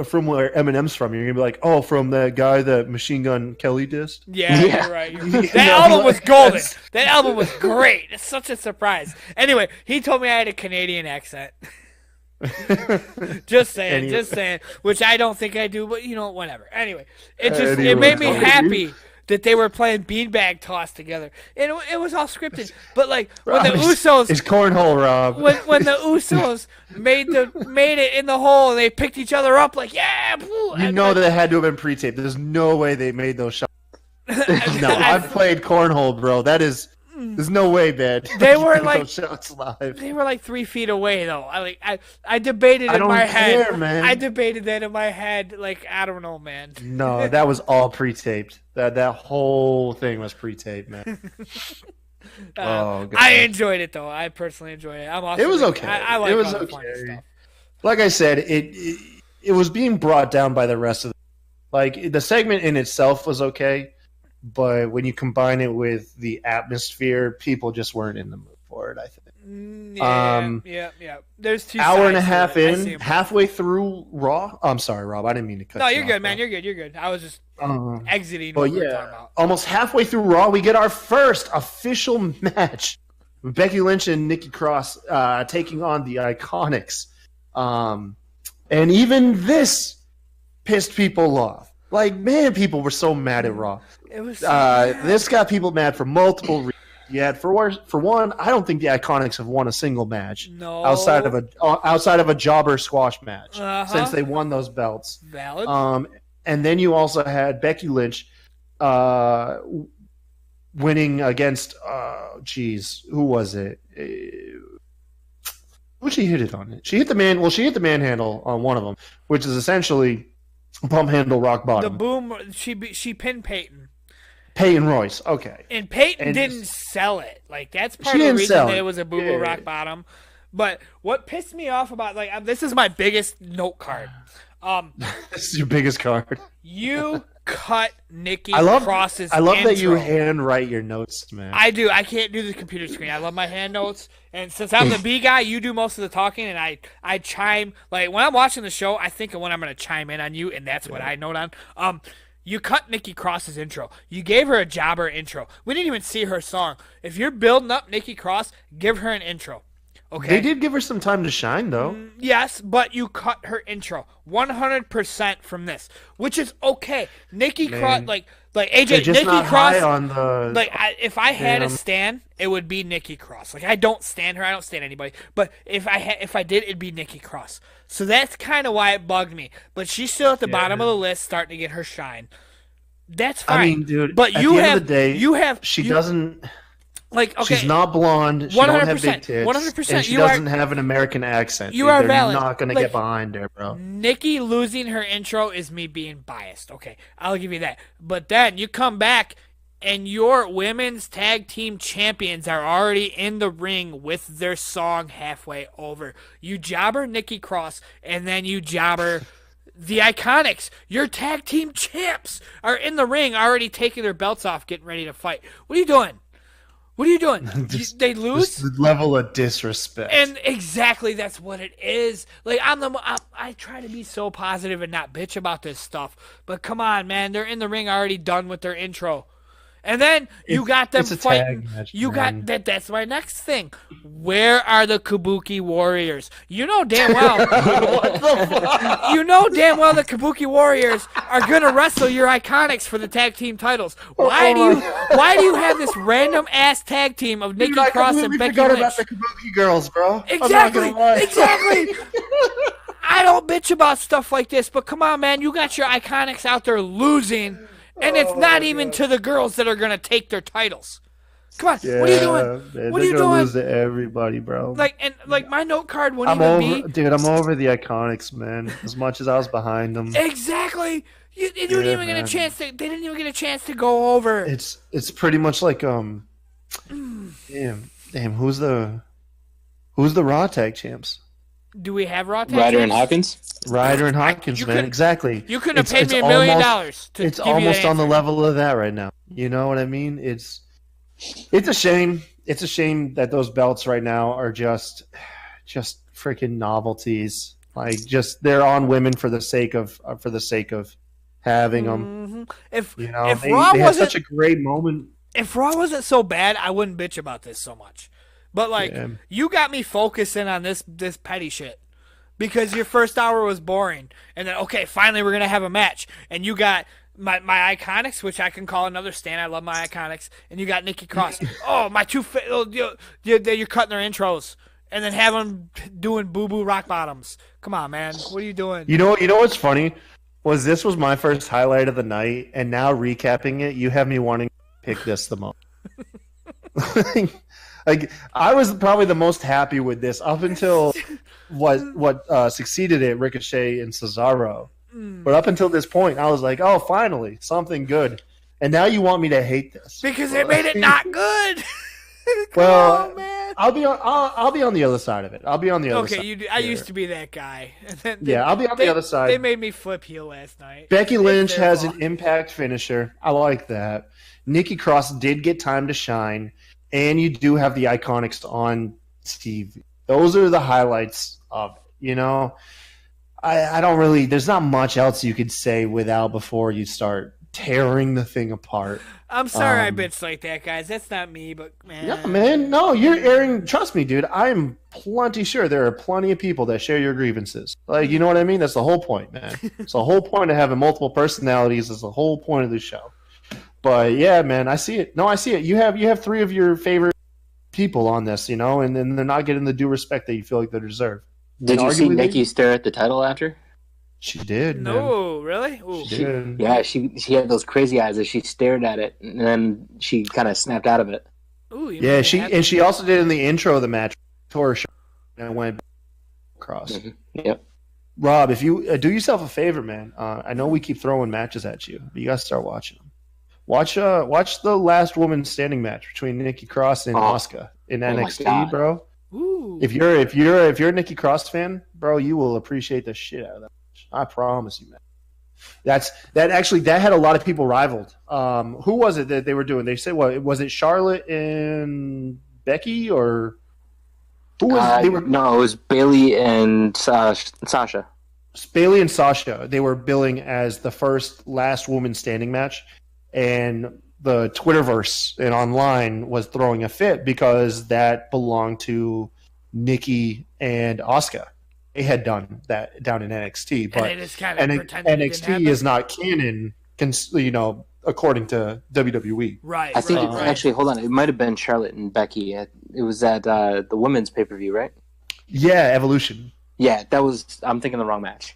from where Eminem's from. You're gonna be like, oh, from that guy that Machine Gun Kelly dissed. Yeah, you're right. That album was golden. That album was great. It's such a surprise. Anyway, he told me I had a Canadian accent. Just saying. Which I don't think I do, but whatever. Anyway, it made me happy that they were playing beanbag toss together, and it was all scripted. But like when the Usos, it's cornhole, Rob. when the Usos made it in the hole and they picked each other up, like that it had to have been pre-taped. There's no way they made those shots. No, I've played cornhole, bro. There's no way, man. They were like those shots live. They were like 3 feet away, though. I debated in my head. Man. I debated that in my head. Like I don't know, man. No, that was all pre-taped. That whole thing was pre-taped, man. God. I enjoyed it though. I personally enjoyed it. It was okay. I like it was all the okay. funny stuff. Like I said, it was being brought down by the rest of the segment in itself was okay. But when you combine it with the atmosphere, people just weren't in the mood for it, I think. Yeah. There's 2 hour and a sides half to it. in, halfway through Raw. I'm sorry, Rob. I didn't mean to cut you off. No, you're good, man. You're good. I was just exiting what we were talking about. Almost halfway through Raw, we get our first official match. Becky Lynch and Nikki Cross taking on the Iconics. And even this pissed people off. Like, man, people were so mad at Raw. It was this got people mad for multiple reasons. Yeah, for one, I don't think the Iconics have won a single match outside of a jobber squash match since they won those belts. Valid. And then you also had Becky Lynch winning against who was it? Who she hit it on? She hit the manhandle on one of them, which is essentially pump handle rock bottom. The boom. She pinned Peyton. Peyton Royce, okay. And Peyton didn't sell it. Like that's part of the reason that it was a boo-boo rock bottom. But what pissed me off about this is my biggest note card. This is your biggest card. You cut Nikki Cross's intro. I love that you handwrite your notes, man. I do. I can't do the computer screen. I love my hand notes. And since I'm the B guy, you do most of the talking, and I chime. Like when I'm watching the show, I think of when I'm going to chime in on you, and that's what I note on. You cut Nikki Cross's intro. You gave her a jobber intro. We didn't even see her song. If you're building up Nikki Cross, give her an intro. Okay. They did give her some time to shine, though. Yes, but you cut her intro 100% from this, which is okay. Nikki Cross, like AJ, just Nikki not Cross. High on the, if I had a stan, it would be Nikki Cross. Like I don't stan her, I don't stan anybody. But if I did, it'd be Nikki Cross. So that's kind of why it bugged me. But she's still at the bottom of the list, starting to get her shine. That's fine. I mean, dude. But at you the have end of the day, she doesn't. Like, okay, she's not blonde. She 100%, don't have big tits. 100%. And she doesn't have an American accent. You are They're valid. not going to get behind her, bro. Nikki losing her intro is me being biased. Okay, I'll give you that. But then you come back, and your women's tag team champions are already in the ring with their song halfway over. You jobber Nikki Cross, and then you jobber the Iconics. Your tag team champs are in the ring already taking their belts off, getting ready to fight. What are you doing? What are you doing? They lose? Just the level of disrespect. And exactly that's what it is. Like I try to be so positive and not bitch about this stuff. But come on, man. They're in the ring already done with their intro. And then you got them fighting. Match, you got that. That's my next thing. Where are the Kabuki Warriors? You know damn well. What the fuck? You know damn well the Kabuki Warriors are gonna wrestle your Iconics for the tag team titles. Why do you have this random ass tag team of Nikki Cross and Becky Lynch? I about the Kabuki girls, bro. Exactly. I don't bitch about stuff like this, but come on, man. You got your Iconics out there losing. And it's not even to the girls that are going to take their titles. Come on, what are you doing? Man, what are you doing? doing? Lose to everybody, bro. Like my note card wouldn't even be. Dude, I'm over the Iconics, man. As much as I was behind them. Exactly. You didn't even get a chance to. They didn't even get a chance to go over. It's pretty much like damn, who's the Raw tag champs? Do we have Raw tag Ryder champs? and Hawkins. Ryder and Hawkins, man. Exactly. You couldn't have paid me $1 million to It's give you almost that on the answer. level of that right now. You know what I mean? It's a shame. It's a shame that those belts right now are just freaking novelties. Like, just they're on women for the sake of having them. If You know, if they Raw had wasn't such a great moment. if Raw wasn't so bad, I wouldn't bitch about this so much. But like, you got me focusing on this petty shit because your first hour was boring, and then okay, finally we're gonna have a match, and you got my Iconics, which I can call another stand. I love my Iconics, and you got Nikki Cross. Oh, my you're cutting their intros, and then have them doing boo boo rock bottoms. Come on, man, what are you doing? You know what's funny? This was my first highlight of the night, and now recapping it, you have me wanting to pick this the most. Like, I was probably the most happy with this up until what succeeded it, Ricochet and Cesaro. But up until this point, I was like, oh, finally, something good. And now you want me to hate this. Because it made it not good. Well, on, man. I'll be on the other side of it. I'll be on the other side. Okay, I used to be that guy. I'll be on the other side. They made me flip heel last night. Becky Lynch has an impact finisher. I like that. Nikki Cross did get time to shine, and you do have the Iconics on TV. Those are the highlights of it. You know, I don't really. There's not much else you could say before you start tearing the thing apart. I'm sorry I bitched like that, guys. That's not me, but man. Yeah, man. No, you're airing. Trust me, dude. I'm plenty sure there are plenty of people that share your grievances. Like, you know what I mean? That's the whole point, man. It's the whole point of having multiple personalities. It's the whole point of the show. But yeah, man, I see it. No, I see it. You have three of your favorite people on this, you know, and then they're not getting the due respect that you feel like they deserve. Did you see Nikki stare at the title after? She did. No, man. really? Ooh. She did. Yeah, she had those crazy eyes as she stared at it, and then she kind of snapped out of it. Ooh, yeah, she also did in the intro of the match, tore her shirt and went across. Mm-hmm. Yep. Rob, if you do yourself a favor, man, I know we keep throwing matches at you, but you gotta start watching them. Watch the last woman standing match between Nikki Cross and Asuka in NXT, bro. Ooh. If you're a Nikki Cross fan, bro, you will appreciate the shit out of that match. I promise you, man. That had a lot of people rivaled. Who was it that they were doing? They said, what was it? Charlotte and Becky, or who was they were? No, it was Bailey and Sasha. Bailey and Sasha. They were billing as the first last woman standing match, and the Twitterverse and online was throwing a fit because that belonged to Nikki and Asuka. They had done that down in NXT, but NXT is not canon, you know, according to WWE. Right. I think actually, hold on, it might have been Charlotte and Becky. It was at the women's pay-per-view, right? Yeah, Evolution. Yeah, I'm thinking the wrong match.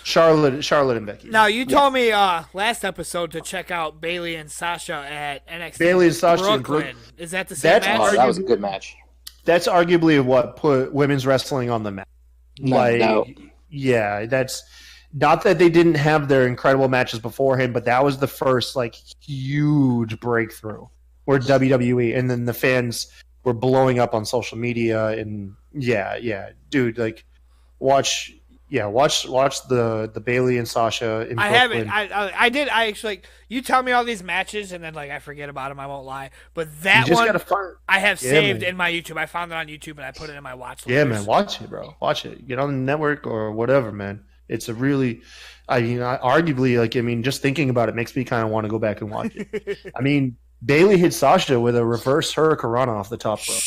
Charlotte and Becky. Now, you told me last episode to check out Bailey and Sasha at NXT Bailey and Sasha Brooklyn. Is that the same match? That was a good match. That's arguably what put women's wrestling on the map. Yeah, that's not that they didn't have their incredible matches beforehand, but that was the first huge breakthrough where WWE, and then the fans were blowing up on social media, and dude, watch the Bailey and Sasha in Brooklyn. I did. I actually, you tell me all these matches, and then I forget about them. I won't lie, but that you just one gotta I have saved in my YouTube. I found it on YouTube, and I put it in my watch list. Yeah, man, watch it, bro. Watch it. Get on the network or whatever, man. It's a really, arguably, just thinking about it makes me kind of want to go back and watch it. I mean, Bailey hit Sasha with a reverse hurricanrana off the top rope.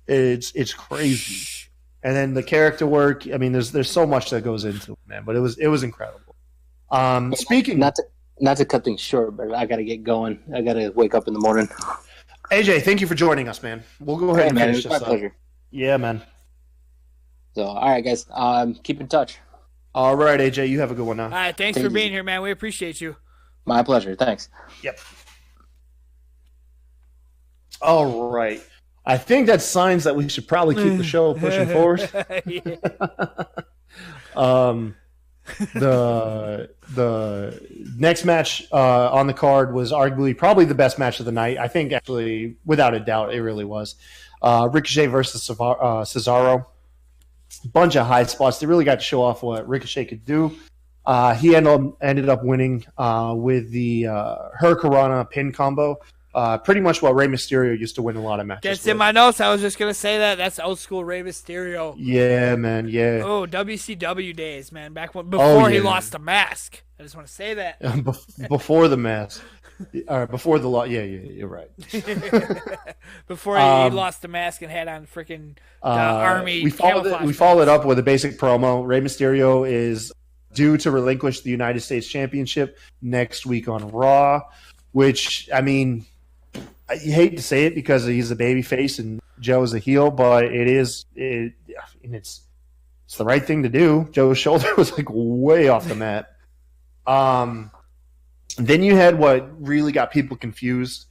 It's crazy. And then the character work. I mean, there's so much that goes into it, man. But it was incredible. Speaking, not to cut things short, but I gotta get going. I gotta wake up in the morning. AJ, thank you for joining us, man. We'll go ahead and finish this up. Pleasure. Yeah, man. So, all right, guys. Keep in touch. All right, AJ, you have a good one now. All right, thanks for being here, man. We appreciate you. My pleasure. Thanks. Yep. All right. I think that's signs that we should probably keep the show pushing forward. The next match on the card was arguably probably the best match of the night. I think actually, without a doubt, it really was. Ricochet versus Cesaro. Bunch of high spots. They really got to show off what Ricochet could do. He ended up winning with the Hurricanrana pin combo. Pretty much what Rey Mysterio used to win a lot of matches. That's in my notes. I was just gonna say that. That's old school Rey Mysterio. Yeah, man. Yeah. Oh, WCW days, man. Before he lost the mask. I just want to say that. Before the mask. Before the law. Yeah, you're right. Before he lost the mask and had on freaking army. We followed up with a basic promo. Rey Mysterio is due to relinquish the United States Championship next week on Raw, which, I mean, you hate to say it because he's a babyface and Joe's a heel, but it's the right thing to do. Joe's shoulder was like way off the mat. Then you had what really got people confused,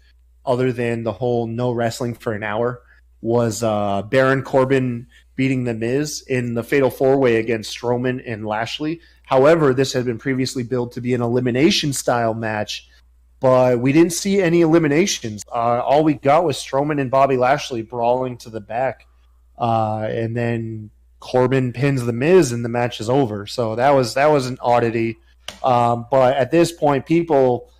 other than the whole no wrestling for an hour, was Baron Corbin beating The Miz in the Fatal 4-Way against Strowman and Lashley. However, this had been previously billed to be an elimination-style match, but we didn't see any eliminations. All we got was Strowman and Bobby Lashley brawling to the back, and then Corbin pins The Miz, and the match is over. So that was an oddity. But at this point, people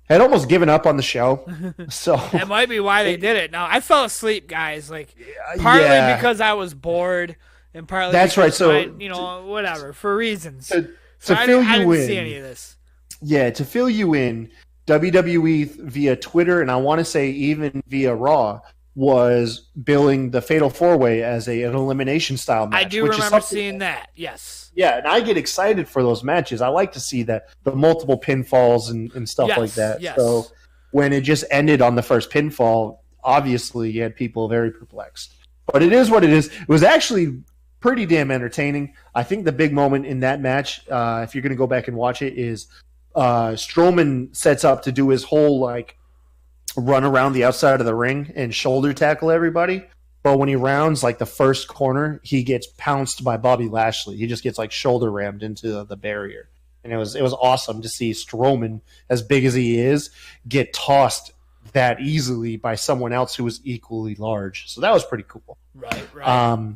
had almost given up on the show. So that might be why they did it. Now, I fell asleep, guys. Like partly because I was bored, and partly that's right. So whatever for reasons. To fill you in, I didn't see any of this. Yeah, to fill you in, WWE via Twitter and I want to say even via Raw was billing the Fatal 4-Way as an elimination style match. I do remember seeing that. Yes. Yeah, and I get excited for those matches. I like to see the multiple pinfalls and stuff like that. Yes. So when it just ended on the first pinfall, obviously you had people very perplexed. But it is what it is. It was actually pretty damn entertaining. I think the big moment in that match, if you're going to go back and watch it, is Strowman sets up to do his whole run around the outside of the ring and shoulder tackle everybody. But when he rounds the first corner, he gets pounced by Bobby Lashley. He just gets shoulder rammed into the barrier. And it was awesome to see Strowman, as big as he is, get tossed that easily by someone else who was equally large. So that was pretty cool. Right.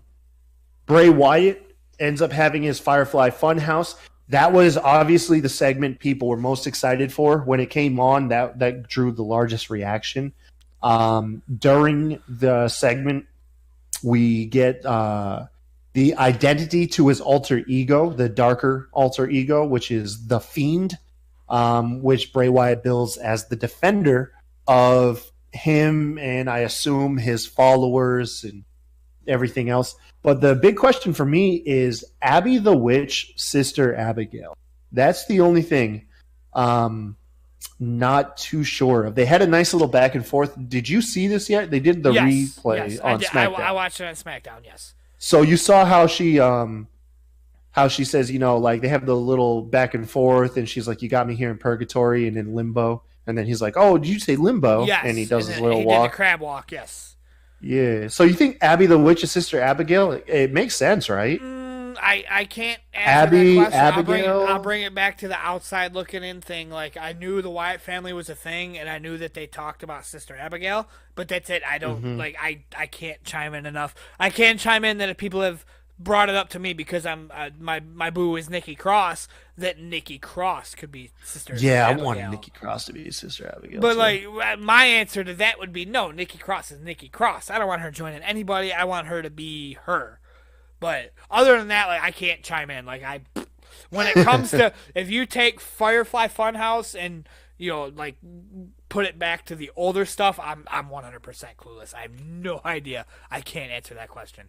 Bray Wyatt ends up having his Firefly Funhouse. That was obviously the segment people were most excited for. When it came on, that drew the largest reaction. During the segment, we get the identity to his alter ego, the darker alter ego, which is the Fiend, which Bray Wyatt bills as the defender of him and I assume his followers and everything else. But the big question for me is Abby the Witch, Sister Abigail. That's the only thing not too sure of. They had a nice little back and forth. Did you see this yet? They did the replay on SmackDown. I watched it on SmackDown, yes. So you saw how she says, they have the little back and forth, and she's like, you got me here in purgatory and in limbo. And then he's like, oh, did you say limbo? Yes. And he does his he little walk. Did the crab walk, yes. Yeah. So you think Abby the Witch is Sister Abigail? It makes sense, right? I can't answer that question. Abigail? I'll bring it back to the outside looking in thing. I knew the Wyatt family was a thing, and I knew that they talked about Sister Abigail, but that's it. I don't I can't chime in enough. I can chime in that if people have brought it up to me because I'm my boo is Nikki Cross, that Nikki Cross could be Sister Abigail. Yeah, I wanted Nikki Cross to be Sister Abigail. But my answer to that would be no, Nikki Cross is Nikki Cross. I don't want her joining anybody. I want her to be her. But other than that, I can't chime in. When it comes to if you take Firefly Funhouse and put it back to the older stuff, I'm 100% clueless. I have no idea. I can't answer that question.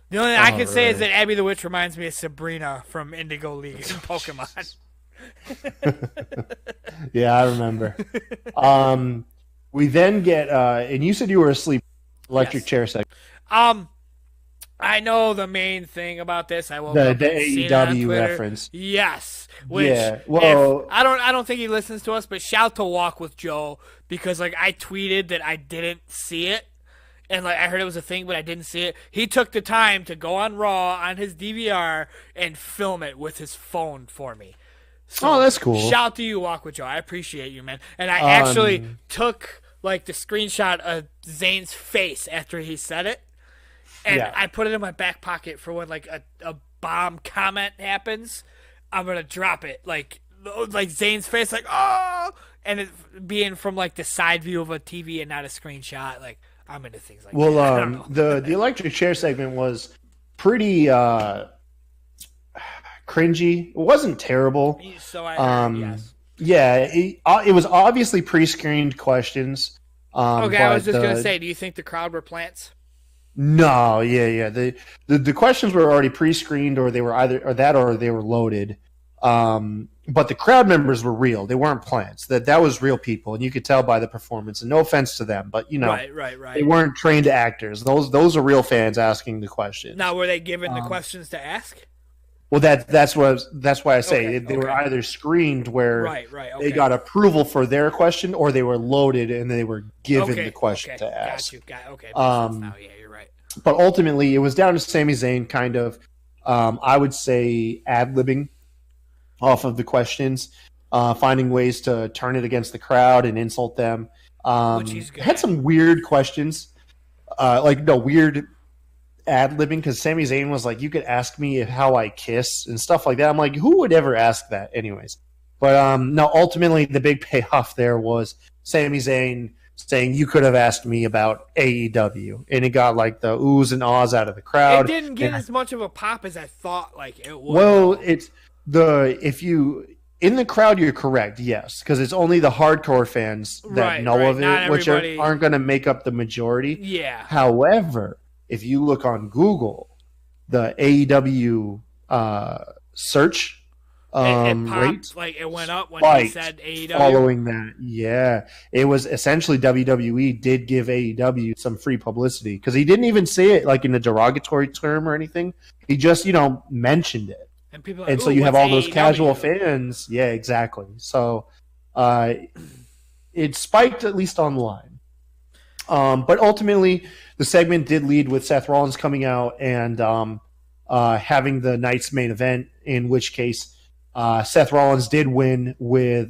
The only thing I can say is that Abby the Witch reminds me of Sabrina from Indigo League in Pokemon. Yeah, I remember. We then get and you said you were asleep. Electric chair segment. I know the main thing about this. I woke up the AEW reference. Yes. Which, yeah. Well, I don't think he listens to us, but shout to Walk with Joe because I tweeted that I didn't see it, and like I heard it was a thing, but I didn't see it. He took the time to go on Raw on his DVR and film it with his phone for me. So, that's cool. Shout out to you, Walk with Joe. I appreciate you, man. And I actually took like the screenshot of Zayn's face after he said it, and I put it in my back pocket for when like a bomb comment happens. I'm gonna drop it like Zayn's face, like oh, and it being from like the side view of a TV and not a screenshot. Like I'm into things like that. Well, the electric chair segment was pretty cringy. It wasn't terrible. So I heard, yes. Yeah, it was obviously pre-screened questions. Okay, I was just gonna say, do you think the crowd were plants? No, yeah. The questions were already pre-screened, or they were or they were loaded. But the crowd members were real; they weren't plants. That was real people, and you could tell by the performance. And no offense to them, but right. They weren't trained actors. Those are real fans asking the questions. Now, were they given the questions to ask? Well, that's why I say they were either screened where they got approval for their question, or they were loaded and they were given the question to ask. Got you. Now, yeah, you're right. But ultimately, it was down to Sami Zayn kind of, I would say, ad-libbing off of the questions, finding ways to turn it against the crowd and insult them. Which he's good. Had some weird questions, weird ad-libbing, because Sami Zayn was like, you could ask me how I kiss and stuff like that. I'm like, who would ever ask that anyways? But no, ultimately the big payoff there was Sami Zayn saying, you could have asked me about AEW, and it got like the oohs and ahs out of the crowd. It didn't get as much of a pop as I thought like it would. Well, if you in the crowd, you're correct, yes, because it's only the hardcore fans that know of it, which aren't going to make up the majority. Yeah. However, if you look on Google, the AEW search it popped, rate, like it went up when he said AEW. Following that, yeah, it was essentially WWE did give AEW some free publicity, because he didn't even say it like in a derogatory term or anything. He just mentioned it, and people, so you have all those casual fans. Yeah, exactly. So it spiked, at least online. But ultimately, the segment did lead with Seth Rollins coming out and having the night's main event, in which case Seth Rollins did win with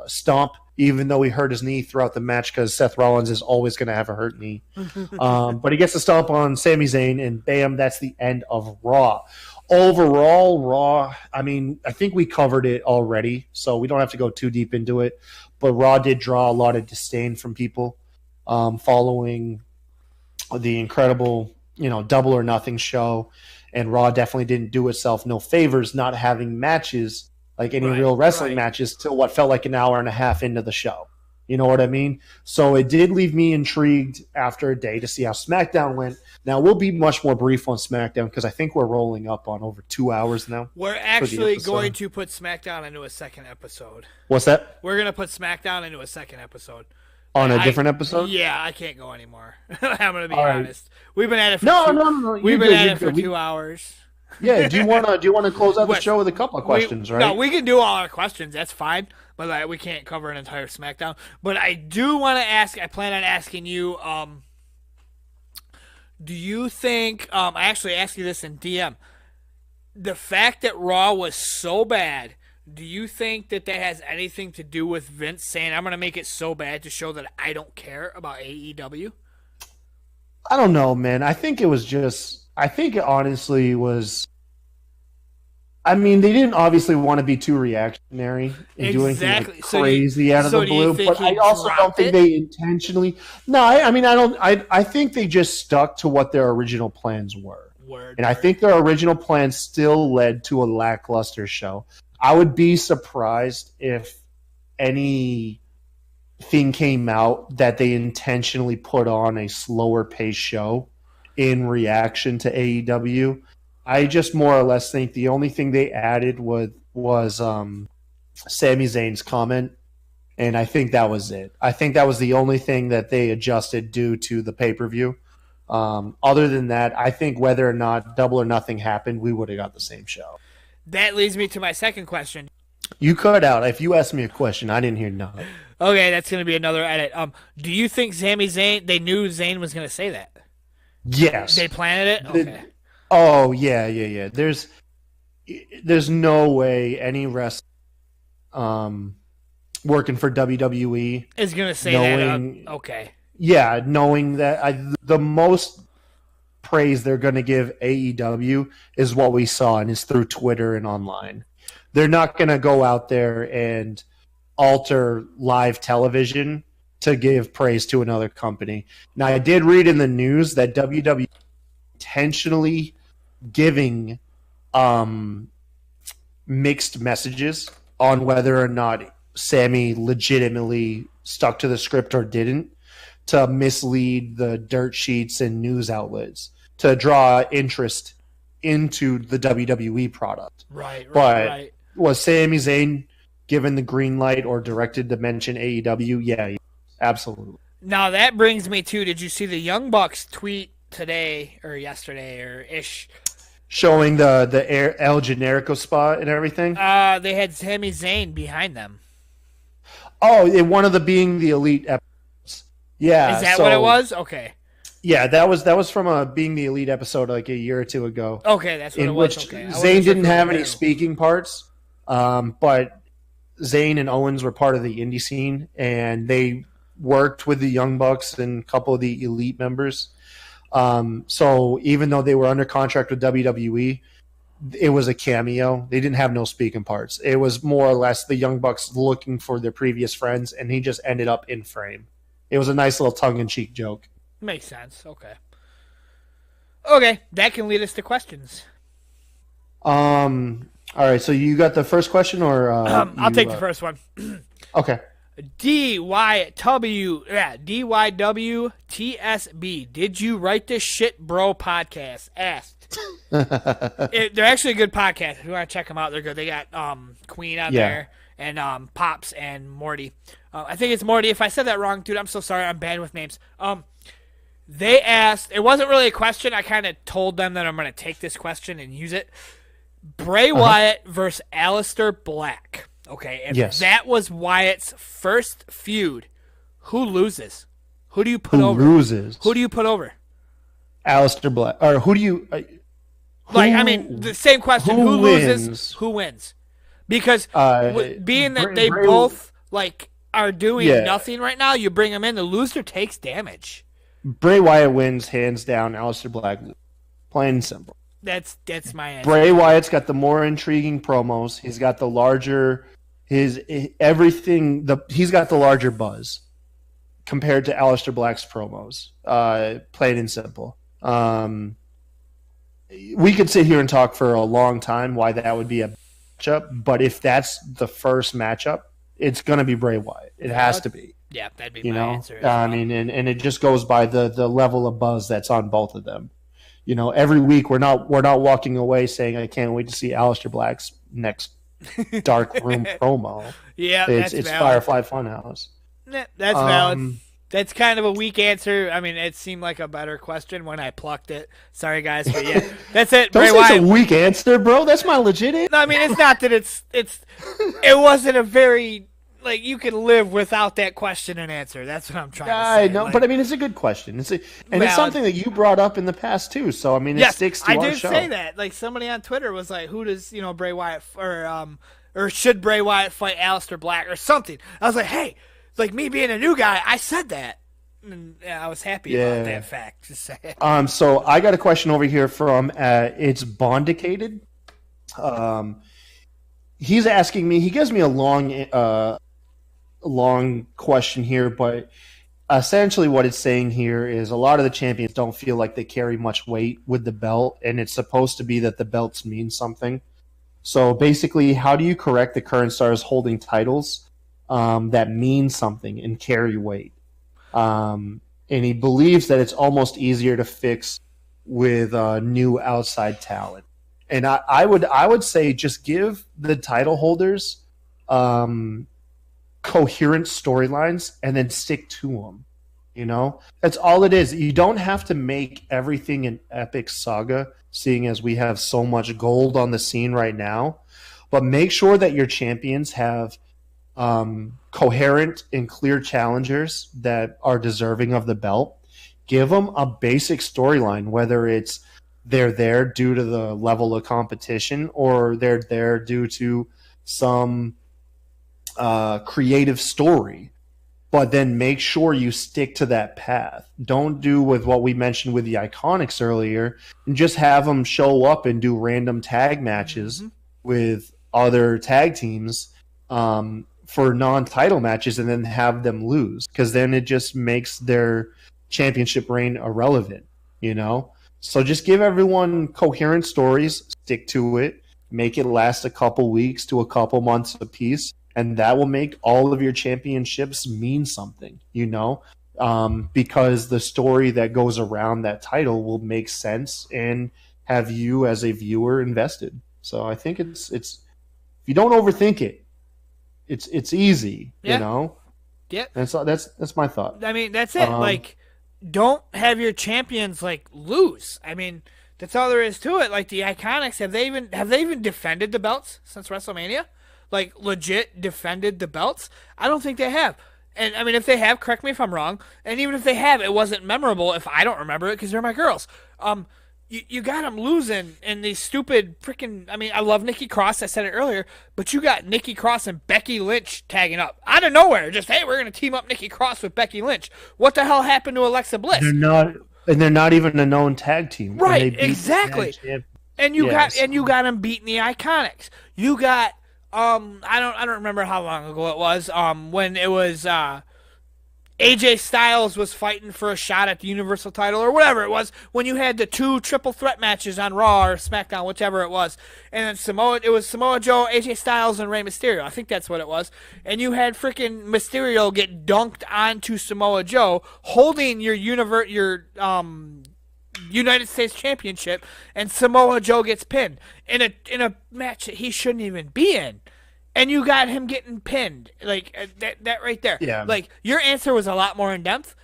Stomp, even though he hurt his knee throughout the match, because Seth Rollins is always going to have a hurt knee. But he gets the Stomp on Sami Zayn, and bam, that's the end of Raw. Overall, Raw, I mean, I think we covered it already, so we don't have to go too deep into it. But Raw did draw a lot of disdain from people. Following the incredible, Double or Nothing show, and Raw definitely didn't do itself no favors not having matches, like any real wrestling matches, till what felt like an hour and a half into the show. You know what I mean? So it did leave me intrigued after a day to see how SmackDown went. Now, we'll be much more brief on SmackDown, because I think we're rolling up on over 2 hours now. We're actually going to put SmackDown into a second episode. What's that? We're going to put SmackDown into a second episode. On a different episode? Yeah, I can't go anymore. I'm going to be honest. We've been at it for No. We've been at it for 2 hours. Yeah, do you want to close out the show with a couple of questions, right? No, we can do all our questions. That's fine. But we can't cover an entire SmackDown. But I do want to ask, I plan on asking you, do you think, I actually asked you this in DM, the fact that Raw was so bad, do you think that has anything to do with Vince saying, I'm going to make it so bad to show that I don't care about AEW? I don't know, man. I think it honestly was, I mean, they didn't obviously want to be too reactionary and do anything like crazy out of the blue, but I also don't think they intentionally. No, I think they just stuck to what their original plans were. I think their original plans still led to a lackluster show. I would be surprised if anything came out that they intentionally put on a slower paced show in reaction to AEW. I just more or less think the only thing they added was Sami Zayn's comment, and I think that was it. I think that was the only thing that they adjusted due to the pay-per-view. Other than that, I think whether or not Double or Nothing happened, we would have got the same show. That leads me to my second question. You cut out. If you asked me a question, I didn't hear nothing. Okay, that's going to be another edit. Do you think Sami Zayn? They knew Zayn was going to say that. Yes. They planted it. Okay. Oh yeah. There's no way any wrestler working for WWE is going to say knowing, that. Okay. Yeah, knowing that the most praise they're going to give AEW is what we saw, and is through Twitter and online. They're not going to go out there and alter live television to give praise to another company. Now, I did read in the news that WWE intentionally giving mixed messages on whether or not Sammy legitimately stuck to the script or didn't, to mislead the dirt sheets and news outlets to draw interest into the WWE product. Right. Was Sami Zayn given the green light or directed to mention AEW? Yeah, absolutely. Now that brings me to, did you see the Young Bucks tweet today or yesterday or ish? Showing the El Generico spot and everything? They had Sami Zayn behind them. Oh, in one of the Being the Elite episodes. Yeah. Is that what it was? Okay. Yeah, that was from a Being the Elite episode like a year or two ago. Okay, that's what it was. In which okay. Zayn didn't have any speaking parts, but Zayn and Owens were part of the indie scene, and they worked with the Young Bucks and a couple of the Elite members. So even though they were under contract with WWE, it was a cameo. They didn't have no speaking parts. It was more or less the Young Bucks looking for their previous friends, and he just ended up in frame. It was a nice little tongue-in-cheek joke. Makes sense. Okay, that can lead us to questions. All right, so you got the first question, or I'll take the first one. Okay. DYWTSB. Did you write this shit, bro? Podcast asked. They're actually a good podcast. If you want to check them out, they're good. They got Queen on there and Pops and Morty. I think it's Morty. If I said that wrong, dude, I'm so sorry. I'm bad with names. They asked. It wasn't really a question. I kind of told them that I'm going to take this question and use it. Bray Wyatt versus Aleister Black. Okay, if that was Wyatt's first feud, who loses? Who do you put over? Who loses? Who do you put over? Aleister Black. Or who do you... the same question. Who loses? Who wins? Because being that they both are doing nothing right now, you bring them in, the loser takes damage. Bray Wyatt wins, hands down. Aleister Black, plain and simple. That's my answer. Bray Wyatt's got the more intriguing promos. He's got the larger... He's got the larger buzz compared to Aleister Black's promos. Plain and simple. We could sit here and talk for a long time why that would be a matchup, but if that's the first matchup, it's going to be Bray Wyatt. It has to be. Yeah, that'd be my answer. I mean, and it just goes by the level of buzz that's on both of them. You know, every week we're not walking away saying I can't wait to see Aleister Black's next dark room promo. Yeah, it's valid. Firefly Funhouse. That's valid. That's kind of a weak answer. I mean, it seemed like a better question when I plucked it. Sorry, guys, but yeah, that's it. Don't say it's a weak answer, bro. That's my legit answer. No, I mean, it's not that it wasn't a very, you can live without that question and answer. That's what I'm trying to say. I know, but I mean, it's a good question. It's something that you brought up in the past too. So I mean, it sticks to our show. I did say that. Like somebody on Twitter was like, "Who does Bray Wyatt or should Bray Wyatt fight Aleister Black or something?" I was like, "Hey, me being a new guy, I said that." And I was happy about that fact. Just saying. So I got a question over here from it's Bondicated. He's asking me. He gives me a long question here, but essentially what it's saying here is a lot of the champions don't feel like they carry much weight with the belt, and it's supposed to be that the belts mean something. So basically, how do you correct the current stars holding titles that mean something and carry weight? And he believes that it's almost easier to fix with new outside talent. And I would say just give the title holders coherent storylines and then stick to them. You know, that's all it is. You don't have to make everything an epic saga, seeing as we have so much gold on the scene right now. But make sure that your champions have coherent and clear challengers that are deserving of the belt. Give them a basic storyline, whether it's they're there due to the level of competition or they're there due to some creative story. But then make sure you stick to that path. Don't do with what we mentioned with the Iconics earlier and just have them show up and do random tag matches with other tag teams for non-title matches and then have them lose, because then it just makes their championship reign irrelevant, you know? So just give everyone coherent stories, stick to it, make it last a couple weeks to a couple months apiece, and that will make all of your championships mean something, you know? Because the story that goes around that title will make sense and have you as a viewer invested. So I think it's if you don't overthink it, it's easy, you know? Yeah. That's my thought. I mean, that's it. Like, don't have your champions like lose. I mean, that's all there is to it. Like the Iconics, have they even defended the belts since WrestleMania? Like legit defended the belts? I don't think they have. And I mean, if they have, correct me if I'm wrong. And even if they have, it wasn't memorable if I don't remember it because they're my girls. You got them losing in these stupid freaking. I mean, I love Nikki Cross. I said it earlier, but you got Nikki Cross and Becky Lynch tagging up out of nowhere. Just hey, we're gonna team up Nikki Cross with Becky Lynch. What the hell happened to Alexa Bliss? They're not even a known tag team, right? Exactly. And you got them beating the Iconics. You got I don't remember how long ago it was. When it was AJ Styles was fighting for a shot at the Universal title or whatever it was, when you had the 2 triple threat matches on Raw or SmackDown, whichever it was, and then it was Samoa Joe, AJ Styles, and Rey Mysterio. I think that's what it was. And you had freaking Mysterio get dunked onto Samoa Joe, holding your United States Championship, and Samoa Joe gets pinned in a match that he shouldn't even be in. And you got him getting pinned, like that right there. Yeah. Like your answer was a lot more in depth,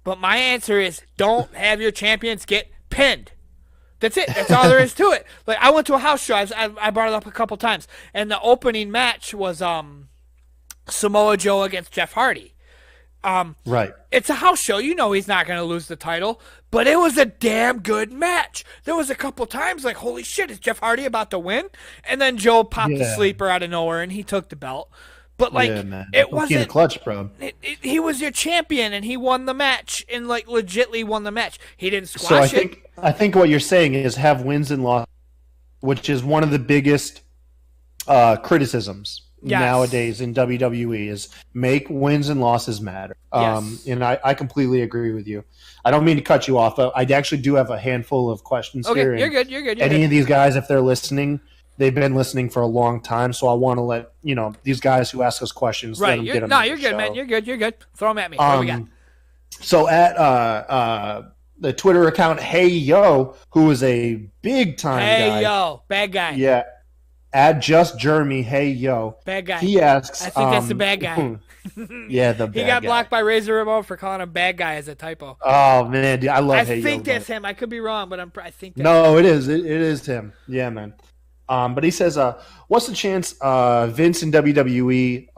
but my answer is don't have your champions get pinned. That's it. That's all there is to it. Like I went to a house show. I brought it up a couple times, and the opening match was Samoa Joe against Jeff Hardy. Right. It's a house show. You know he's not going to lose the title, but it was a damn good match. There was a couple times like, holy shit, is Jeff Hardy about to win? And then Joe popped the sleeper out of nowhere, and he took the belt. But like, it wasn't a clutch, bro. He was your champion, and he won the match, and like legitly won the match. He didn't squash it. I think what you're saying is have wins and losses, which is one of the biggest criticisms. Yes. Nowadays in WWE is make wins and losses matter. Yes. And I completely agree with you. I don't mean to cut you off. I actually do have a handful of questions here. You're good. Any of these guys, if they're listening, they've been listening for a long time, so I want to let these guys who ask us questions. Right. Let them You're good, man. You're good. Throw them at me. What we got? So at the Twitter account, Hey Yo, who is a big time guy. Hey Yo, bad guy. Yeah. At Just Jeremy, Hey Yo. Bad guy. He asks. I think that's the bad guy. Yeah, the bad guy. He got blocked by Razor Ramon for calling him bad guy as a typo. Oh man, dude, I love Hey Yo. I think that's him. I could be wrong, but I think that's No, it is. It is him. Yeah, man. But he says, what's the chance Vince and WWE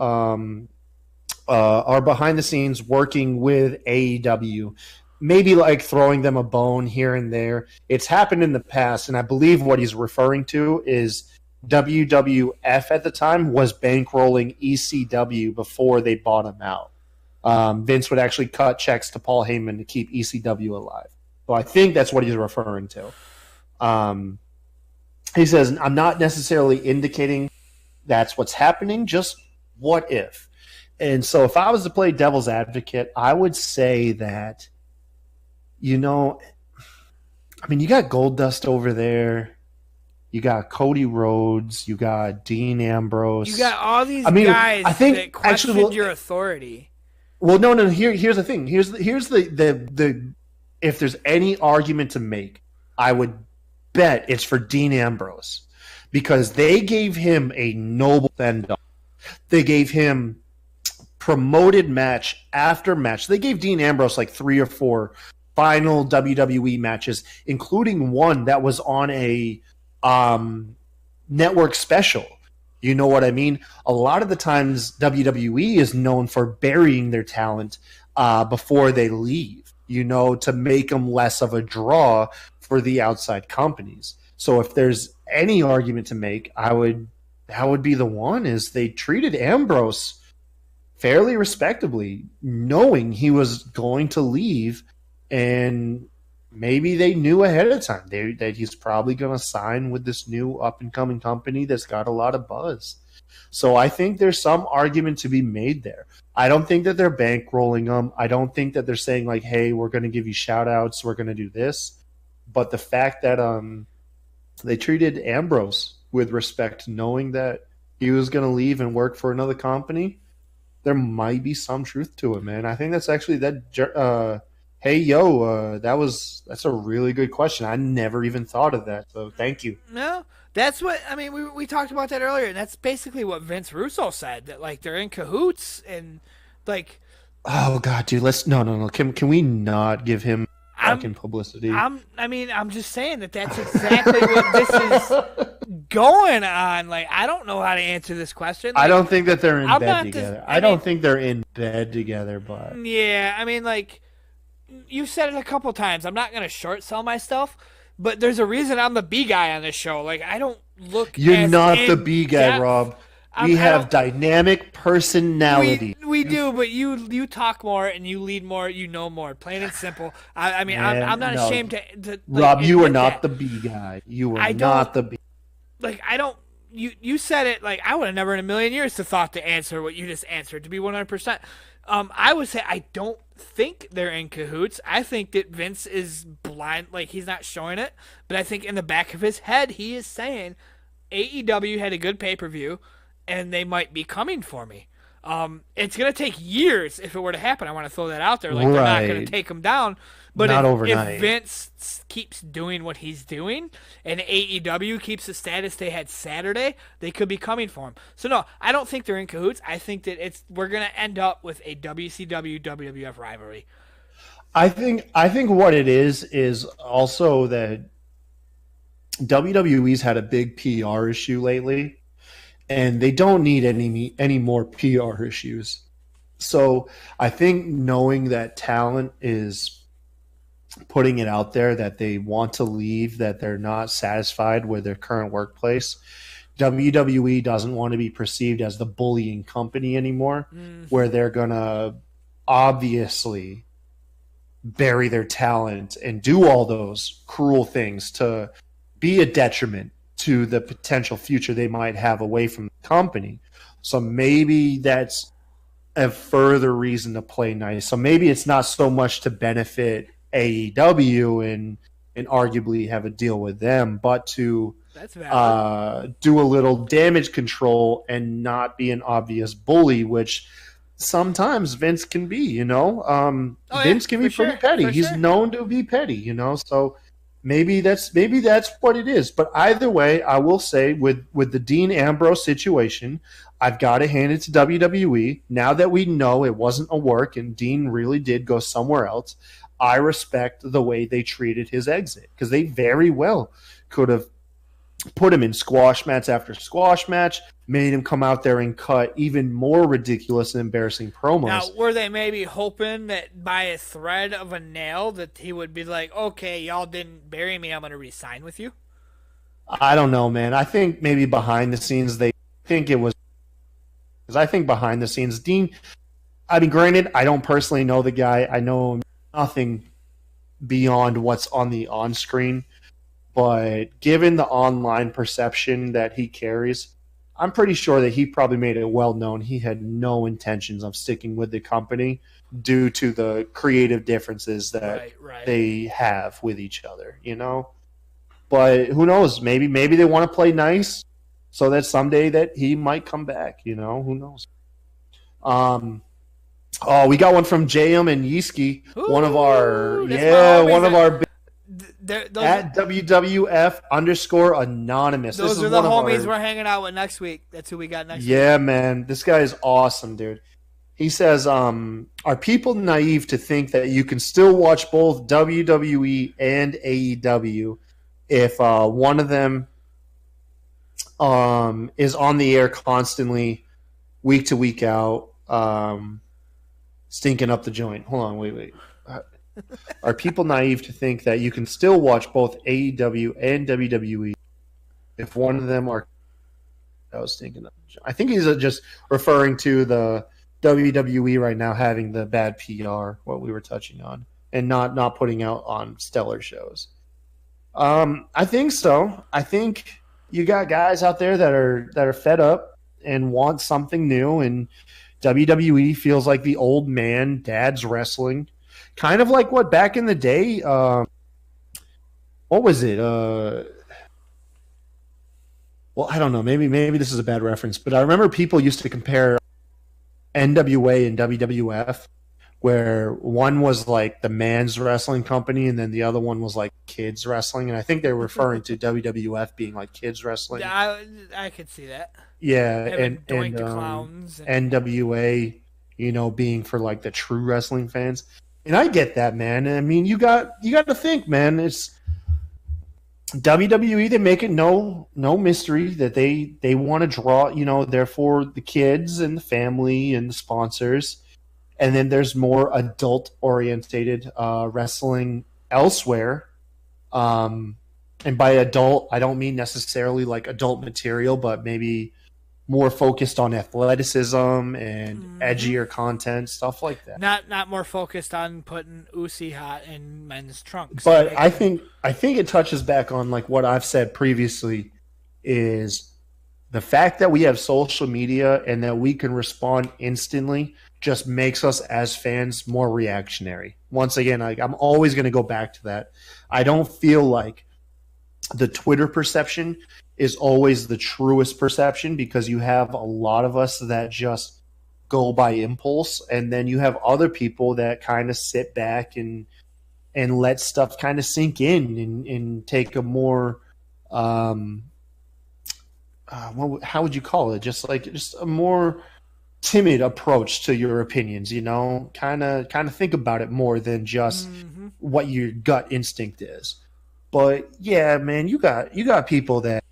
are behind the scenes working with AEW? Maybe like throwing them a bone here and there. It's happened in the past, and I believe what he's referring to is WWF at the time was bankrolling ECW before they bought him out. Vince would actually cut checks to Paul Heyman to keep ECW alive. So I think that's what he's referring to. He says, I'm not necessarily indicating that's what's happening, just what if. And so if I was to play devil's advocate, I would say that, you got Goldust over there. You got Cody Rhodes. You got Dean Ambrose. You got all these guys that questioned your authority. Well, no. Here's the thing. Here's the if there's any argument to make, I would bet it's for Dean Ambrose because they gave him a noble send-off. They gave him promoted match after match. They gave Dean Ambrose like 3 or 4 final WWE matches, including one that was on a network special. You know what I mean? A lot of the times WWE is known for burying their talent before they leave, to make them less of a draw for the outside companies. So if there's any argument to make, that would be the one, is they treated Ambrose fairly respectably, knowing he was going to leave, and maybe they knew ahead of time that he's probably going to sign with this new up-and-coming company that's got a lot of buzz. So I think there's some argument to be made there. I don't think that they're bankrolling them. I don't think that they're saying, like, hey, we're going to give you shout-outs, we're going to do this. But the fact that they treated Ambrose with respect, knowing that he was going to leave and work for another company, there might be some truth to it, man. I think that's actually that. Hey, yo, that's a really good question. I never even thought of that. So thank you. No, that's what I mean. We talked about that earlier, and that's basically what Vince Russo said, that like they're in cahoots and like. Oh God, dude, no. Can we not give him fucking publicity? I'm just saying that's exactly what this is going on. Like, I don't know how to answer this question. Like, I don't think that they're in bed together. I don't think they're in bed together, but yeah, I mean, like, you said it a couple times. I'm not gonna short sell myself, but there's a reason I'm the B guy on this show. Like, I don't look. You're not the B guy, Rob. We have dynamic personality. We do, but you talk more and you lead more. You know more. Plain and simple. I'm not ashamed to Rob, you are not the B guy. You are not the B. Like, I don't. You said it. Like, I would have never in a million years have thought to answer what you just answered, to be 100%. I would say I don't think they're in cahoots. I think that Vince is blind. Like, he's not showing it, but I think in the back of his head he is saying AEW had a good pay-per-view and they might be coming for me. It's going to take years if it were to happen. I want to throw that out there. Like, they're not going to take him down. But if Vince keeps doing what he's doing and AEW keeps the status they had Saturday, they could be coming for him. So, no, I don't think they're in cahoots. I think that we're going to end up with a WCW WWF rivalry. I think what it is also that WWE's had a big PR issue lately, and they don't need any more PR issues. So I think knowing that talent is putting it out there that they want to leave, that they're not satisfied with their current workplace, WWE doesn't want to be perceived as the bullying company anymore, where they're going to obviously bury their talent and do all those cruel things to be a detriment to the potential future they might have away from the company. So maybe that's a further reason to play nice. So maybe it's not so much to benefit AEW and arguably have a deal with them, but to do a little damage control and not be an obvious bully, which sometimes Vince can be, Vince can be pretty petty. He's known to be petty, so maybe that's what it is. But either way, I will say with the Dean Ambrose situation, I've got to hand it to WWE. Now that we know it wasn't a work and Dean really did go somewhere else, I respect the way they treated his exit, because they very well could have put him in squash match after squash match, made him come out there and cut even more ridiculous and embarrassing promos. Now, were they maybe hoping that by a thread of a nail that he would be like, okay, y'all didn't bury me, I'm going to re-sign with you? I don't know, man. I think maybe behind the scenes they think it was, because I think behind the scenes, Dean, I mean, granted, I don't personally know the guy. I know nothing beyond what's on the on-screen. But given the online perception that he carries, I'm pretty sure that he probably made it well known he had no intentions of sticking with the company due to the creative differences that they have with each other, But who knows? Maybe they want to play nice so that someday that he might come back, Who knows? Oh, we got one from JM and Yeeski, one of our at WWF_anonymous. Those are the homies we're hanging out with next week. That's who we got next week. Yeah, man. This guy is awesome, dude. He says, are people naive to think that you can still watch both WWE and AEW if one of them is on the air constantly, week to week out, stinking up the joint. Hold on, wait. Are people naive to think that you can still watch both AEW and WWE if one of them are? I was thinking. I think he's just referring to the WWE right now having the bad PR, what we were touching on, and not putting out on stellar shows. I think so. I think you got guys out there that are fed up and want something new, and WWE feels like the old man dad's wrestling, kind of like what back in the day. What was it? Well, I don't know. Maybe this is a bad reference, but I remember people used to compare NWA and WWF, where one was like the man's wrestling company, and then the other one was like kids wrestling. And I think they were referring to WWF being like kids wrestling. Yeah, I could see that. Yeah, and the clowns. NWA, being for like the true wrestling fans. And I get that, man. I mean, you got to think, man. It's WWE. They make it no mystery that they want to draw. They're for the kids and the family and the sponsors. And then there's more adult-orientated wrestling elsewhere. And by adult, I don't mean necessarily like adult material, but maybe more focused on athleticism and edgier content, stuff like that. Not more focused on putting Uchiha in men's trunks. But I think it touches back on like what I've said previously is the fact that we have social media and that we can respond instantly just makes us as fans more reactionary. Once again, I'm always going to go back to that. I don't feel like the Twitter perception is always the truest perception because you have a lot of us that just go by impulse, and then you have other people that kind of sit back and let stuff kind of sink in and take a more how would you call it? Just a more timid approach to your opinions, kind of think about it more than just what your gut instinct is. But yeah, man, you got people that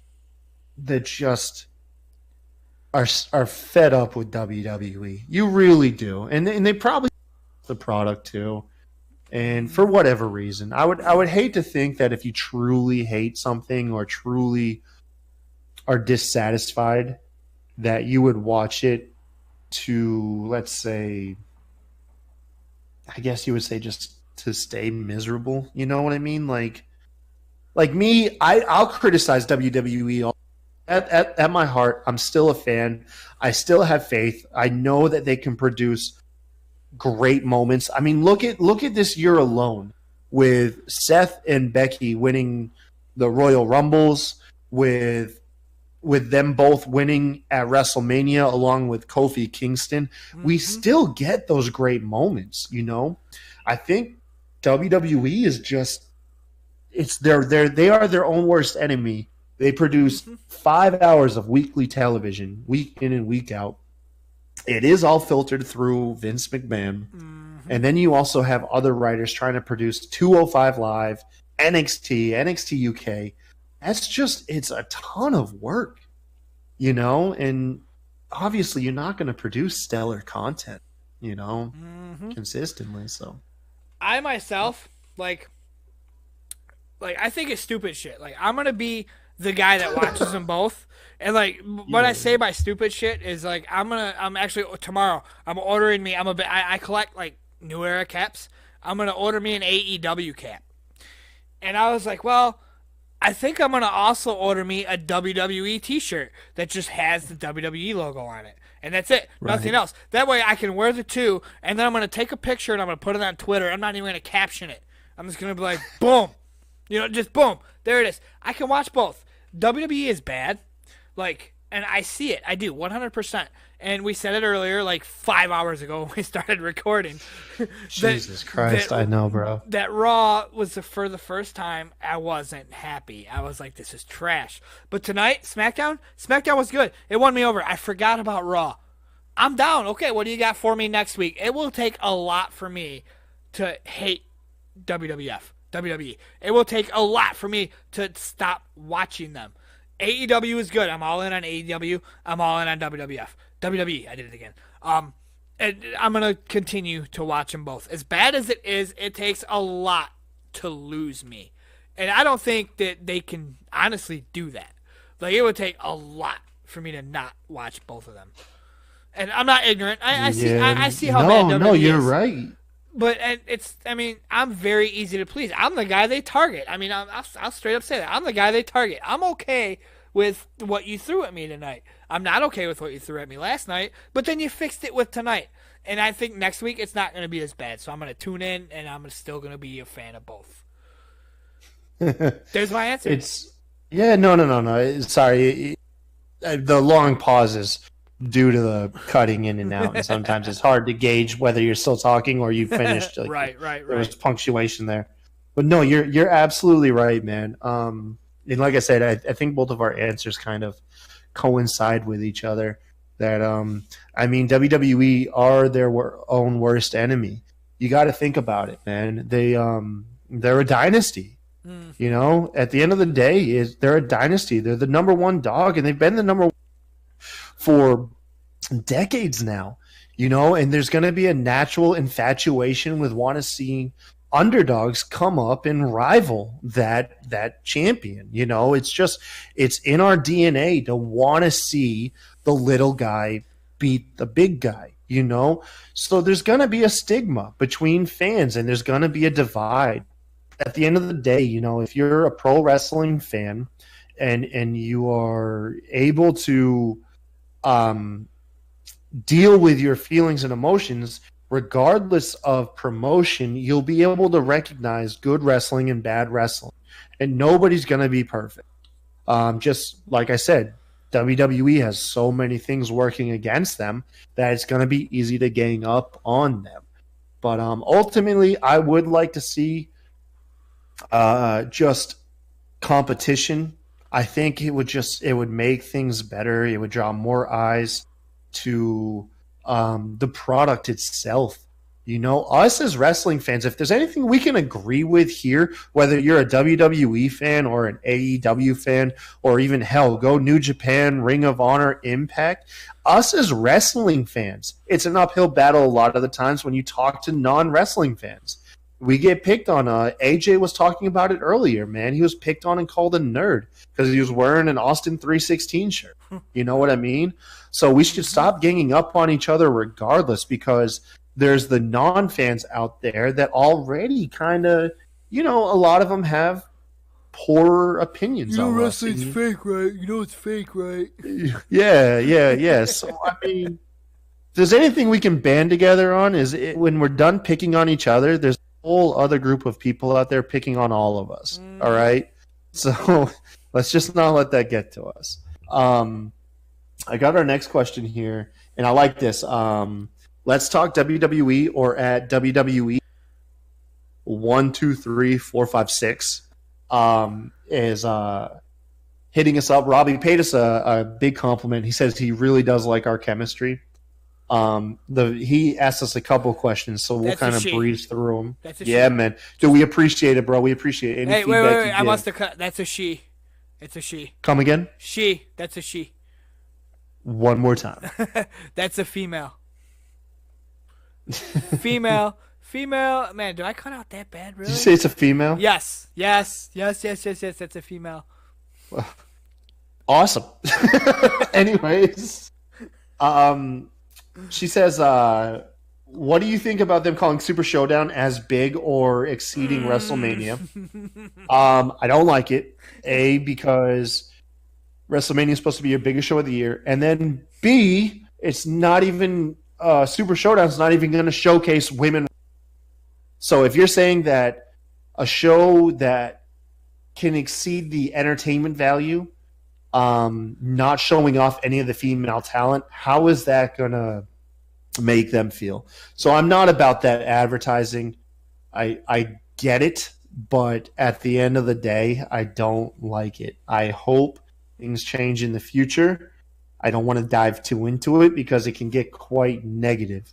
just are fed up with WWE. You really do, and they probably the product too. And for whatever reason, I would hate to think that if you truly hate something or truly are dissatisfied, that you would watch it to, let's say, I guess you would say just to stay miserable. You know what I mean? Like me, I'll criticize WWE all. At my heart, I'm still a fan. I still have faith. I know that they can produce great moments. I mean, look at this year alone with Seth and Becky winning the Royal Rumbles, with them both winning at WrestleMania along with Kofi Kingston. We still get those great moments, I think WWE is just they are their own worst enemy. They produce 5 hours of weekly television, week in and week out. It is all filtered through Vince McMahon. And then you also have other writers trying to produce 205 Live, NXT UK. It's a ton of work, and obviously you're not going to produce stellar content, consistently. So I myself, like I think it's stupid shit. Like, I'm going to be the guy that watches them both. And what I say by stupid shit is I'm actually tomorrow I'm ordering me. I collect New Era caps. I'm gonna order me an AEW cap. And I was like, well, I think I'm gonna also order me a WWE T-shirt that just has the WWE logo on it, and that's it, nothing else. That way I can wear the two, and then I'm gonna take a picture and I'm gonna put it on Twitter. I'm not even gonna caption it. I'm just gonna be like, boom, just boom, there it is. I can watch both. WWE is bad. And I see it. I do, 100%. And we said it earlier, 5 hours ago when we started recording. Jesus Christ, I know, bro. That Raw was for the first time I wasn't happy. I was like, this is trash. But tonight, SmackDown was good. It won me over. I forgot about Raw. I'm down. Okay, what do you got for me next week? It will take a lot for me to hate WWE. It will take a lot for me to stop watching them. AEW is good. I'm all in on AEW. I'm all in on WWF. WWE, I did it again. And I'm going to continue to watch them both. As bad as it is, it takes a lot to lose me. And I don't think that they can honestly do that. Like, it would take a lot for me to not watch both of them. And I'm not ignorant. I see how bad WWE is. No, you're right. But I'm very easy to please. I'm the guy they target. I'll straight up say that. I'm the guy they target. I'm okay with what you threw at me tonight. I'm not okay with what you threw at me last night, but then you fixed it with tonight. And I think next week it's not going to be as bad. So I'm going to tune in, and I'm still going to be a fan of both. There's my answer. No. Sorry. The long pauses due to the cutting in and out, and sometimes it's hard to gauge whether you're still talking or you finished. Right. There was punctuation there, but no, you're absolutely right, man. And like I said, I think both of our answers kind of coincide with each other. That WWE are their own worst enemy. You got to think about it, man. They're a dynasty. You know, at the end of the day, they're a dynasty. They're the number one dog, and they've been the number one for decades now. You know, and there's going to be a natural infatuation with want to see underdogs come up and rival that champion. You know, it's in our DNA to want to see the little guy beat the big guy. You know, so there's going to be a stigma between fans, and there's going to be a divide. At the end of the day, you know, if you're a pro wrestling fan and you are able to deal with your feelings and emotions, regardless of promotion, you'll be able to recognize good wrestling and bad wrestling. And nobody's going to be perfect. Just like I said, WWE has so many things working against them that it's going to be easy to gang up on them. But ultimately, I would like to see just competition. I think it would make things better. It would draw more eyes to the product itself. You know, us as wrestling fans, if there's anything we can agree with here, whether you're a WWE fan or an AEW fan, or even hell, go New Japan, Ring of Honor, Impact, us as wrestling fans, it's an uphill battle a lot of the times when you talk to non-wrestling fans. We get picked on. AJ was talking about it earlier, man. He was picked on and called a nerd because he was wearing an Austin 316 shirt. You know what I mean? So we should stop ganging up on each other regardless, because there's the non-fans out there that already kind of, you know, a lot of them have poor opinions on wrestling's fake, right? You know it's fake, right? Yeah. So, I mean, if there's anything we can band together on when we're done picking on each other, there's whole other group of people out there picking on all of us. All right, so let's just not let that get to us. I got our next question here, and I like this. Let's talk WWE, or at WWE 123456 is hitting us up. Robbie paid us a big compliment. He says he really does like our chemistry. He asked us a couple questions, so we'll kind of breeze through them. Yeah, man. Dude, we appreciate it, bro. We appreciate it. Hey, wait. I must have cut. That's a she. It's a she. Come again? She. That's a she. One more time. That's a female. Female. Man, do I cut out that bad, really? Did you say it's a female? Yes. That's a female. Awesome. Anyways. She says, what do you think about them calling Super Showdown as big or exceeding WrestleMania? I don't like it. A, because WrestleMania is supposed to be your biggest show of the year. And then B, it's not even Super Showdown is not even going to showcase women. So if you're saying that a show that can exceed the entertainment value, not showing off any of the female talent, how is that going to make them feel? So I'm not about that advertising. I get it, but at the end of the day, I don't like it. I hope things change in the future. I don't want to dive too into it because it can get quite negative.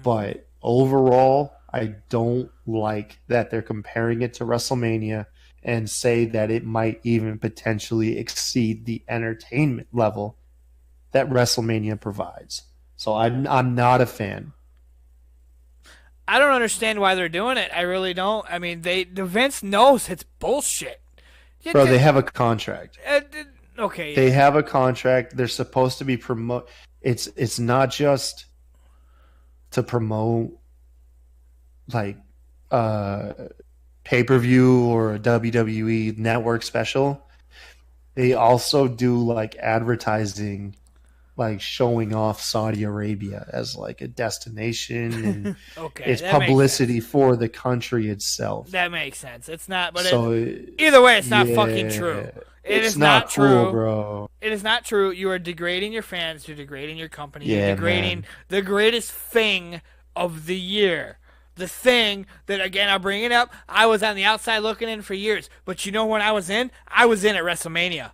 But overall, I don't like that they're comparing it to WrestleMania and say that it might even potentially exceed the entertainment level that WrestleMania provides. So I'm not a fan. I don't understand why they're doing it. I really don't. I mean, the Vince knows it's bullshit. Bro, they have a contract. Okay. They have a contract. They're supposed to be promote. It's not just to promote like pay-per-view or a WWE network special. They also do like advertising, like showing off Saudi Arabia as like a destination, and okay, it's publicity for the country itself. That makes sense. It's not, but so either way, it's not fucking true. It's not true, bro. It is not true. You are degrading your fans. You're degrading your company. Yeah, you're degrading the greatest thing of the year. The thing that, again, I'll bring it up. I was on the outside looking in for years. But you know when I was in? I was in at WrestleMania.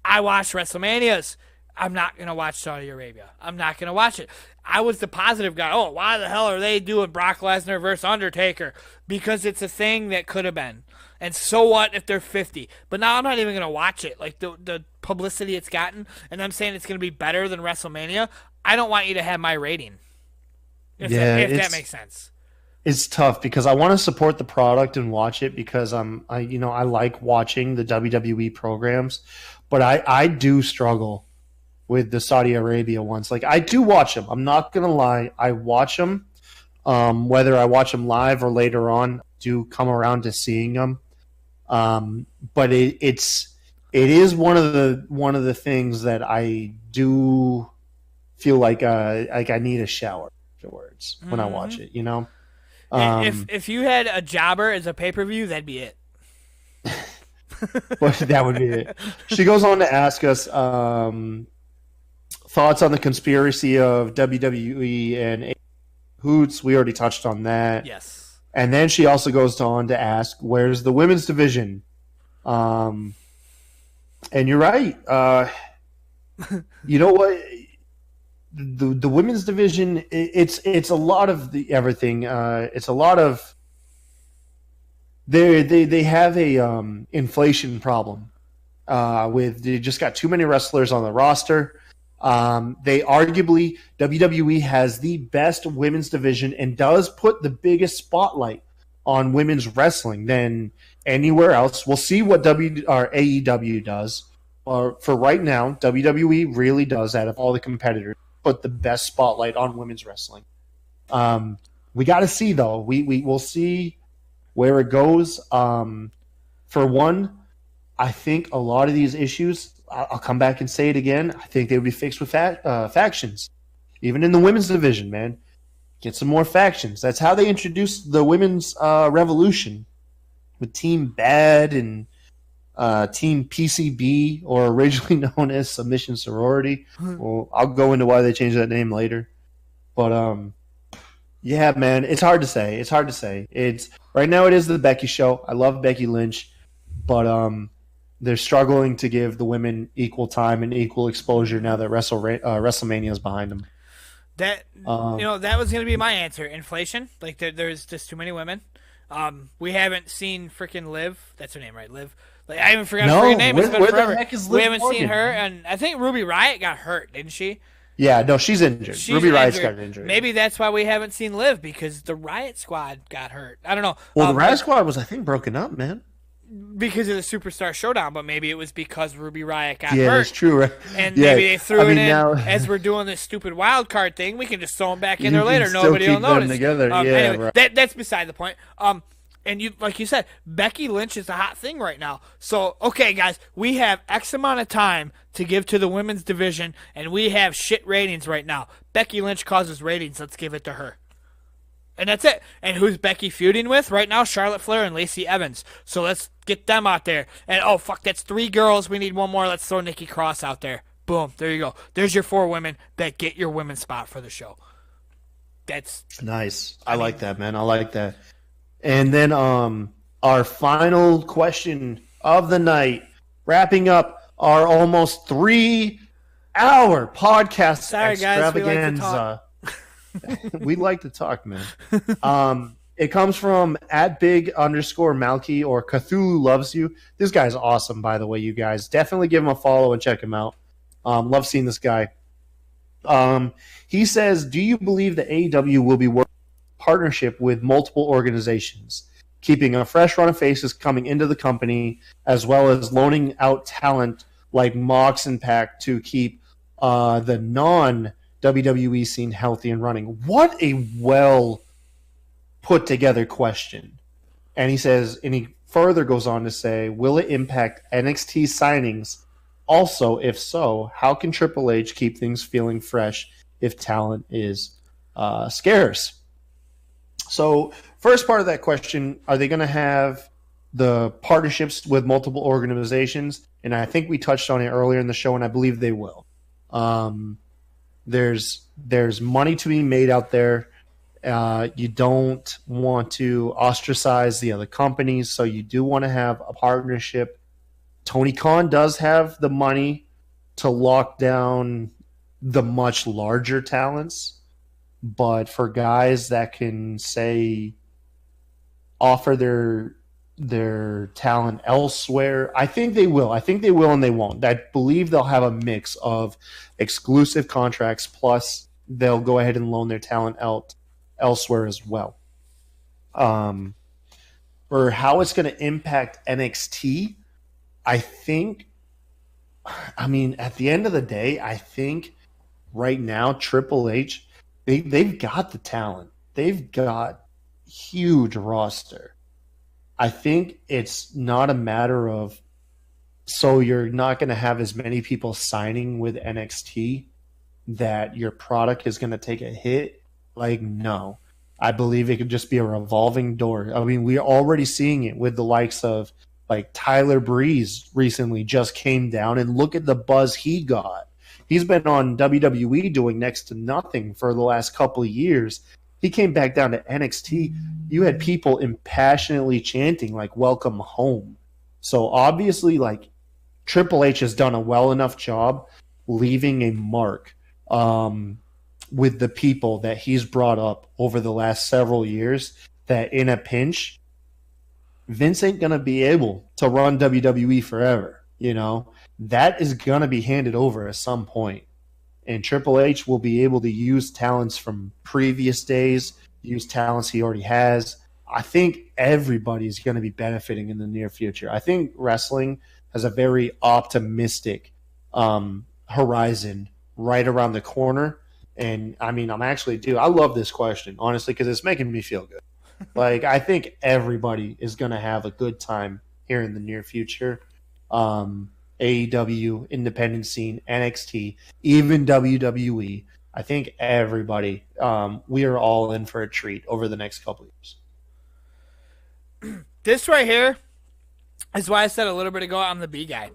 I watched WrestleManias. I'm not going to watch Saudi Arabia. I'm not going to watch it. I was the positive guy. Oh, why the hell are they doing Brock Lesnar versus Undertaker? Because it's a thing that could have been. And so what if they're 50? But now I'm not even going to watch it. Like the publicity it's gotten, and I'm saying it's going to be better than WrestleMania. I don't want you to have my rating. If that makes sense. It's tough because I want to support the product and watch it because I like watching the WWE programs, but I do struggle with the Saudi Arabia ones. Like I do watch them. I'm not gonna lie. I watch them. Whether I watch them live or later on, I do come around to seeing them. But it is one of the things that I do feel like I need a shower afterwards when I watch it. You know. If you had a jobber as a pay-per-view, that'd be it. But that would be it. She goes on to ask us thoughts on the conspiracy of WWE and Hoots. We already touched on that. Yes. And then she also goes on to ask, where's the women's division? And you're right. You know what? The women's division, it's a lot of the everything. It's a lot of they have a inflation problem with they just got too many wrestlers on the roster. They arguably WWE has the best women's division and does put the biggest spotlight on women's wrestling than anywhere else. We'll see what AEW does. For right now, WWE really does, out of all the competitors, put the best spotlight on women's wrestling. We got to see, though. We'll see where it goes. For one, I think a lot of these issues, I'll come back and say it again, I think they would be fixed with factions. Even in the women's division, man. Get some more factions. That's how they introduced the women's revolution with Team Bad and Team PCB, or originally known as Submission Sorority. Well, I'll go into why they changed that name later. But yeah, man, it's hard to say. It's right now it is the Becky show. I love Becky Lynch, but they're struggling to give the women equal time and equal exposure now that WrestleMania is behind them. That that was going to be my answer. Inflation. Like there's just too many women. We haven't seen freaking Liv. That's her name, right? Liv. Like I even forgot her name. It's been forever. We haven't seen her, and I think Ruby Riott got hurt, didn't she? Yeah, no, she's injured. Ruby Riott's got an injury. Maybe that's why we haven't seen Liv, because the Riott Squad got hurt. I don't know. Well, the Riott Squad was, I think, broken up, man. Because of the Superstar Showdown, but maybe it was because Ruby Riott got hurt. Yeah, that's true, right? And maybe they threw it in as we're doing this stupid wild card thing. We can just throw them back in there later. Nobody will notice. Together. Anyway, that's beside the point. And you, like you said, Becky Lynch is a hot thing right now. So, okay, guys, we have X amount of time to give to the women's division, and we have shit ratings right now. Becky Lynch causes ratings. Let's give it to her. And that's it. And who's Becky feuding with right now? Charlotte Flair and Lacey Evans. So let's get them out there. And, oh, fuck, that's 3 girls. We need one more. Let's throw Nikki Cross out there. Boom. There you go. There's your 4 women that get your women's spot for the show. That's nice. I like that, man. I like that. And then our final question of the night, wrapping up our almost 3-hour podcast extravaganza. Guys, we like to talk, man. It comes from @big_Malky or Cthulhu Loves You. This guy's awesome, by the way, you guys. Definitely give him a follow and check him out. Love seeing this guy. He says, do you believe that AEW will be working in partnership with multiple organizations, keeping a fresh run of faces coming into the company, as well as loaning out talent like Mox and Pac to keep the non-WWE scene healthy and running? What a well put together question. And he says, and he further goes on to say, will it impact NXT signings? Also, if so, how can Triple H keep things feeling fresh if talent is scarce? So, first part of that question, are they going to have the partnerships with multiple organizations? And I think we touched on it earlier in the show, and I believe they will. There's money to be made out there. You don't want to ostracize the other companies, so you do want to have a partnership. Tony Khan does have the money to lock down the much larger talents, but for guys that can, say, offer their talent elsewhere, I think they will. I think they will and they won't. I believe they'll have a mix of exclusive contracts plus they'll go ahead and loan their talent out elsewhere as well. For how it's going to impact NXT, at the end of the day, I think right now Triple H, they've got the talent. They've got huge roster. I think it's not a matter of, so you're not going to have as many people signing with NXT that your product is going to take a hit. Like, no. I believe it could just be a revolving door. I mean, we're already seeing it with the likes of, like, Tyler Breeze recently just came down, and look at the buzz he got. He's been on WWE doing next to nothing for the last couple of years. He came back down to NXT. You had people impassionately chanting, like, welcome home. So obviously, like, Triple H has done a well enough job leaving a mark with the people that he's brought up over the last several years that in a pinch, Vince ain't going to be able to run WWE forever. You know, that is going to be handed over at some point. And Triple H will be able to use talents from previous days, use talents he already has. I think everybody's going to be benefiting in the near future. I think wrestling has a very optimistic horizon right around the corner. And I mean, I love this question, honestly, because it's making me feel good. Like, I think everybody is going to have a good time here in the near future. AEW, independent scene, NXT, even WWE. I think everybody, we are all in for a treat over the next couple of years. This right here is why I said a little bit ago I'm the B guy.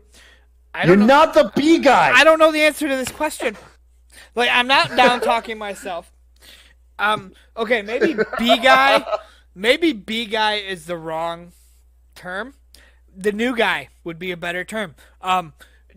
You're not the B guy. I don't know the answer to this question. Like, I'm not down talking myself. Okay, maybe B guy. Maybe B guy is the wrong term. The new guy would be a better term.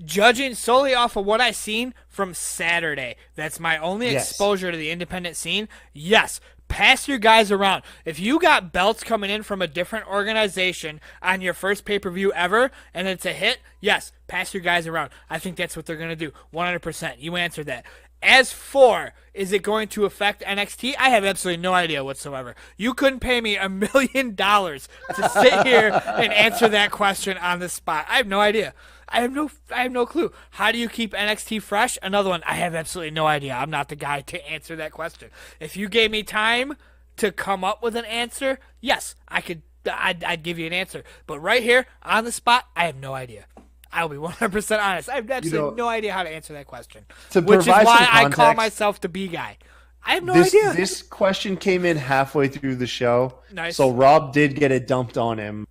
Judging solely off of what I've seen from Saturday, that's my only exposure to the independent scene. Yes, pass your guys around. If you got belts coming in from a different organization on your first pay-per-view ever and it's a hit, yes, pass your guys around. I think that's what they're going to do. 100%. You answered that. As for, is it going to affect NXT? I have absolutely no idea whatsoever. You couldn't pay me $1 million to sit here and answer that question on the spot. I have no idea. I have no clue. How do you keep NXT fresh? Another one. I have absolutely no idea. I'm not the guy to answer that question. If you gave me time to come up with an answer, yes, I'd give you an answer. But right here on the spot, I have no idea. I'll be 100% honest. I have absolutely no idea how to answer that question. Which is why I call myself the B guy. I have no idea. This question came in halfway through the show. Nice. So Rob did get it dumped on him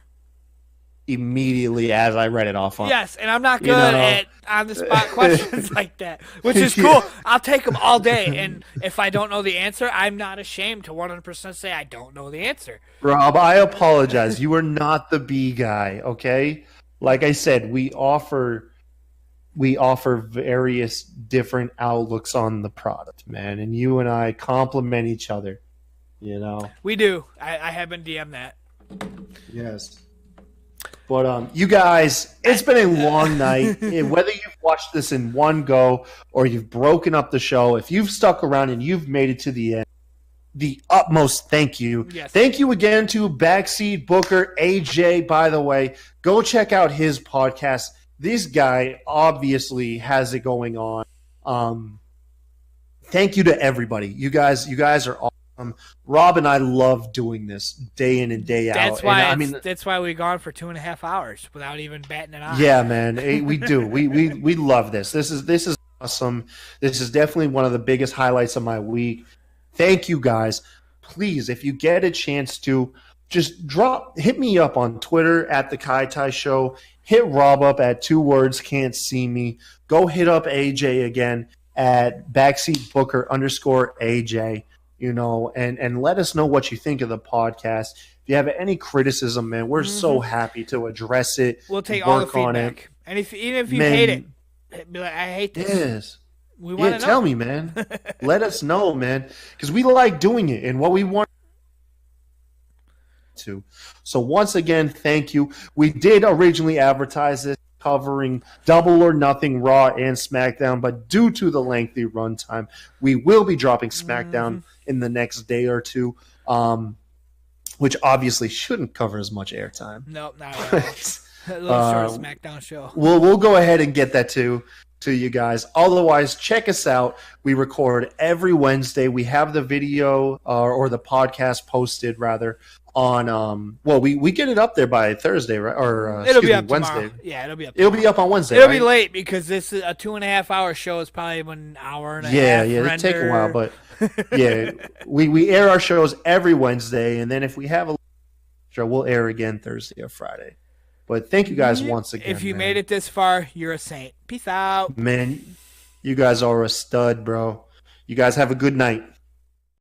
immediately as I read it off on. Yes, and I'm not good at on-the-spot questions like that, which is cool. I'll take them all day, and if I don't know the answer, I'm not ashamed to 100% say I don't know the answer. Rob, I apologize. You are not the B guy, okay? Like I said, we offer various different outlooks on the product, man, and you and I complement each other. You know. We do. I have been DM that. Yes. But you guys, it's been a long night. Whether you've watched this in one go or you've broken up the show, if you've stuck around and you've made it to the end, the utmost thank you. Yes. Thank you again to Backseat Booker, AJ, by the way. Go check out his podcast. This guy obviously has it going on. Thank you to everybody. You guys are awesome. Rob and I love doing this day in and day out. That's why we're gone for 2.5 hours without even batting an eye. Yeah, man, we do. We love this. This is awesome. This is definitely one of the biggest highlights of my week. Thank you guys. Please, if you get a chance to, just hit me up on Twitter at the Kai Tai Show. Hit Rob up at 2 words can't see me. Go hit up AJ again at Backseat Booker _AJ. You know, and let us know what you think of the podcast. If you have any criticism, man, we're so happy to address it. We'll take all the feedback. And even if you hate it, be like, I hate this. Yes. We want to know. Tell me, man. Let us know, man, because we like doing it and what we want to. So once again, thank you. We did originally advertise this covering Double or Nothing Raw and SmackDown, but due to the lengthy runtime, we will be dropping SmackDown in the next day or two, which obviously shouldn't cover as much airtime. Nope, not at all. A little short SmackDown show. We'll go ahead and get that to you guys. Otherwise, check us out. We record every Wednesday. We have the video or the podcast posted rather on we get it up there by Thursday, right? Or it'll be up Wednesday. Tomorrow. Yeah, it'll be up. It'll be up on Wednesday. It'll right? be late because this is a 2.5 hour show. Is probably an hour and a half. Yeah, it'll take a while, but yeah, we air our shows every Wednesday, and then if we have a show, we'll air again Thursday or Friday. But thank you guys once again. If you made it this far, you're a saint. Peace out. Man, you guys are a stud, bro. You guys have a good night.